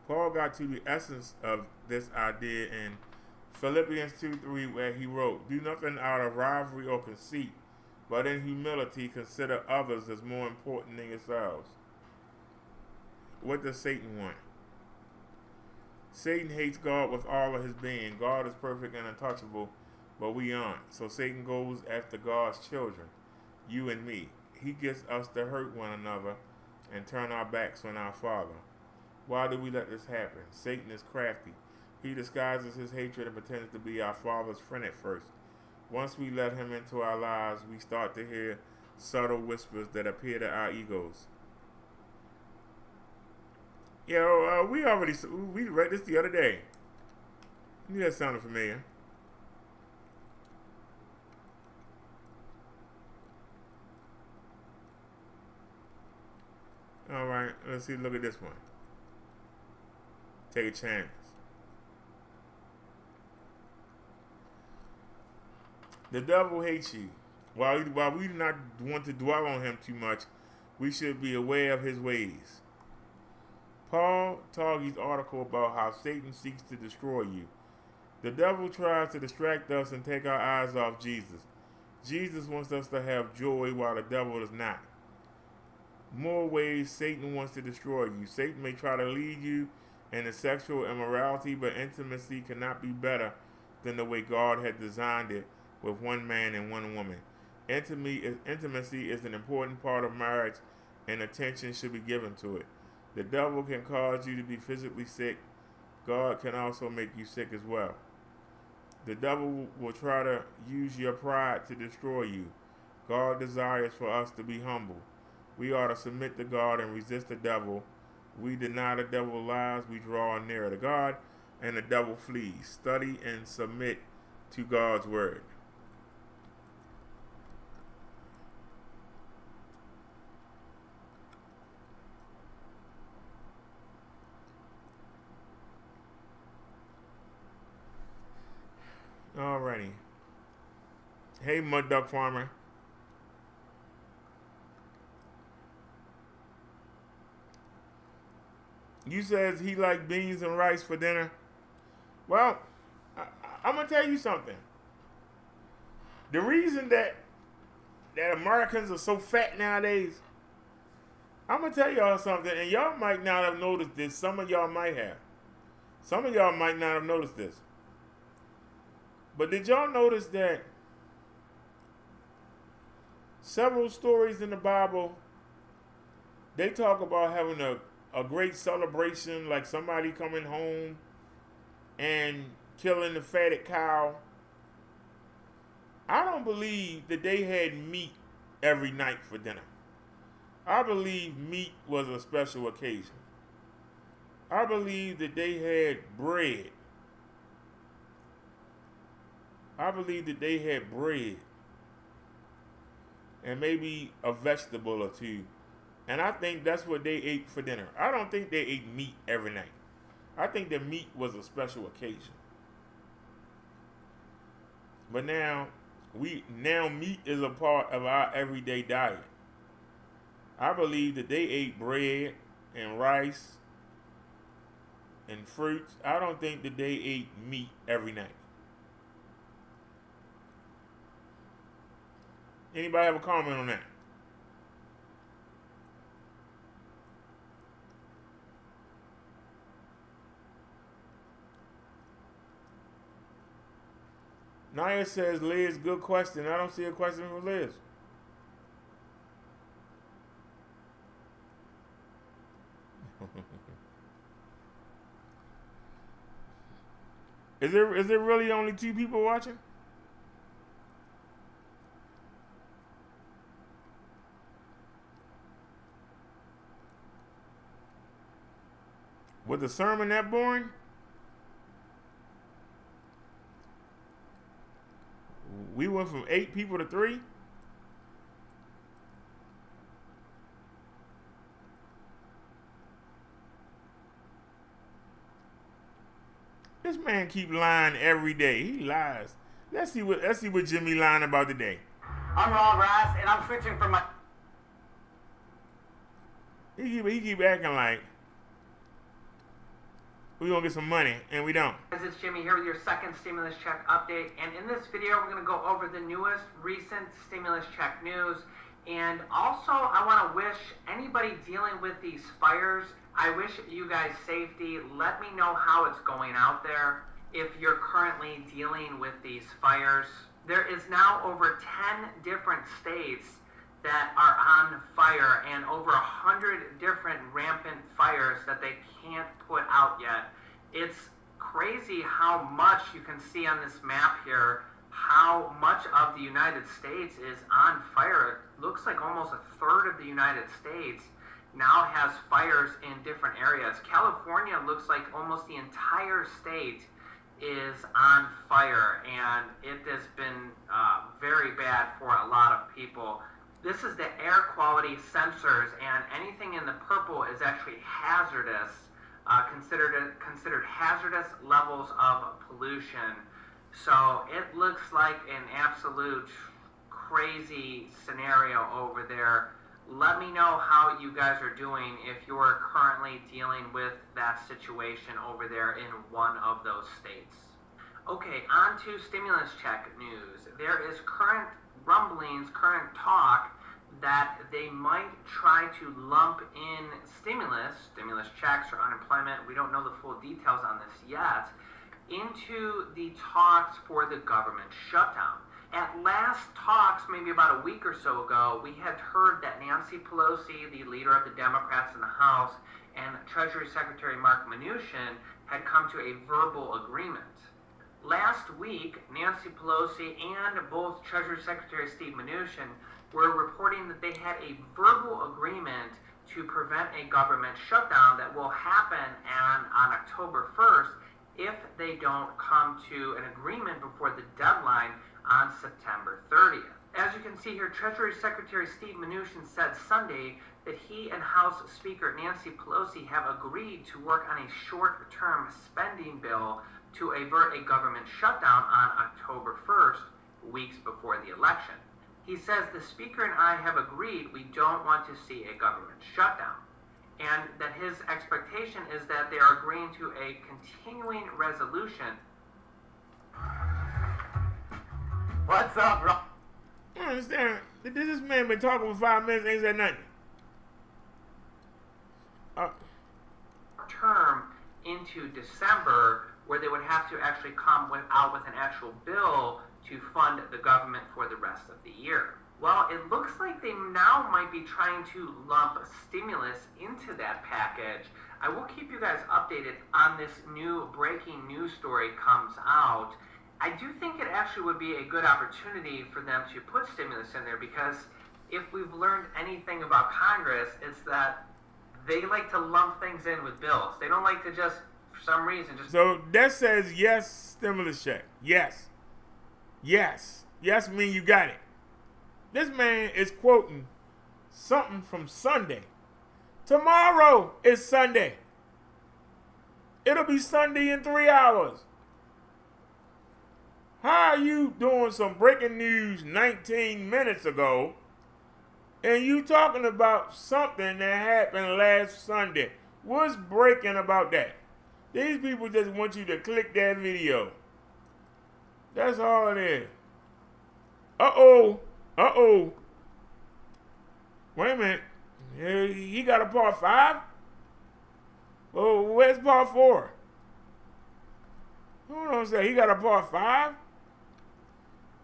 Paul got to the essence of this idea in Philippians 2:3, where he wrote, "Do nothing out of rivalry or conceit, but in humility consider others as more important than yourselves." What does Satan want? Satan hates God with all of his being. God is perfect and untouchable, but we aren't. So Satan goes after God's children, you and me. He gets us to hurt one another and turn our backs on our Father. Why do we let this happen? Satan is crafty. He disguises his hatred and pretends to be our Father's friend at first. Once we let him into our lives, we start to hear subtle whispers that appear to our egos. Yeah, we read this the other day. You that sounded familiar. All right, let's see. Look at this one. Take a chance. The devil hates you. While we do not want to dwell on him too much, we should be aware of his ways. Paul Targhi's article about how Satan seeks to destroy you. The devil tries to distract us and take our eyes off Jesus. Jesus wants us to have joy while the devil does not. More ways Satan wants to destroy you. Satan may try to lead you into sexual immorality, but intimacy cannot be better than the way God had designed it, with one man and one woman. Intimacy is an important part of marriage, and attention should be given to it. The devil can cause you to be physically sick. God can also make you sick as well. The devil will try to use your pride to destroy you. God desires for us to be humble. We are to submit to God and resist the devil. We deny the devil lies. We draw nearer to God, and the devil flees. Study and submit to God's word. Alrighty. Hey, Mud Duck Farmer. You says he like beans and rice for dinner. Well, I'm gonna tell you something. The reason that Americans are so fat nowadays, I'm gonna tell y'all something, and y'all might not have noticed this. Some of y'all might have. Some of y'all might not have noticed this. But did y'all notice that several stories in the Bible, they talk about having a great celebration, like somebody coming home and killing the fatted cow? I don't believe that they had meat every night for dinner. I believe meat was a special occasion. I believe that they had bread. I believe that they had bread and maybe a vegetable or two. And I think that's what they ate for dinner. I don't think they ate meat every night. I think that meat was a special occasion. But now meat is a part of our everyday diet. I believe that they ate bread and rice and fruits. I don't think that they ate meat every night. Anybody have a comment on that? Naya says, Liz, good question. I don't see a question for Liz. Is there really only 2 people watching? Was the sermon that boring? We went from 8 people to 3. This man keep lying every day. He lies. Let's see what Jimmy lying about today. I'm Rob Rice, and I'm switching from my. He keep acting like we gonna get some money, and we don't. It's Jimmy here with your second stimulus check update, and in this video we're going to go over the newest recent stimulus check news, and also I want to wish anybody dealing with these fires, I wish you guys safety. Let me know how it's going out there if you're currently dealing with these fires. There is now over 10 different states that are on fire, and over 100 different rampant fires that they can't put out yet. It's crazy how much you can see on this map here, how much of the United States is on fire. It looks like almost a third of the United States now has fires in different areas. California looks like almost the entire state is on fire, and it has been very bad for a lot of people. This is the air quality sensors, and anything in the purple is actually hazardous, considered hazardous levels of pollution. So it looks like an absolute crazy scenario over there. Let me know how you guys are doing if you're currently dealing with that situation over there in one of those states. Okay, on to stimulus check news. There is current rumblings, current talk that they might try to lump in stimulus checks or unemployment, we don't know the full details on this yet, into the talks for the government shutdown. At last talks, maybe about a week or so ago, we had heard that Nancy Pelosi, the leader of the Democrats in the House, and Treasury Secretary Mark Mnuchin had come to a verbal agreement. Last week, Nancy Pelosi and both Treasury Secretary Steve Mnuchin were reporting that they had a verbal agreement to prevent a government shutdown that will happen on October 1st if they don't come to an agreement before the deadline on September 30th. As you can see here, Treasury Secretary Steve Mnuchin said Sunday that he and House Speaker Nancy Pelosi have agreed to work on a short-term spending bill to avert a government shutdown on October 1st, weeks before the election. He says the Speaker and I have agreed we don't want to see a government shutdown, and that his expectation is that they are agreeing to a continuing resolution. What's up, bro? I don't understand. This man been talking for 5 minutes, ain't said nothing. Term into December, where they would have to actually come out with an actual bill to fund the government for the rest of the year. Well, it looks like they now might be trying to lump stimulus into that package. I will keep you guys updated on this new breaking news story comes out. I do think it actually would be a good opportunity for them to put stimulus in there, because if we've learned anything about Congress, it's that they like to lump things in with bills. They don't like to just, for some reason, just... So that says yes, stimulus check. Yes. Yes. Yes mean you got it. This man is quoting something from Sunday. Tomorrow is Sunday. It'll be Sunday in 3 hours. How are you doing some breaking news 19 minutes ago and you talking about something that happened last Sunday? What's breaking about that? These people just want you to click that video. That's all it is. Uh-oh. Uh-oh. Wait a minute. He got a part 5? Oh, where's part 4? Hold on a second. He got a part 5?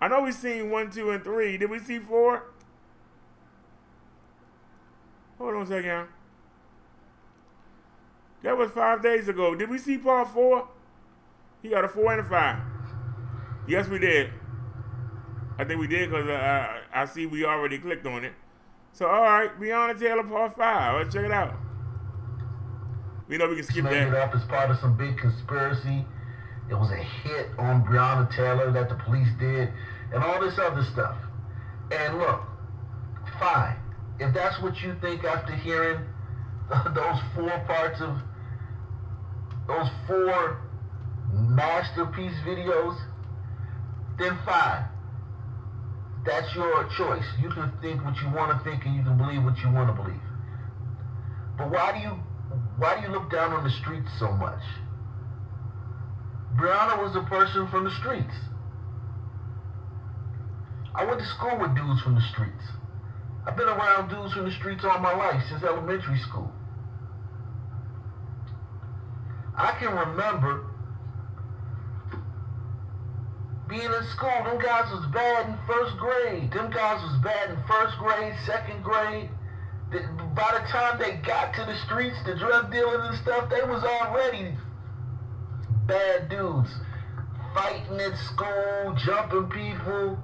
I know we seen 1, 2, and 3. Did we see 4? Hold on a second. That was 5 days ago. Did we see part 4? He got a 4 and a 5. Yes, we did. I think we did, because I see we already clicked on it. So, all right, Breonna Taylor part 5. Let's check it out. We know we can skip Made it that. up as part of some big conspiracy. It was a hit on Breonna Taylor that the police did, and all this other stuff. And look, fine. If that's what you think after hearing those 4 parts of those 4 masterpiece videos, then fine. That's your choice. You can think what you want to think, and you can believe what you want to believe. But why do you look down on the streets so much? Breonna was a person from the streets. I went to school with dudes from the streets. I've been around dudes from the streets all my life, since elementary school. I can remember being in school. Them guys was bad in 1st grade. Them guys was bad in 1st grade, 2nd grade. By the time they got to the streets, the drug dealing and stuff, they was already bad dudes. Fighting at school, jumping people,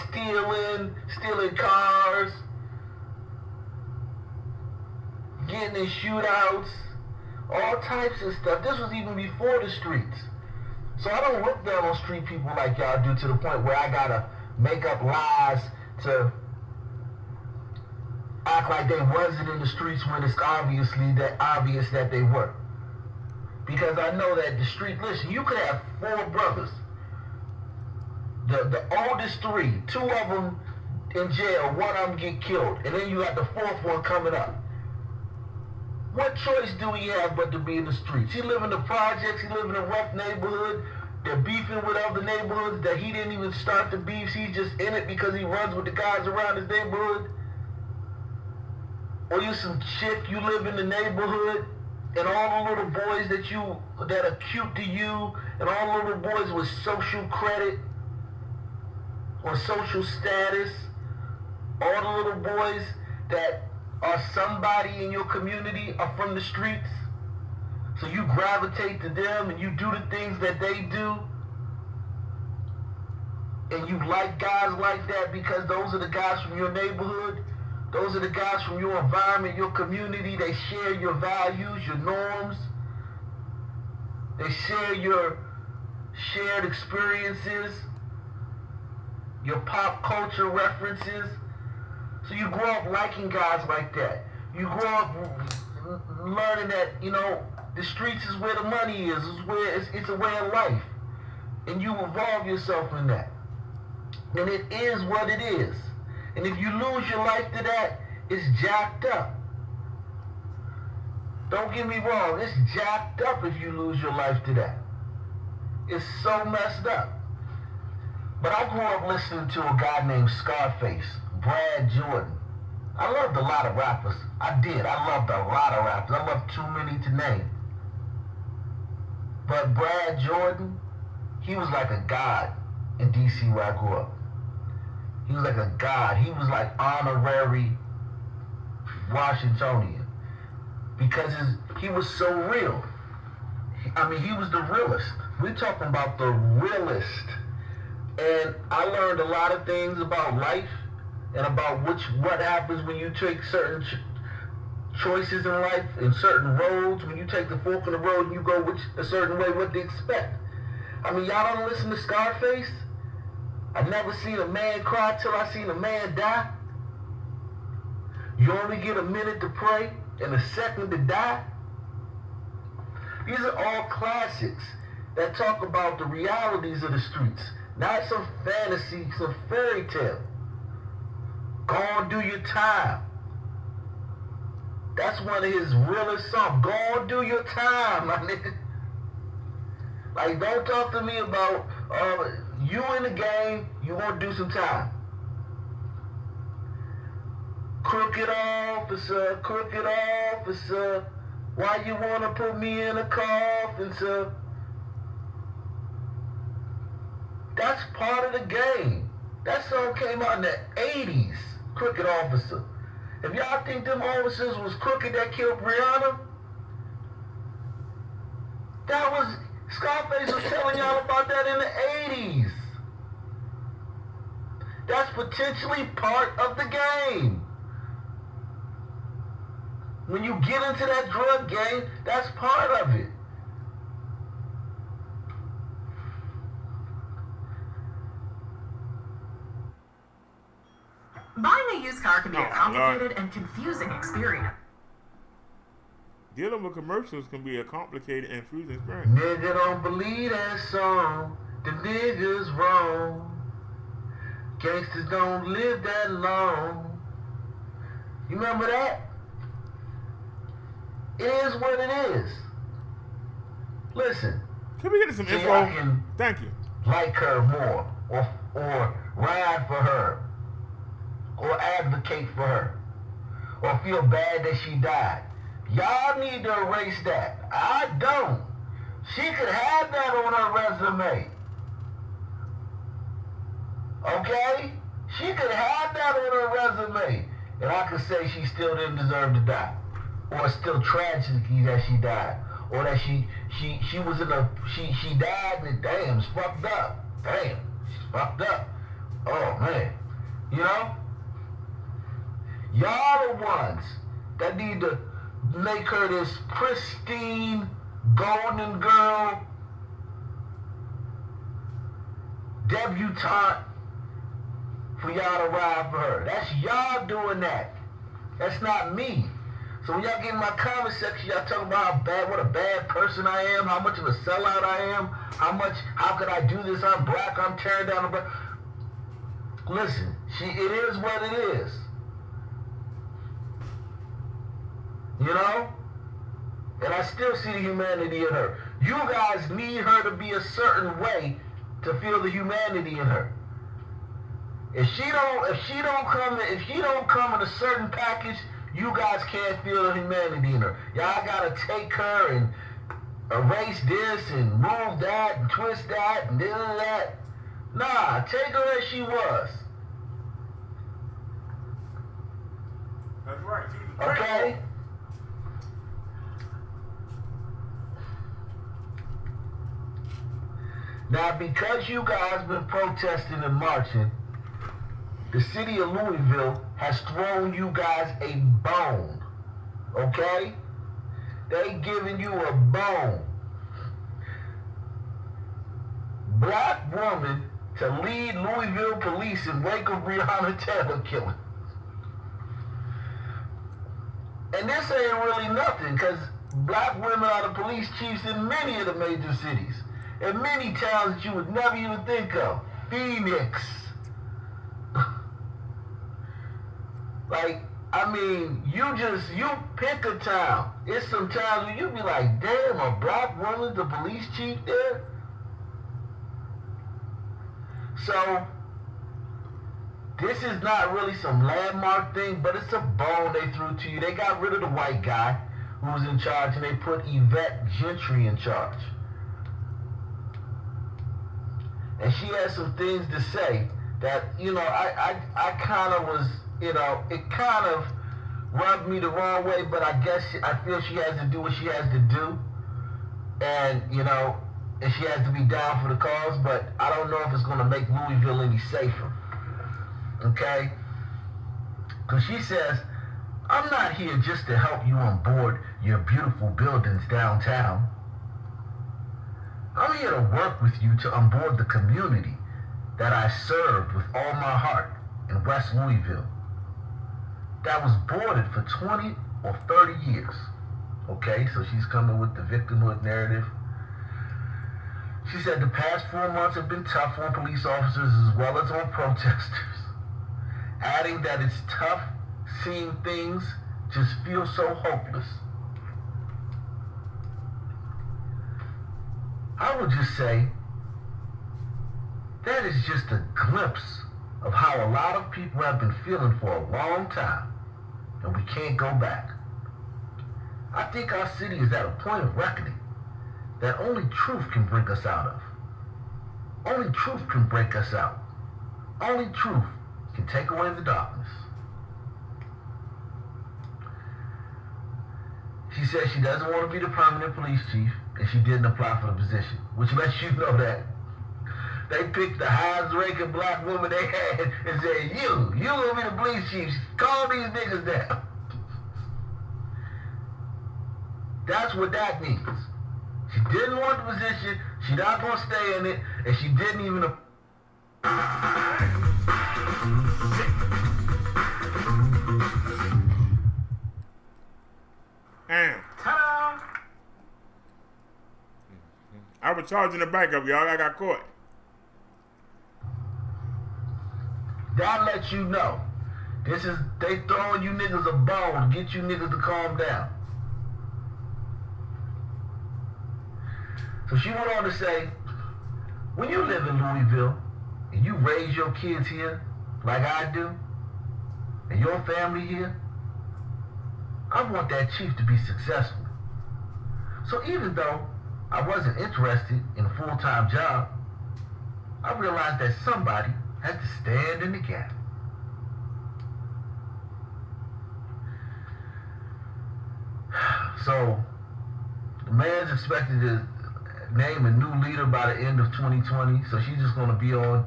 stealing cars, getting in shootouts, all types of stuff. This was even before the streets. So I don't look down on street people like y'all do, to the point where I gotta make up lies to act like they wasn't in the streets when it's obvious that they were. Because I know that the street, listen, you could have 4 brothers. The oldest 3, 2 of them in jail, 1 of them get killed, and then you got the 4th one coming up. What choice do he have but to be in the streets? He live in the projects, he live in a rough neighborhood. They're beefing with other neighborhoods that he didn't even start the beefs. He's just in it because he runs with the guys around his neighborhood. Or you some chick, you live in the neighborhood, and all the little boys that are cute to you, and all the little boys with social credit, or social status, all the little boys that are somebody in your community are from the streets. So you gravitate to them and you do the things that they do. And you like guys like that because those are the guys from your neighborhood. Those are the guys from your environment, your community. They share your values, your norms. They share your shared experiences, your pop culture references. So you grow up liking guys like that. You grow up learning that, you know, the streets is where the money is. It's a way of life. And you evolve yourself in that. And it is what it is. And if you lose your life to that, it's jacked up. Don't get me wrong, it's jacked up if you lose your life to that. It's so messed up. But I grew up listening to a guy named Scarface, Brad Jordan. I loved a lot of rappers. I did. I loved a lot of rappers. I loved too many to name. But Brad Jordan, he was like a god in DC where I grew up. He was like a god. He was like honorary Washingtonian because he was so real. I mean, he was the realest. We're talking about the realest. And I learned a lot of things about life and about what happens when you take certain choices in life and certain roads. When you take the fork in the road and you go a certain way, what to expect. I mean, y'all don't listen to Scarface? I've never seen a man cry till I seen a man die. You only get a minute to pray and a second to die. These are all classics that talk about the realities of the streets, not some fantasy, some fairy tale. Go and do your time. That's one of his realest songs. Go and do your time, my nigga. Like, don't talk to me about you in the game, you want to do some time. Crooked officer, why you want to put me in a coffin, sir? That's part of the game. That song came out in the 80s, Crooked Officer. If y'all think them officers was crooked that killed Brianna, that was, Scarface was telling y'all about that in the 80s. That's potentially part of the game. When you get into that drug game, that's part of it. Buying a used car can be a complicated and confusing experience. Dealing with commercials can be a complicated and confusing experience. Nigga don't believe that song. The nigga's wrong. Gangsters don't live that long. You remember that? It is what it is. Listen. Can we get some info? Thank you. Like her more, or ride for her, or advocate for her, or feel bad that she died. Y'all need to erase that. I don't. She could have that on her resume. Okay? She could have that on her resume. And I could say she still didn't deserve to die. Or it's still tragically that she died. Or that she was in a, she died and damn, it's fucked up. Damn, she's fucked up. Oh man. You know? Y'all the ones that need to make her this pristine, golden girl, debutante for y'all to ride for her. That's y'all doing that. That's not me. So when y'all get in my comment section, y'all talking about what a bad person I am, how much of a sellout I am, how could I do this, I'm black, I'm tearing down the black. Listen, it is what it is. You know? And I still see the humanity in her. You guys need her to be a certain way to feel the humanity in her. If she don't come in a certain package, you guys can't feel the humanity in her. Y'all gotta take her and erase this and move that and twist that and this and that. Nah, take her as she was. That's right. Okay? Now, because you guys been protesting and marching, the city of Louisville has thrown you guys a bone. Okay? They giving you a bone. Black woman to lead Louisville police in wake of Breonna Taylor killing. And this ain't really nothing, because black women are the police chiefs in many of the major cities. In many towns that you would never even think of. Phoenix. Like, I mean, you pick a town. It's some towns where you be like, damn, a black woman's the police chief there? So, this is not really some landmark thing, but it's a bone they threw to you. They got rid of the white guy who was in charge, and they put Yvette Gentry in charge. And she had some things to say that, you know, I kind of was, you know, it kind of rubbed me the wrong way, but I guess I feel she has to do what she has to do. And, you know, and she has to be down for the cause, but I don't know if it's going to make Louisville any safer. Okay? Because she says, I'm not here just to help you on board your beautiful buildings downtown. I'm here to work with you to onboard the community that I served with all my heart in West Louisville. That was boarded for 20 or 30 years. Okay, so she's coming with the victimhood narrative. She said the past 4 months have been tough on police officers as well as on protesters. Adding that it's tough seeing things just feel so hopeless. I would just say that is just a glimpse of how a lot of people have been feeling for a long time, and we can't go back. I think our city is at a point of reckoning that only truth can bring us out of. Only truth can break us out. Only truth can take away the darkness. She said she doesn't want to be the permanent police chief, and she didn't apply for the position, which lets you know that they picked the highest ranking black woman they had and said, you gonna be the police chief, calm these niggas down. That's what that means. She didn't want the position, she not gonna stay in it, and she didn't even Damn. Ta-da! I was charging the back up, y'all. I got caught. That lets you know. They throwing you niggas a bone to get you niggas to calm down. So she went on to say, when you live in Louisville and you raise your kids here like I do, and your family here, I want that chief to be successful. So even though I wasn't interested in a full-time job, I realized that somebody had to stand in the gap. So the mayor's expected to name a new leader by the end of 2020. So she's just going to be on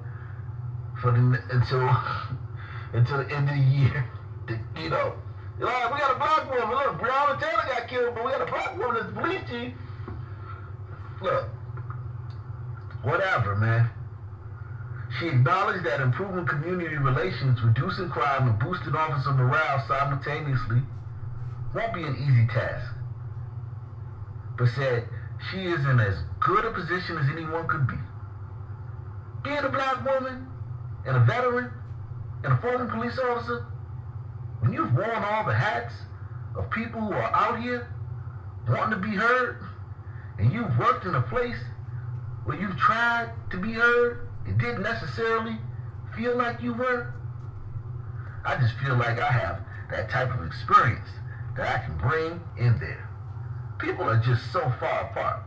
for until the end of the year. You know, we got a black woman. Look, Breonna Taylor got killed, but we got a black woman as the police chief. Look, whatever, man. She acknowledged that improving community relations, reducing crime, and boosting officer morale simultaneously won't be an easy task, but said she is in as good a position as anyone could be. Being a black woman, and a veteran, and a former police officer, when you've worn all the hats of people who are out here wanting to be heard, and you've worked in a place where you've tried to be heard and didn't necessarily feel like you were, I just feel like I have that type of experience that I can bring in there. People are just so far apart,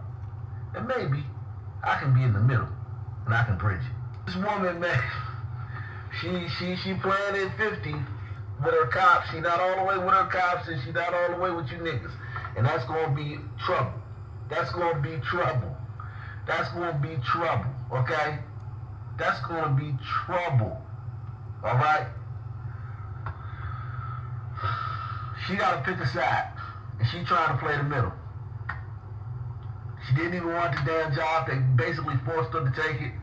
and maybe I can be in the middle and I can bridge it. This woman, man, she playing at 50 with her cops. She not all the way with her cops, and she not all the way with you niggas. And that's gonna be trouble. That's gonna be trouble. That's gonna be trouble, okay? That's gonna be trouble, all right? She gotta pick a side, and she trying to play the middle. She didn't even want the damn job. They basically forced her to take it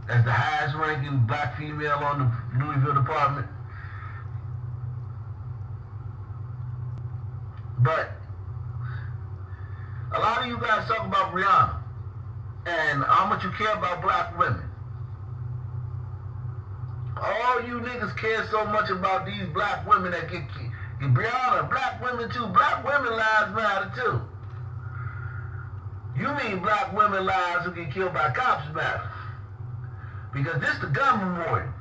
as the highest ranking black female on the Louisville department. But a lot of you guys talk about Rihanna and how much you care about black women. All you niggas care so much about these black women that get Brianna, black women too. Black women lives matter too. You mean black women lives who get killed by cops matter. Because this the gun memorial.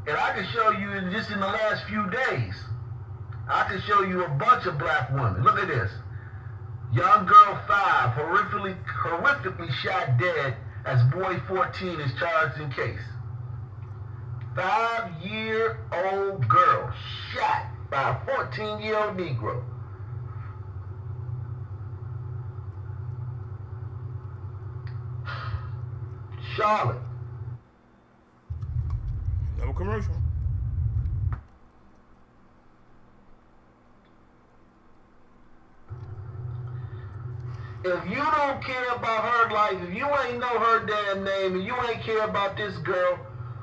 And I can show you just in the last few days, I can show you a bunch of black women. Look at this. Young girl 5, horrifically shot dead as boy 14 is charged in case. 5-year-old girl shot by a 14-year-old Negro. Charlotte. No commercial. If you don't care about her life, if you ain't know her damn name, and you ain't care about this girl,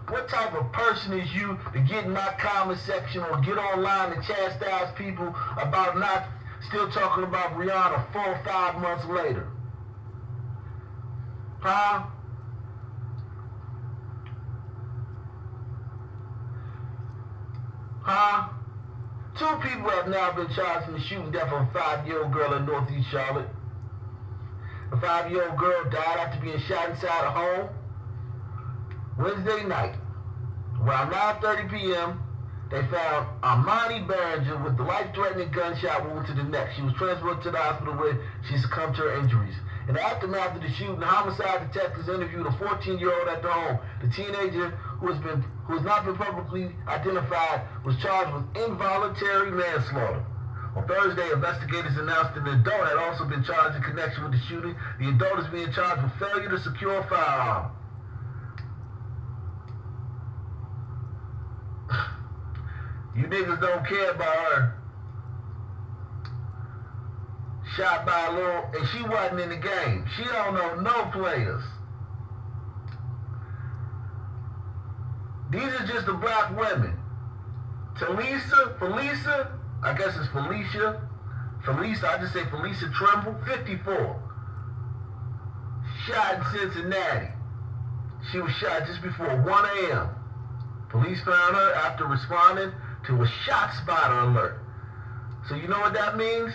what type of person is you to get in my comment section or get online and chastise people about not still talking about Rihanna 4 or 5 months later? Huh? Huh? 2 people have now been charged in the shooting death of a 5-year-old girl in Northeast Charlotte. A 5-year-old girl died after being shot inside a home Wednesday night. Around 9:30 p.m., they found Armani Barringer with the life-threatening gunshot wound to the neck. She was transported to the hospital where she succumbed to her injuries. In the aftermath of the shooting, homicide detectives interviewed a 14-year-old at the home. The teenager, who has not been publicly identified, was charged with involuntary manslaughter. On Thursday, investigators announced that an adult had also been charged in connection with the shooting. The adult is being charged with failure to secure a firearm. You niggas don't care about her. Shot by a little, and she wasn't in the game. She don't know no players. These are just the black women. Felisa, I guess it's Felisa, I just say Felisa Trimble, 54. Shot in Cincinnati. She was shot just before 1 a.m. Police found her after responding to a shot spotter alert. So you know what that means?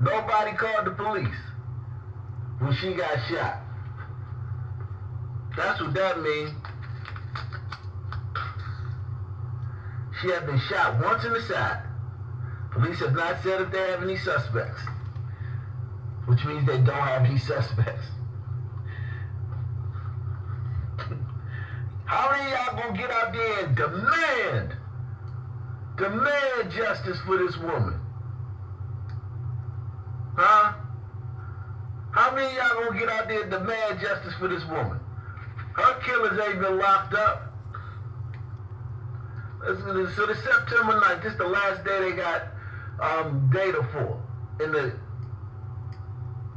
Nobody called the police when she got shot. That's what that means. She had been shot once in the side. Police have not said if they have any suspects, which means they don't have any suspects. How many of y'all gonna get out there and demand justice for this woman? Huh? How many of y'all gonna get out there and demand justice for this woman? Her killers ain't been locked up. So the September 9th, this is the last day they got data for.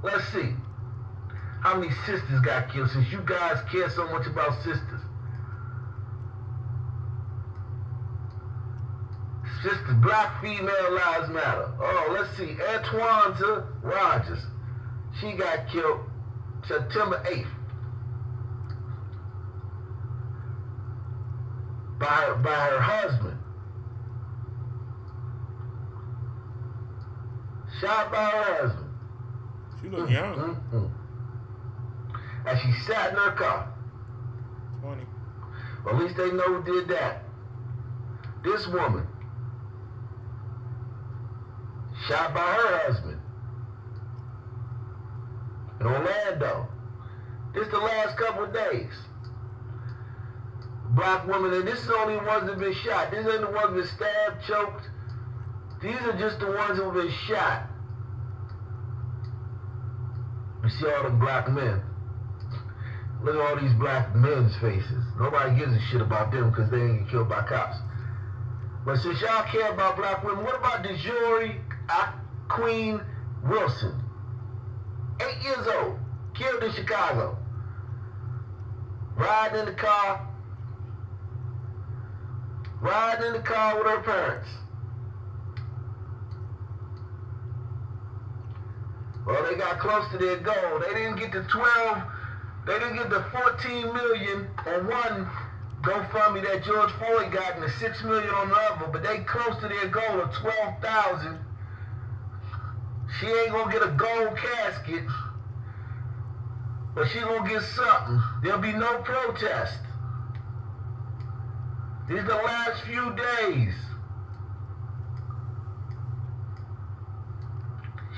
Let's see. How many sisters got killed, since you guys care so much about sisters. Sisters, black female lives matter. Oh, let's see. Antoine Rogers. She got killed September 8th. By her husband. Shot by her husband. She look young. As she sat in her car. 20. Well, at least they know who did that. This woman. Shot by her husband. In Orlando. This the last couple of days. Black women, and this is only the ones that have been shot. These ain't the ones that been stabbed, choked. These are just the ones who have been shot. You see all the black men. Look at all these black men's faces. Nobody gives a shit about them because they ain't get killed by cops. But since y'all care about black women, what about DeJory Queen Wilson? 8 years old, killed in Chicago. Riding in the car with her parents. Well, they got close to their goal. They didn't get to 12. They didn't get the 14 million on one GoFundMe that George Floyd got and the 6 million on the other, but they close to their goal of 12,000. She ain't gonna get a gold casket, but she gonna get something. There'll be no protest. These are the last few days.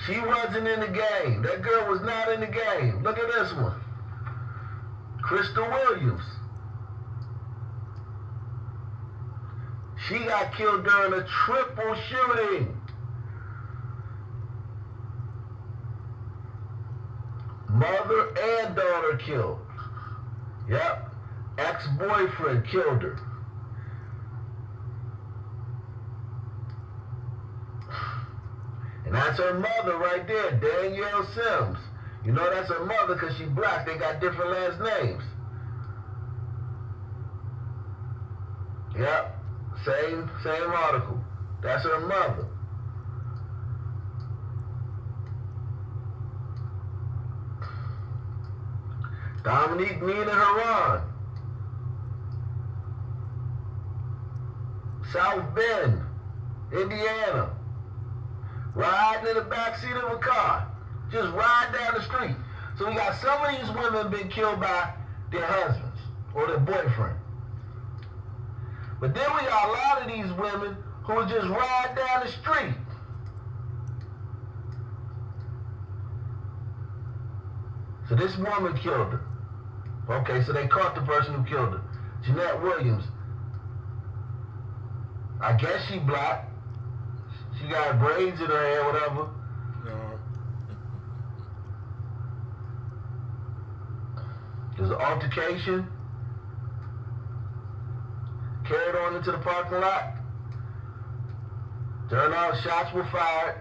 She wasn't in the game. That girl was not in the game. Look at this one. Crystal Williams. She got killed during a triple shooting. Mother and daughter killed. Yep. Ex-boyfriend killed her. And that's her mother right there, Danielle Sims. You know that's her mother because she's black. They got different last names. Yep. Same article. That's her mother. Dominique Nina Haran. South Bend, Indiana. Riding in the backseat of a car. Just ride down the street. So we got some of these women been killed by their husbands or their boyfriend. But then we got a lot of these women who just ride down the street. So this woman killed her. Okay, so they caught the person who killed her. Jeanette Williams. I guess she black. She got braids in her hair, whatever. No. There's an altercation. Carried on into the parking lot. Turned out shots were fired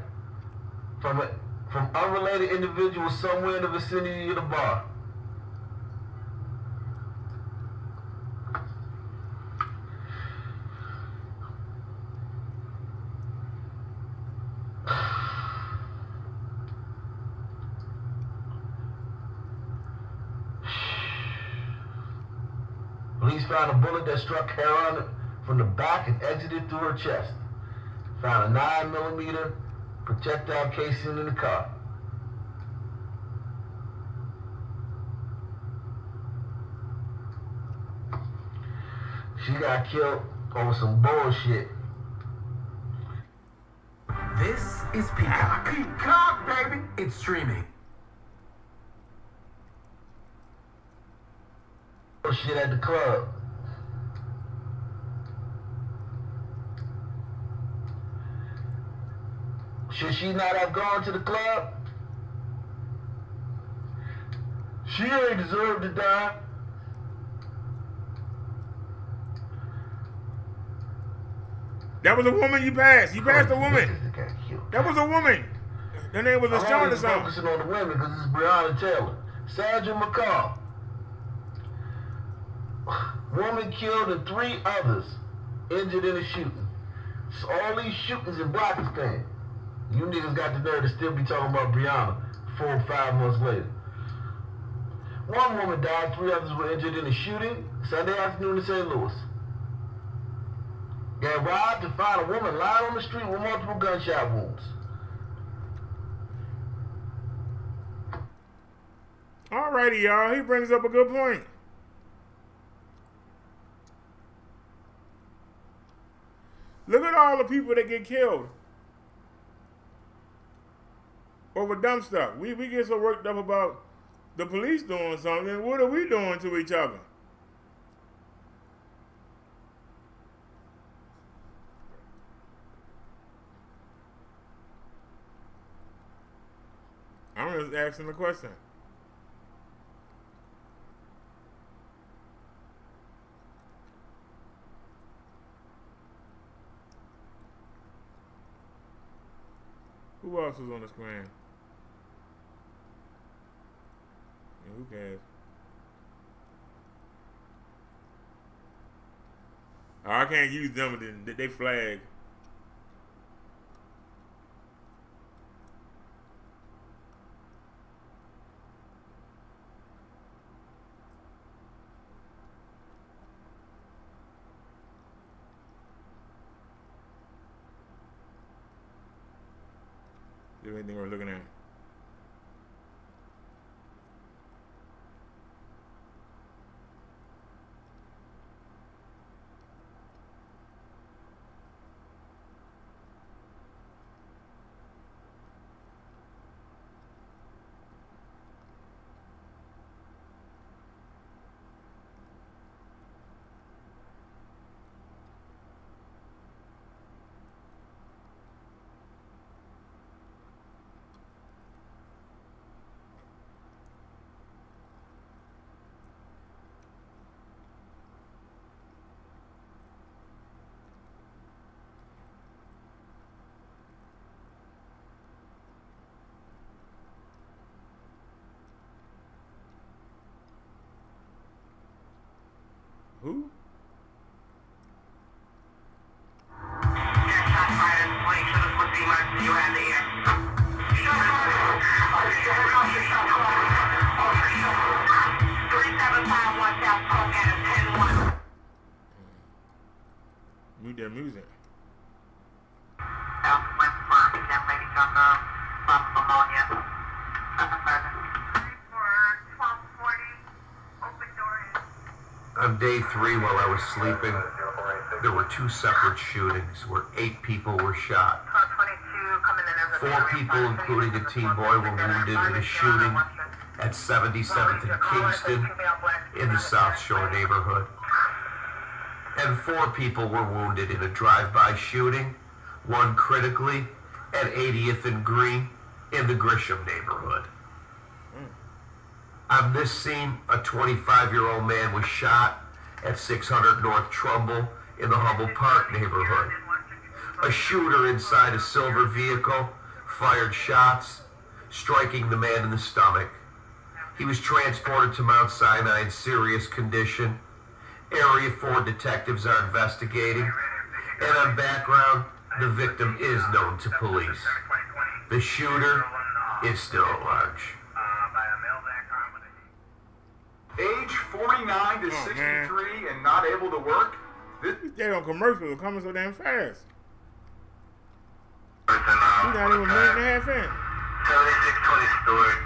from unrelated individuals somewhere in the vicinity of the bar. Police found a bullet that struck Heron from the back and exited through her chest. Found a 9mm projectile casing in the car. She got killed over some bullshit. This is Peacock. Peacock, baby. It's streaming. Bullshit at the club. Should she not have gone to the club? She ain't deserved to die. That was a woman you passed. You passed a woman. That was a woman. Her name was LaShawn or something. Focusing on the women because it's Breonna Taylor. Sandra McCall. Woman killed and 3 others injured in a shooting. So all these shootings in Blackistan. You niggas got the nerve to still be talking about Breonna 4 or 5 months later. One woman died, 3 others were injured in a shooting Sunday afternoon in St. Louis. They arrived to find a woman lying on the street with multiple gunshot wounds. Alrighty, y'all. He brings up a good point. Look at all the people that get killed over dumb stuff. We get so worked up about the police doing something, what are we doing to each other? I'm just asking the question. Who else is on the screen? Yeah, who cares? Oh, I can't use them. They flag. Is there anything we're looking at? Who? Mute their music. On day 3, while I was sleeping, there were 2 separate shootings where 8 people were shot. 4 people, including a teen boy, were wounded in a shooting at 77th and Kingston in the South Shore neighborhood. And 4 people were wounded in a drive-by shooting, 1 critically, at 80th and Green in the Grisham neighborhood. On this scene, a 25-year-old man was shot at 600 North Trumbull in the Humble Park neighborhood. A shooter inside a silver vehicle fired shots, striking the man in the stomach. He was transported to Mount Sinai in serious condition. Area 4 detectives are investigating, and on background, the victim is known to police. The shooter is still at large. Age 49 to 63 and not able to work? These damn commercials are coming so damn fast. You're not even a minute and a half in. 7620 Stewart.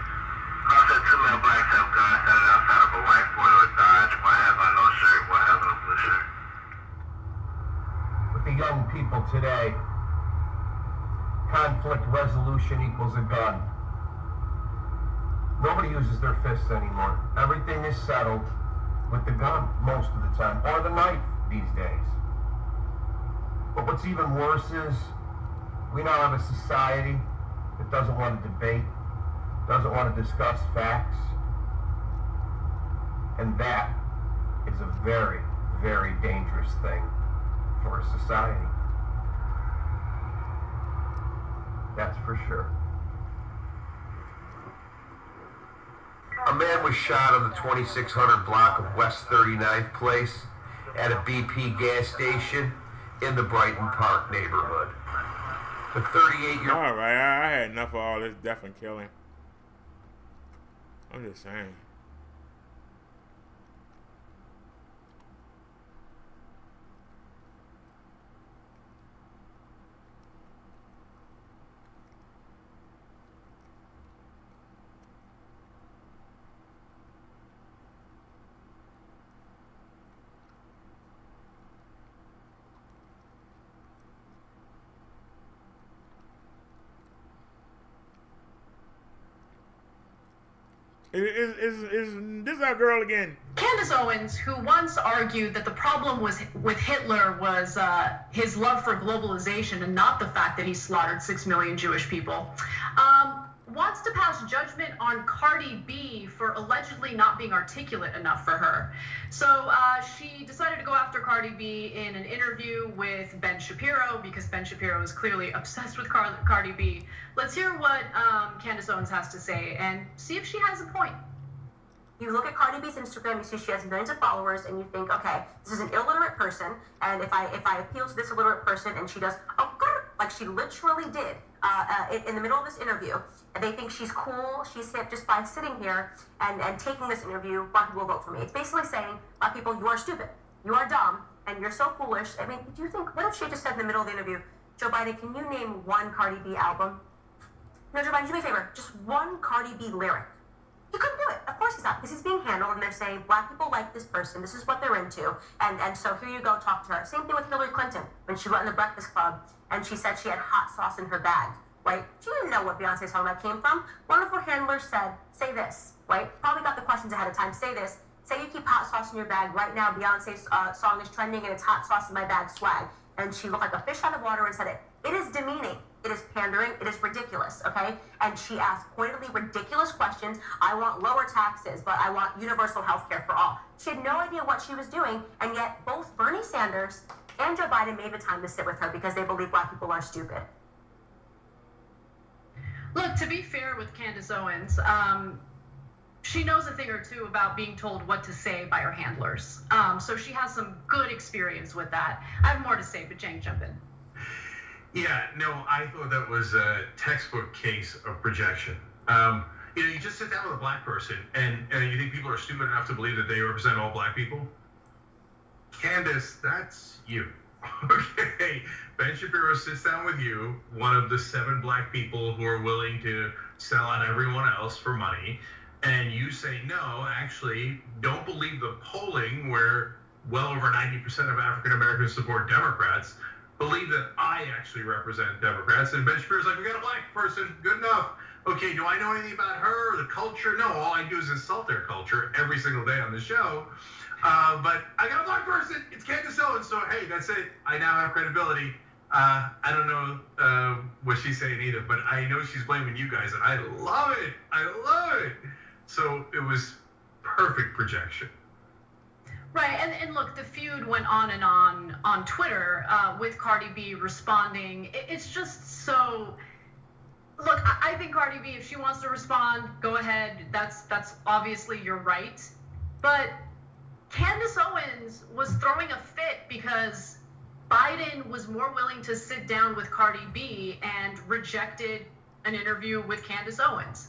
Also, 2 male blacks have guns standing outside of a white four-door Dodge. One has on no shirt, one has on a blue shirt. With the young people today, conflict resolution equals a gun. Nobody uses their fists anymore. Everything is settled with the gun most of the time, or the knife these days. But what's even worse is we now have a society that doesn't want to debate, doesn't want to discuss facts, and that is a very, very dangerous thing for a society. That's for sure. A man was shot on the 2600 block of West 39th Place at a BP gas station in the Brighton Park neighborhood. The 38-year-old... All right, I had enough of all this death and killing. I'm just saying. Is this our girl again? Candace Owens, who once argued that the problem with Hitler was his love for globalization and not the fact that he slaughtered 6 million Jewish people, wants to pass judgment on Cardi B for allegedly not being articulate enough for her. So she decided to go after Cardi B in an interview with Ben Shapiro, because Ben Shapiro is clearly obsessed with Cardi B. Let's hear what Candace Owens has to say and see if she has a point. You look at Cardi B's Instagram, you see she has millions of followers, and you think, okay, this is an illiterate person, and if I appeal to this illiterate person and she does, like she literally did in the middle of this interview, and they think she's cool, she's hip just by sitting here and taking this interview, black people will vote for me. It's basically saying, black people, you are stupid, you are dumb, and you're so foolish. I mean, do you think, what if she just said in the middle of the interview, Joe Biden, can you name one Cardi B album? No, Joe Biden, do me a favor, just one Cardi B lyric. He couldn't do it. Of course he's not, because he's being handled, and they're saying, black people like this person, this is what they're into, and so here you go, talk to her. Same thing with Hillary Clinton, when she went in the Breakfast Club, and she said she had hot sauce in her bag, right? She didn't know what Beyonce's song that came from. One of her handlers said, say this, right? Probably got the questions ahead of time. Say this. Say you keep hot sauce in your bag. Right now, Beyonce's song is trending, and it's hot sauce in my bag swag. And she looked like a fish out of water and said it. It is demeaning. It is pandering. It is ridiculous, okay? And she asked pointedly ridiculous questions. I want lower taxes, but I want universal health care for all. She had no idea what she was doing, and yet both Bernie Sanders and Joe Biden made the time to sit with her because they believe black people are stupid. Look, to be fair with Candace Owens, she knows a thing or two about being told what to say by her handlers. So she has some good experience with that. I have more to say, but Jang, jump in. Yeah, no, I thought that was a textbook case of projection. You just sit down with a black person, and you think people are stupid enough to believe that they represent all black people? Candace, that's you. Okay, Ben Shapiro sits down with you, one of the 7 black people who are willing to sell out everyone else for money, and you say, no, actually, don't believe the polling where well over 90% of African Americans support Democrats. Believe that I actually represent Democrats. And Ben Shapiro's like, we got a black person, good enough. Okay, do I know anything about her or the culture? No, all I do is insult their culture every single day on the show. But I got a black person, it's Candace Owens, so hey, that's it. I now have credibility. I don't know what she's saying either, but I know she's blaming you guys, and I love it. I love it. So it was perfect projection. Right, and look, the feud went on and on Twitter with Cardi B responding. It's just so... Look, I think Cardi B, if she wants to respond, go ahead. That's obviously your right. But Candace Owens was throwing a fit because Biden was more willing to sit down with Cardi B and rejected an interview with Candace Owens.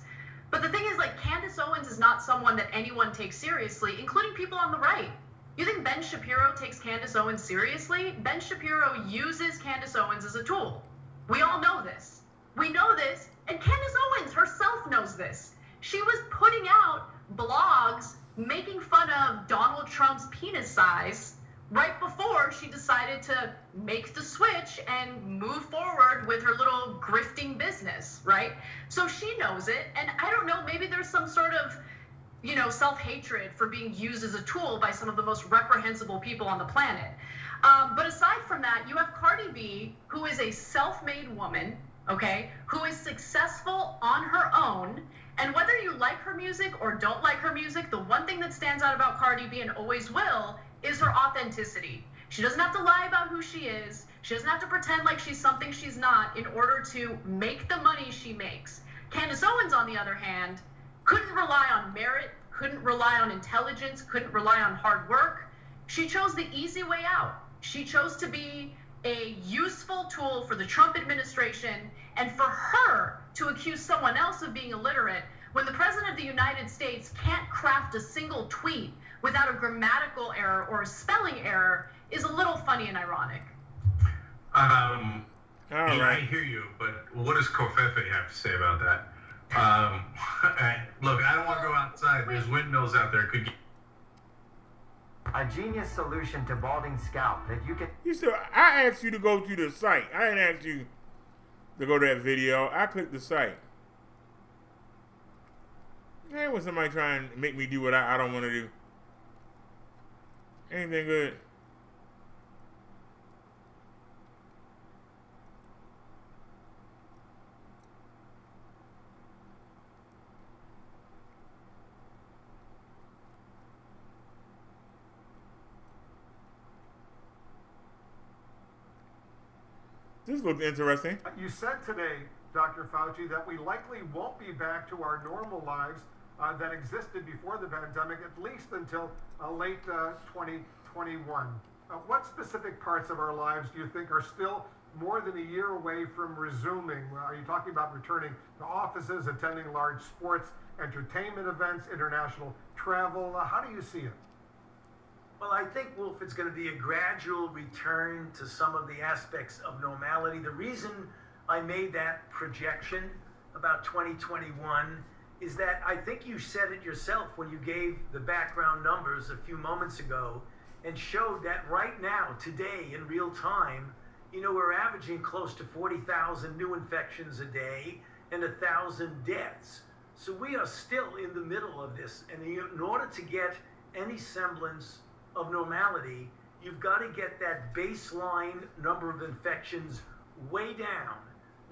But the thing is, like, Candace Owens is not someone that anyone takes seriously, including people on the right. You think Ben Shapiro takes Candace Owens seriously? Ben Shapiro uses Candace Owens as a tool. We all know this. We know this, and Candace Owens herself knows this. She was putting out blogs making fun of Donald Trump's penis size right before she decided to make the switch and move forward with her little grifting business, right? So she knows it, and I don't know, maybe there's some sort of, you know, self-hatred for being used as a tool by some of the most reprehensible people on the planet. But aside from that, you have Cardi B, who is a self-made woman, okay, who is successful on her own, and whether you like her music or don't like her music, the one thing that stands out about Cardi B and always will is her authenticity. She doesn't have to lie about who she is. She doesn't have to pretend like she's something she's not in order to make the money she makes. Candace Owens, on the other hand, couldn't rely on merit, couldn't rely on intelligence, couldn't rely on hard work. She chose the easy way out. She chose to be a useful tool for the Trump administration, and for her to accuse someone else of being illiterate when the President of the United States can't craft a single tweet without a grammatical error or a spelling error is a little funny and ironic. I hear you, but what does Kofefe have to say about that? Look, I don't want to go outside. There's windmills out there. Could a genius solution to balding scalp that you can... You said, I asked you to go to the site. I didn't ask you to go to that video. I clicked the site. Hey, when somebody trying to make me do what I don't want to do. Anything good? This looks interesting. You said today, Dr. Fauci, that we likely won't be back to our normal lives that existed before the pandemic, at least until late 2021. What specific parts of our lives do you think are still more than a year away from resuming? Are you talking about returning to offices, attending large sports, entertainment events, international travel? How do you see it? Well, I think, Wolf, it's going to be a gradual return to some of the aspects of normality. The reason I made that projection about 2021 is that I think you said it yourself when you gave the background numbers a few moments ago and showed that right now, today, in real time, we're averaging close to 40,000 new infections a day and 1,000 deaths. So we are still in the middle of this. And in order to get any semblance of normality, you've got to get that baseline number of infections way down.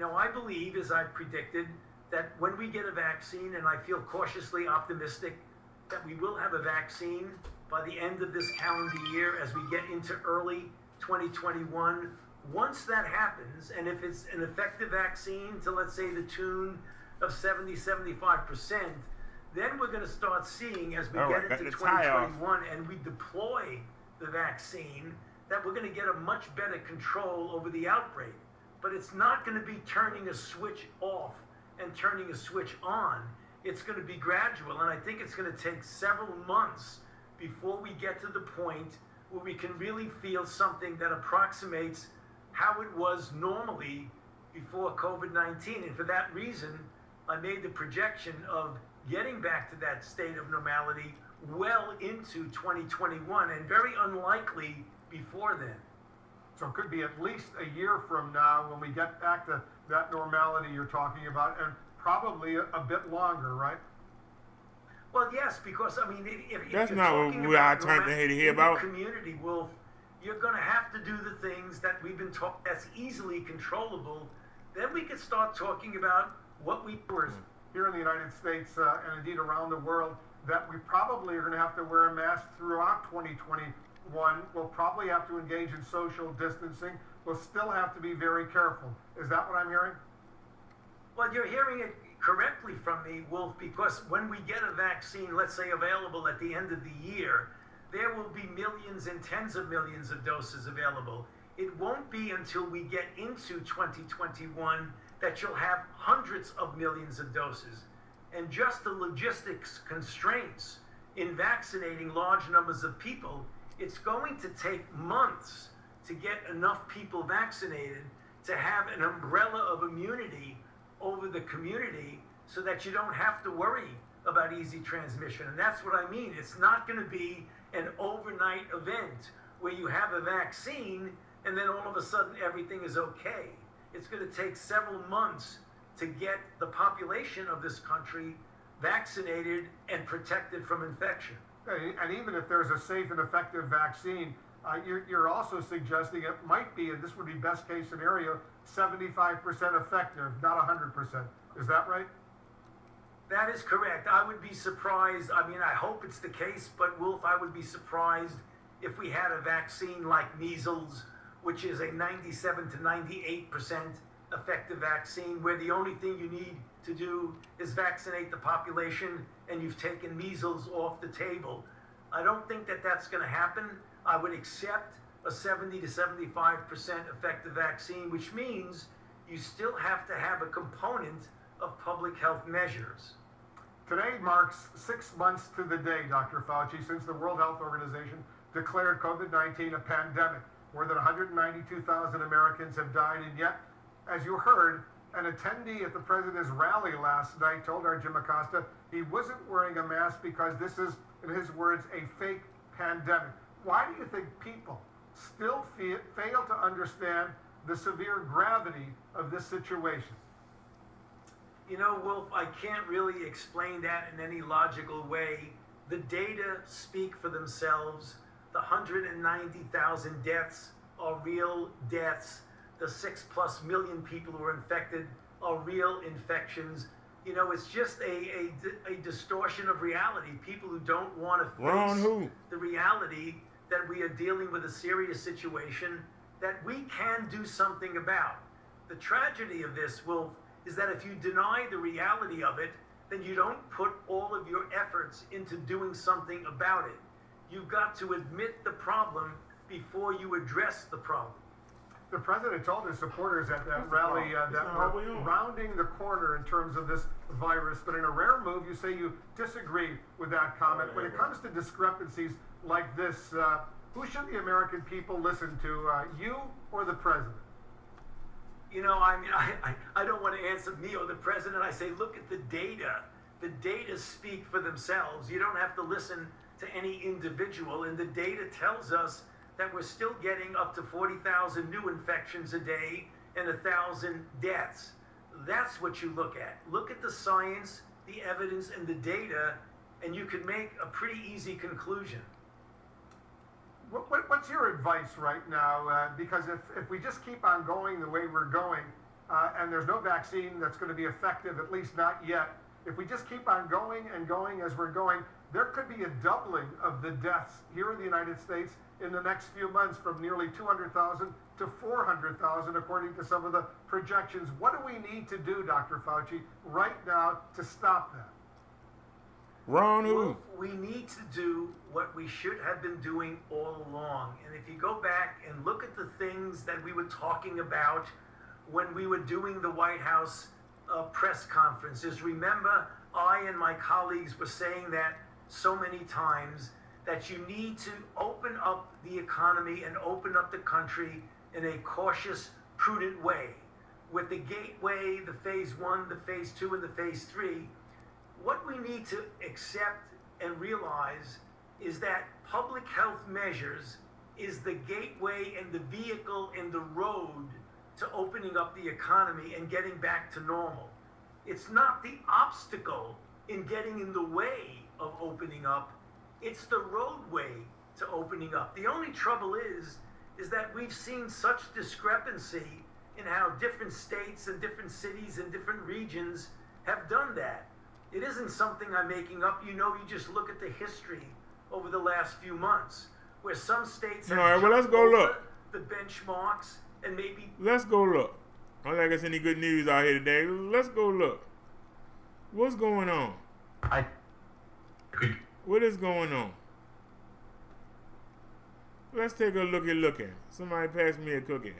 Now, I believe, as I predicted, that when we get a vaccine, and I feel cautiously optimistic that we will have a vaccine by the end of this calendar year as we get into early 2021. Once that happens, and if it's an effective vaccine to, let's say, the tune of 70-75%, then we're going to start seeing, as we get into 2021 and we deploy the vaccine, that we're going to get a much better control over the outbreak. But it's not going to be turning a switch off and turning a switch on. It's going to be gradual, and I think it's going to take several months before we get to the point where we can really feel something that approximates how it was normally before COVID-19. And for that reason, I made the projection of getting back to that state of normality well into 2021, and very unlikely before then. So it could be at least a year from now when we get back to that normality you're talking about, and probably a bit longer, right? Well, yes, because I mean, if that's you're not what we are trying to hear about. Community, Wolf, you're going to have to do the things that we've been taught that's easily controllable. Then we can start talking about what we here in the United States and indeed around the world, that we probably are going to have to wear a mask throughout 2021. We'll probably have to engage in social distancing. We'll still have to be very careful. Is that what I'm hearing? Well, you're hearing it correctly from me, Wolf, because when we get a vaccine, let's say available at the end of the year, there will be millions and tens of millions of doses available. It won't be until we get into 2021 that you'll have hundreds of millions of doses. And just the logistics constraints in vaccinating large numbers of people, it's going to take months to get enough people vaccinated to have an umbrella of immunity over the community so that you don't have to worry about easy transmission. And that's what I mean. It's not going to be an overnight event where you have a vaccine and then all of a sudden everything is okay. It's going to take several months to get the population of this country vaccinated and protected from infection. And even if there's a safe and effective vaccine, you're also suggesting it might be, and this would be best case scenario, 75% effective, not 100%. Is that right? That is correct. I would be surprised. I mean, I hope it's the case, but Wolf, I would be surprised if we had a vaccine like measles, which is a 97 to 98% effective vaccine, where the only thing you need to do is vaccinate the population and you've taken measles off the table. I don't think that that's going to happen. I would accept a 70 to 75% effective vaccine, which means you still have to have a component of public health measures. Today marks 6 months to the day, Dr. Fauci, since the World Health Organization declared COVID-19 a pandemic. More than 192,000 Americans have died, and yet, as you heard, an attendee at the president's rally last night told our Jim Acosta he wasn't wearing a mask because this is, in his words, a fake pandemic. Why do you think people still fail to understand the severe gravity of this situation? You know, Wolf, I can't really explain that in any logical way. The data speak for themselves. The 190,000 deaths are real deaths. The 6+ million people who are infected are real infections. You know, it's just a distortion of reality. People who don't want to face the reality that we are dealing with a serious situation that we can do something about. The tragedy of this, Wolf, is that if you deny the reality of it, then you don't put all of your efforts into doing something about it. You've got to admit the problem before you address the problem. The president told his supporters at that rally that we're rounding the corner in terms of this virus, but in a rare move, you say you disagree with that comment. When it comes to discrepancies like this, who should the American people listen to, you or the president? You know, I mean, I don't want to answer me or the president. I say, look at the data. The data speak for themselves. You don't have to listen to any individual, and the data tells us that we're still getting up to 40,000 new infections a day and 1,000 deaths. That's what you look at. Look at the science, the evidence, and the data, and you can make a pretty easy conclusion. What's your advice right now? Because if we just keep on going the way we're going, and there's no vaccine that's going to be effective, at least not yet, if we just keep on going and going as we're going, there could be a doubling of the deaths here in the United States in the next few months, from nearly 200,000 to 400,000, according to some of the projections. What do we need to do, Dr. Fauci, right now to stop that? Well, we need to do what we should have been doing all along. And if you go back and look at the things that we were talking about when we were doing the White House press conferences, remember, I and my colleagues were saying that so many times, that you need to open up the economy and open up the country in a cautious, prudent way. With the gateway, the phase 1, the phase 2, and the phase 3, what we need to accept and realize is that public health measures is the gateway and the vehicle and the road to opening up the economy and getting back to normal. It's not the obstacle in getting in the way of opening up. It's the roadway to opening up. The only trouble is that we've seen such discrepancy in how different states and different cities and different regions have done that. It isn't something I'm making up. You know, you just look at the history over the last few months, where some states have let's go look. The benchmarks and maybe... Let's go look. I don't think there's any good news out here today. Let's go look. What's going on? What is going on? Let's take a looky. Somebody pass me a cookie.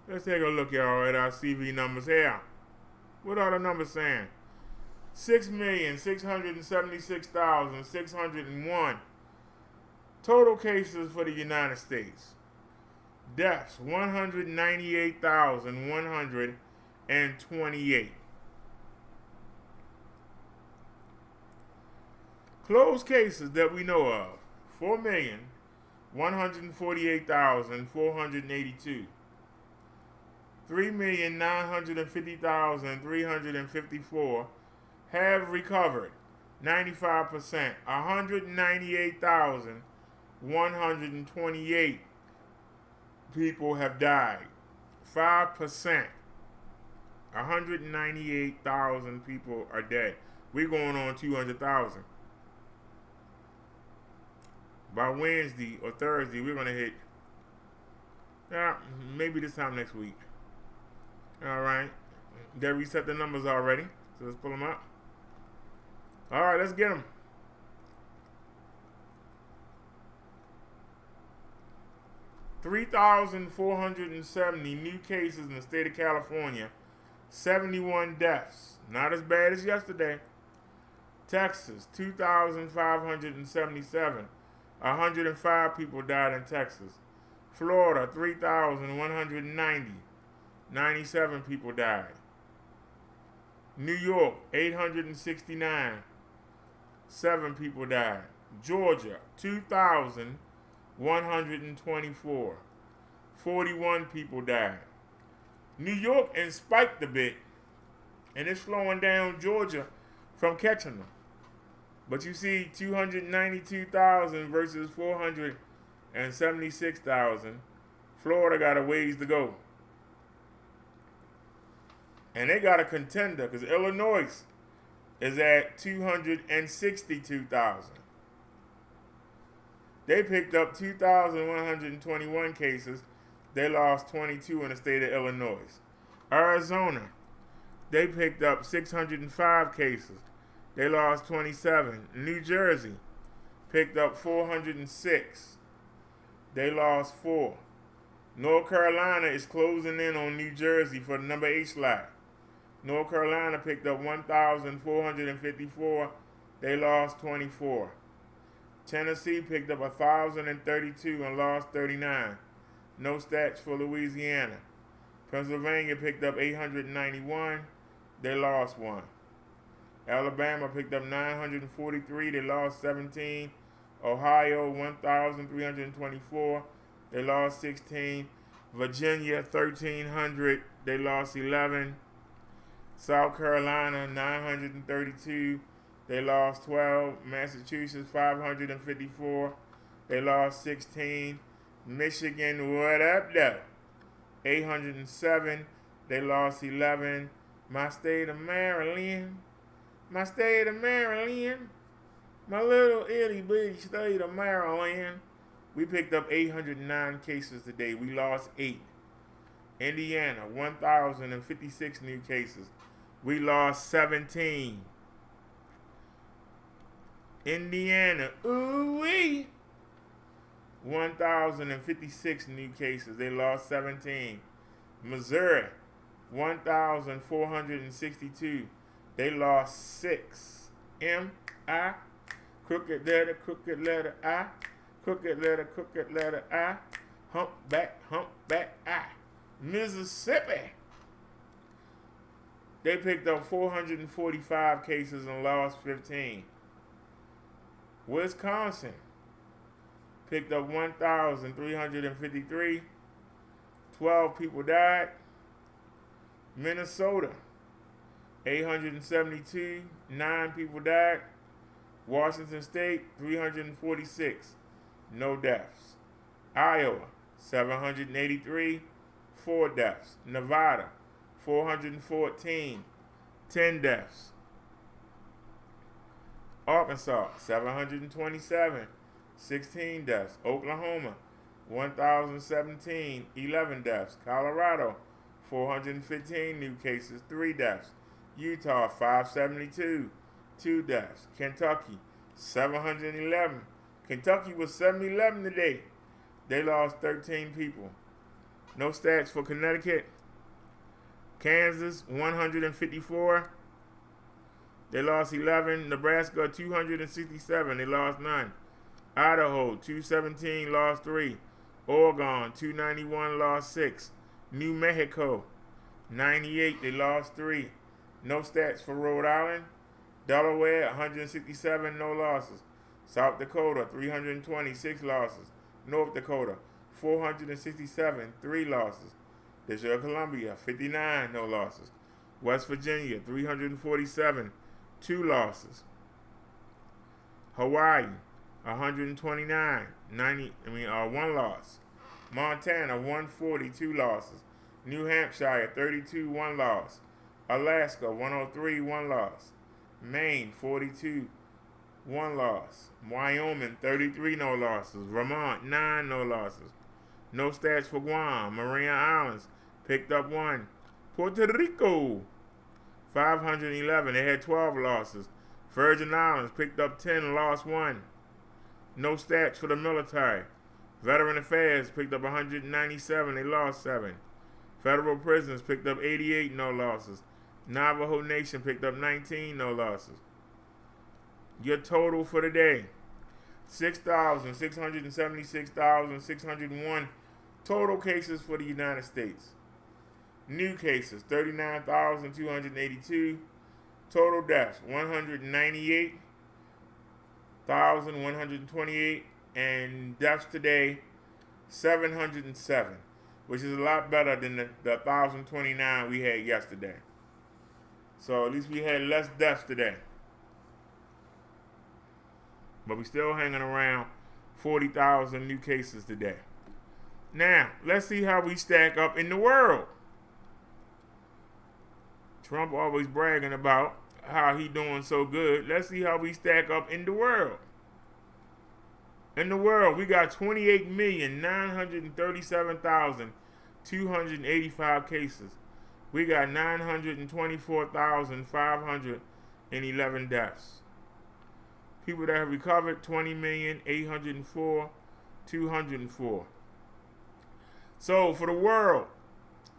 Let's take a look, y'all, at our CV numbers here. What are the numbers saying? 6,676,601 total cases for the United States. Deaths, 198,128. Closed cases that we know of, 4,148,482. 3,950,354 have recovered, 95%. 198,128 people have died, 5%. 198,000 people are dead. We're going on 200,000. By Wednesday or Thursday, we're going to hit, maybe this time next week. All right. They reset the numbers already, so let's pull them up. All right, let's get them. $3,470 new cases in the state of California, 71 deaths. Not as bad as yesterday. Texas, 2,577. 105 people died in Texas. Florida, 3,190. 97 people died. New York, 869. 7 people died. Georgia, 2,124. 41 people died. New York and spiked a bit, and it's slowing down Georgia from catching them. But you see 292,000 versus 476,000. Florida got a ways to go. And they got a contender because Illinois is at 262,000. They picked up 2,121 cases. They lost 22 in the state of Illinois. Arizona, they picked up 605 cases. They lost 27. New Jersey picked up 406. They lost 4. North Carolina is closing in on New Jersey for the number 8 slot. North Carolina picked up 1,454. They lost 24. Tennessee picked up 1,032 and lost 39. No stats for Louisiana. Pennsylvania picked up 891. They lost 1. Alabama picked up 943. They lost 17. Ohio 1,324. They lost 16. Virginia 1,300. They lost 11. South Carolina 932. They lost 12. Massachusetts 554. They lost 16. Michigan, what up though? 807. They lost 11. My state of Maryland. My state of Maryland. My little itty bitty state of Maryland. We picked up 809 cases today. We lost 8. Indiana, 1,056 new cases. We lost 17. Indiana, ooh-wee. 1,056 new cases. They lost 17. Missouri, 1,462. They lost 6. M-I, crooked letter I, crooked letter I, humpback I. Mississippi, they picked up 445 cases and lost 15. Wisconsin picked up 1,353. 12 people died. Minnesota, 872. 9 people died. Washington State, 346. No deaths. Iowa, 783. 4 deaths. Nevada, 414. 10 deaths. Arkansas, 727. 16 deaths. Oklahoma, 1,017. 11 deaths. Colorado, 415 new cases. 3 deaths. Utah, 572. 2 deaths. Kentucky, 711. Kentucky was 711 today. They lost 13 people. No stats for Connecticut. Kansas, 154. They lost 11. Nebraska, 267. They lost 9. Idaho, 217. Lost 3. Oregon, 291. Lost 6. New Mexico, 98. They lost 3. No stats for Rhode Island. Delaware, 167. No losses. South Dakota, 326 losses. North Dakota, 467, 3 losses. District of Columbia, 59, no losses. West Virginia, 347, 2 losses. Hawaii, 129, 1 loss. Montana, 140, 2 losses. New Hampshire, 32, 1 loss. Alaska, 103, 1 loss. Maine, 42, 1 loss. Wyoming, 33 no losses. Vermont, 9 no losses. No stats for Guam. Mariana Islands picked up 1. Puerto Rico, 511. They had 12 losses. Virgin Islands picked up 10 and lost 1. No stats for the military. Veteran Affairs picked up 197. They lost 7. Federal Prisons picked up 88 no losses. Navajo Nation picked up 19 no losses. Your total for the day, 676,601 total cases for the United States. New cases, 39,282. Total deaths, 198,128. And deaths today, 707. which is a lot better than the 1,029 we had yesterday. So at least we had less deaths today. But we still hanging around 40,000 new cases today. Now, let's see how we stack up in the world. Trump always bragging about how he doing so good. Let's see how we stack up in the world. In the world, we got 28,937,285 cases. We got 924,511 deaths. People that have recovered, 20,804,204. So for the world,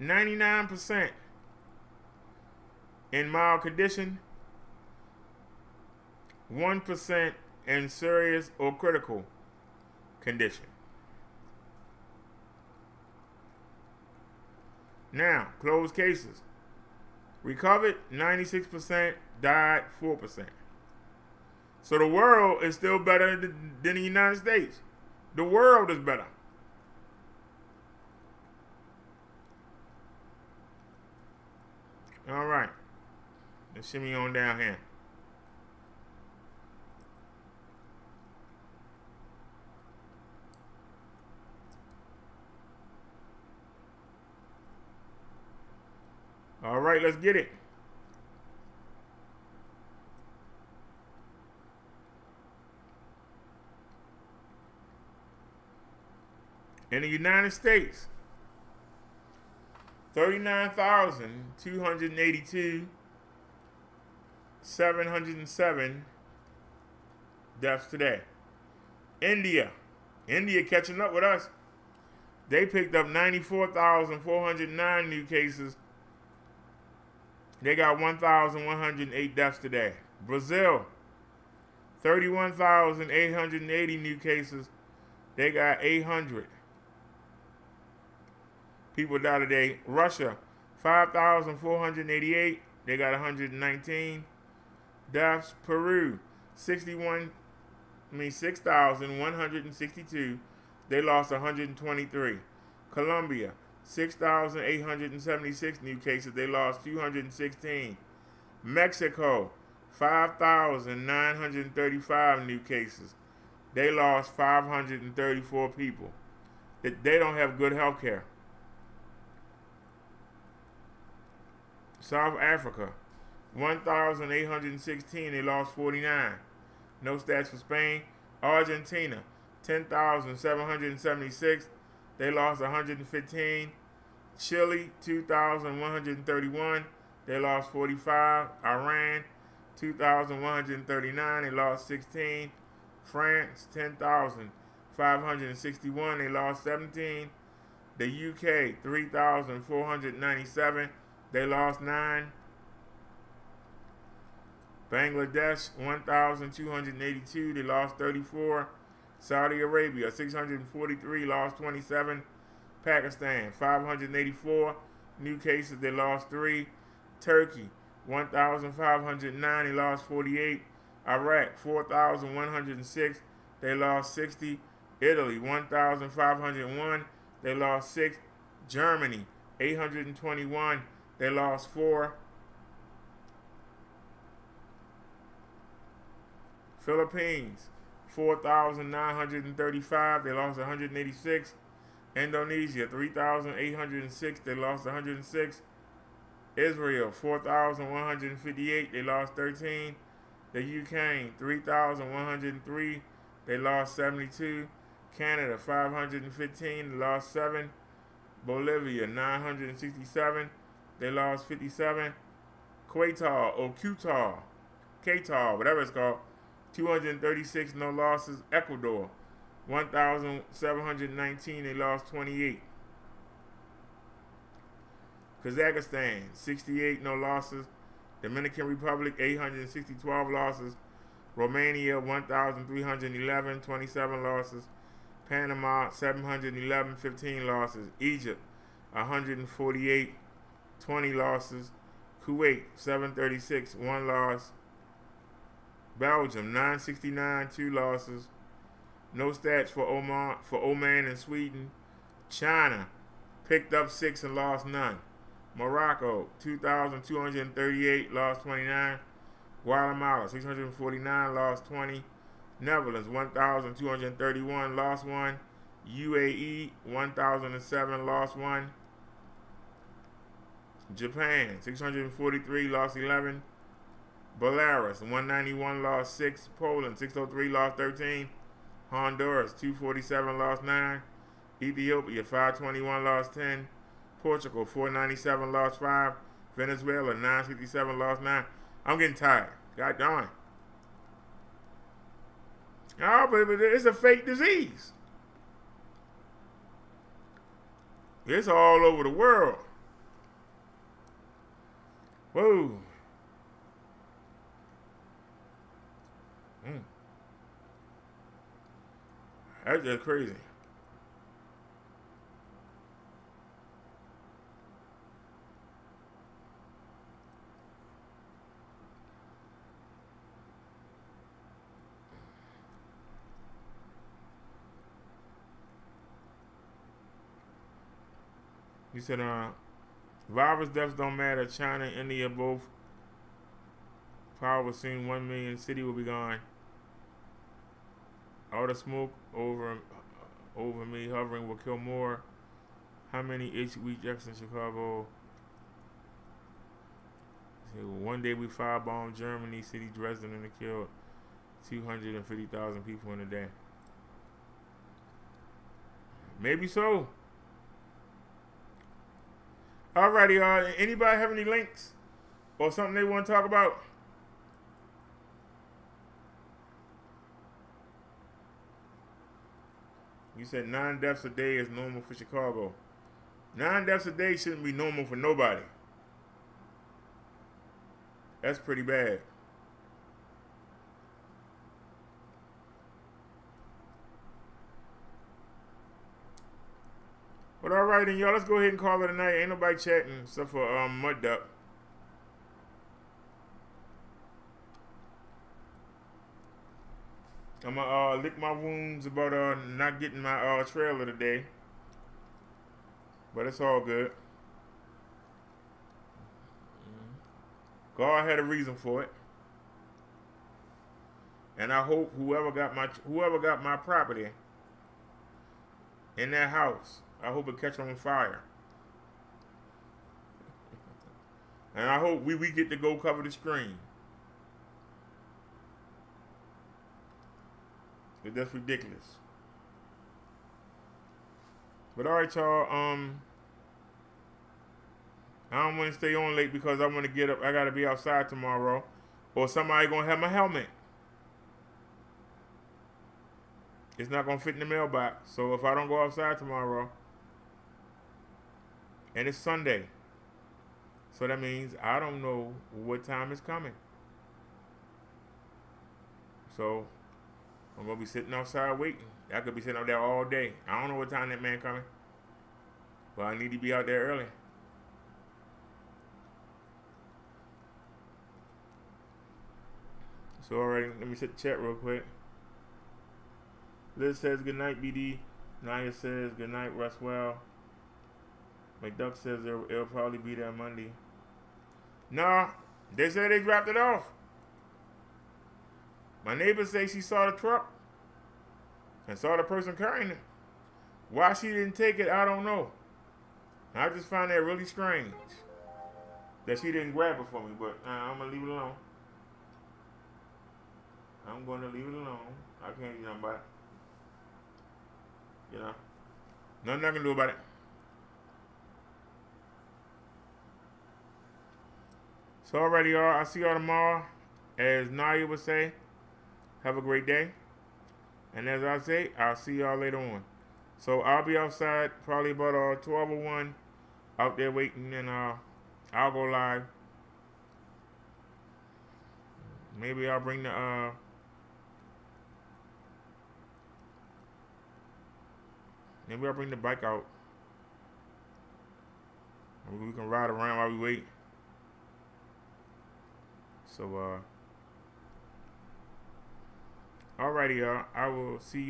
99% in mild condition, 1% in serious or critical condition. Now, closed cases. Recovered, 96%, died, 4%. So the world is still better than the United States. The world is better. All right. Let's shimmy on down here. All right, let's get it. In the United States, 39,282, 707 deaths today. India catching up with us. They picked up 94,409 new cases. They got 1,108 deaths today. Brazil, 31,880 new cases. They got 800 people die today. Russia, 5,488. They got 119 deaths. Peru, 6,162. They lost 123. Colombia, 6,876 new cases. They lost 216. Mexico, 5,935 new cases. They lost 534 people. They don't have good health care. South Africa, 1,816. They lost 49. No stats for Spain. Argentina, 10,776. They lost 115. Chile, 2,131. They lost 45. Iran, 2,139. They lost 16. France, 10,561. They lost 17. The UK, 3,497. They lost 9. Bangladesh, 1,282. They lost 34. Saudi Arabia, 643, lost 27. Pakistan, 584 new cases. They lost 3. Turkey, 1,509. They lost 48. Iraq, 4,106. They lost 60. Italy, 1,501. They lost 6. Germany, 821. They lost 4. Philippines, 4,935. They lost 186. Indonesia, 3,806. They lost 106. Israel, 4,158. They lost 13. The UK, 3,103. They lost 72. Canada, 515. They lost 7. Bolivia, 967. They lost 57. Qatar, whatever it's called, 236, no losses. Ecuador, 1,719. They lost 28. Kazakhstan, 68, no losses. Dominican Republic, 860, 12 losses. Romania, 1,311, 27 losses. Panama, 711, 15 losses. Egypt, 148, 20 losses. Kuwait, 736, 1 loss. Belgium, 969, 2 losses. No stats for Oman and Sweden. China, picked up 6 and lost none. Morocco, 2,238, lost 29. Guatemala, 649, lost 20. Netherlands, 1,231, lost 1. UAE, 1,007, lost 1. Japan, 643, lost 11. Belarus, 191, lost 6. Poland, 603, lost 13. Honduras, 247, lost 9. Ethiopia, 521, lost 10. Portugal, 497, lost 5. Venezuela, 967, lost 9. I'm getting tired. God darn. Oh, but it's a fake disease. It's all over the world. Whoa. That's just crazy. He said, virus deaths don't matter. China and India both. Power will soon 1 million. City will be gone. All the smoke over me hovering will kill more. How many HB jets in Chicago? One day we firebombed Germany, city Dresden, and it killed 250,000 people in a day. Maybe so. Alrighty, anybody have any links or something they want to talk about? You said 9 deaths a day is normal for Chicago. 9 deaths a day shouldn't be normal for nobody. That's pretty bad. But alright then, y'all, let's go ahead and call it a night. Ain't nobody chatting except for Mud Duck. I'm gonna lick my wounds about not getting my trailer today. But it's all good. God had a reason for it. And I hope whoever got my property in that house, I hope it catch on fire. And I hope we get to go cover the screen. But that's ridiculous. But alright, y'all, I don't want to stay on late because I want to get up. I got to be outside tomorrow. Or somebody going to have my helmet. It's not going to fit in the mailbox. So if I don't go outside tomorrow, and it's Sunday, so that means I don't know what time it's coming. So I'm going to be sitting outside waiting. I could be sitting out there all day. I don't know what time that man coming. But I need to be out there early. So alright, let me set the chat real quick. Liz says good night, BD. Naya says good night, rest well. McDuck says it'll probably be there Monday. Nah, they said they dropped it off. My neighbor says she saw the truck and saw the person carrying it. Why she didn't take it, I don't know. I just find that really strange that she didn't grab it for me, but I'm going to leave it alone. I'm going to leave it alone. I can't do nothing about it. You know? Nothing I can do about it. So alrighty, y'all. I'll see y'all tomorrow. As Naya would say, have a great day. And as I say, I'll see y'all later on. So I'll be outside probably about 12:01 out there waiting, and I'll go live. Maybe I'll bring the bike out. We can ride around while we wait. So alrighty, y'all. I will see you.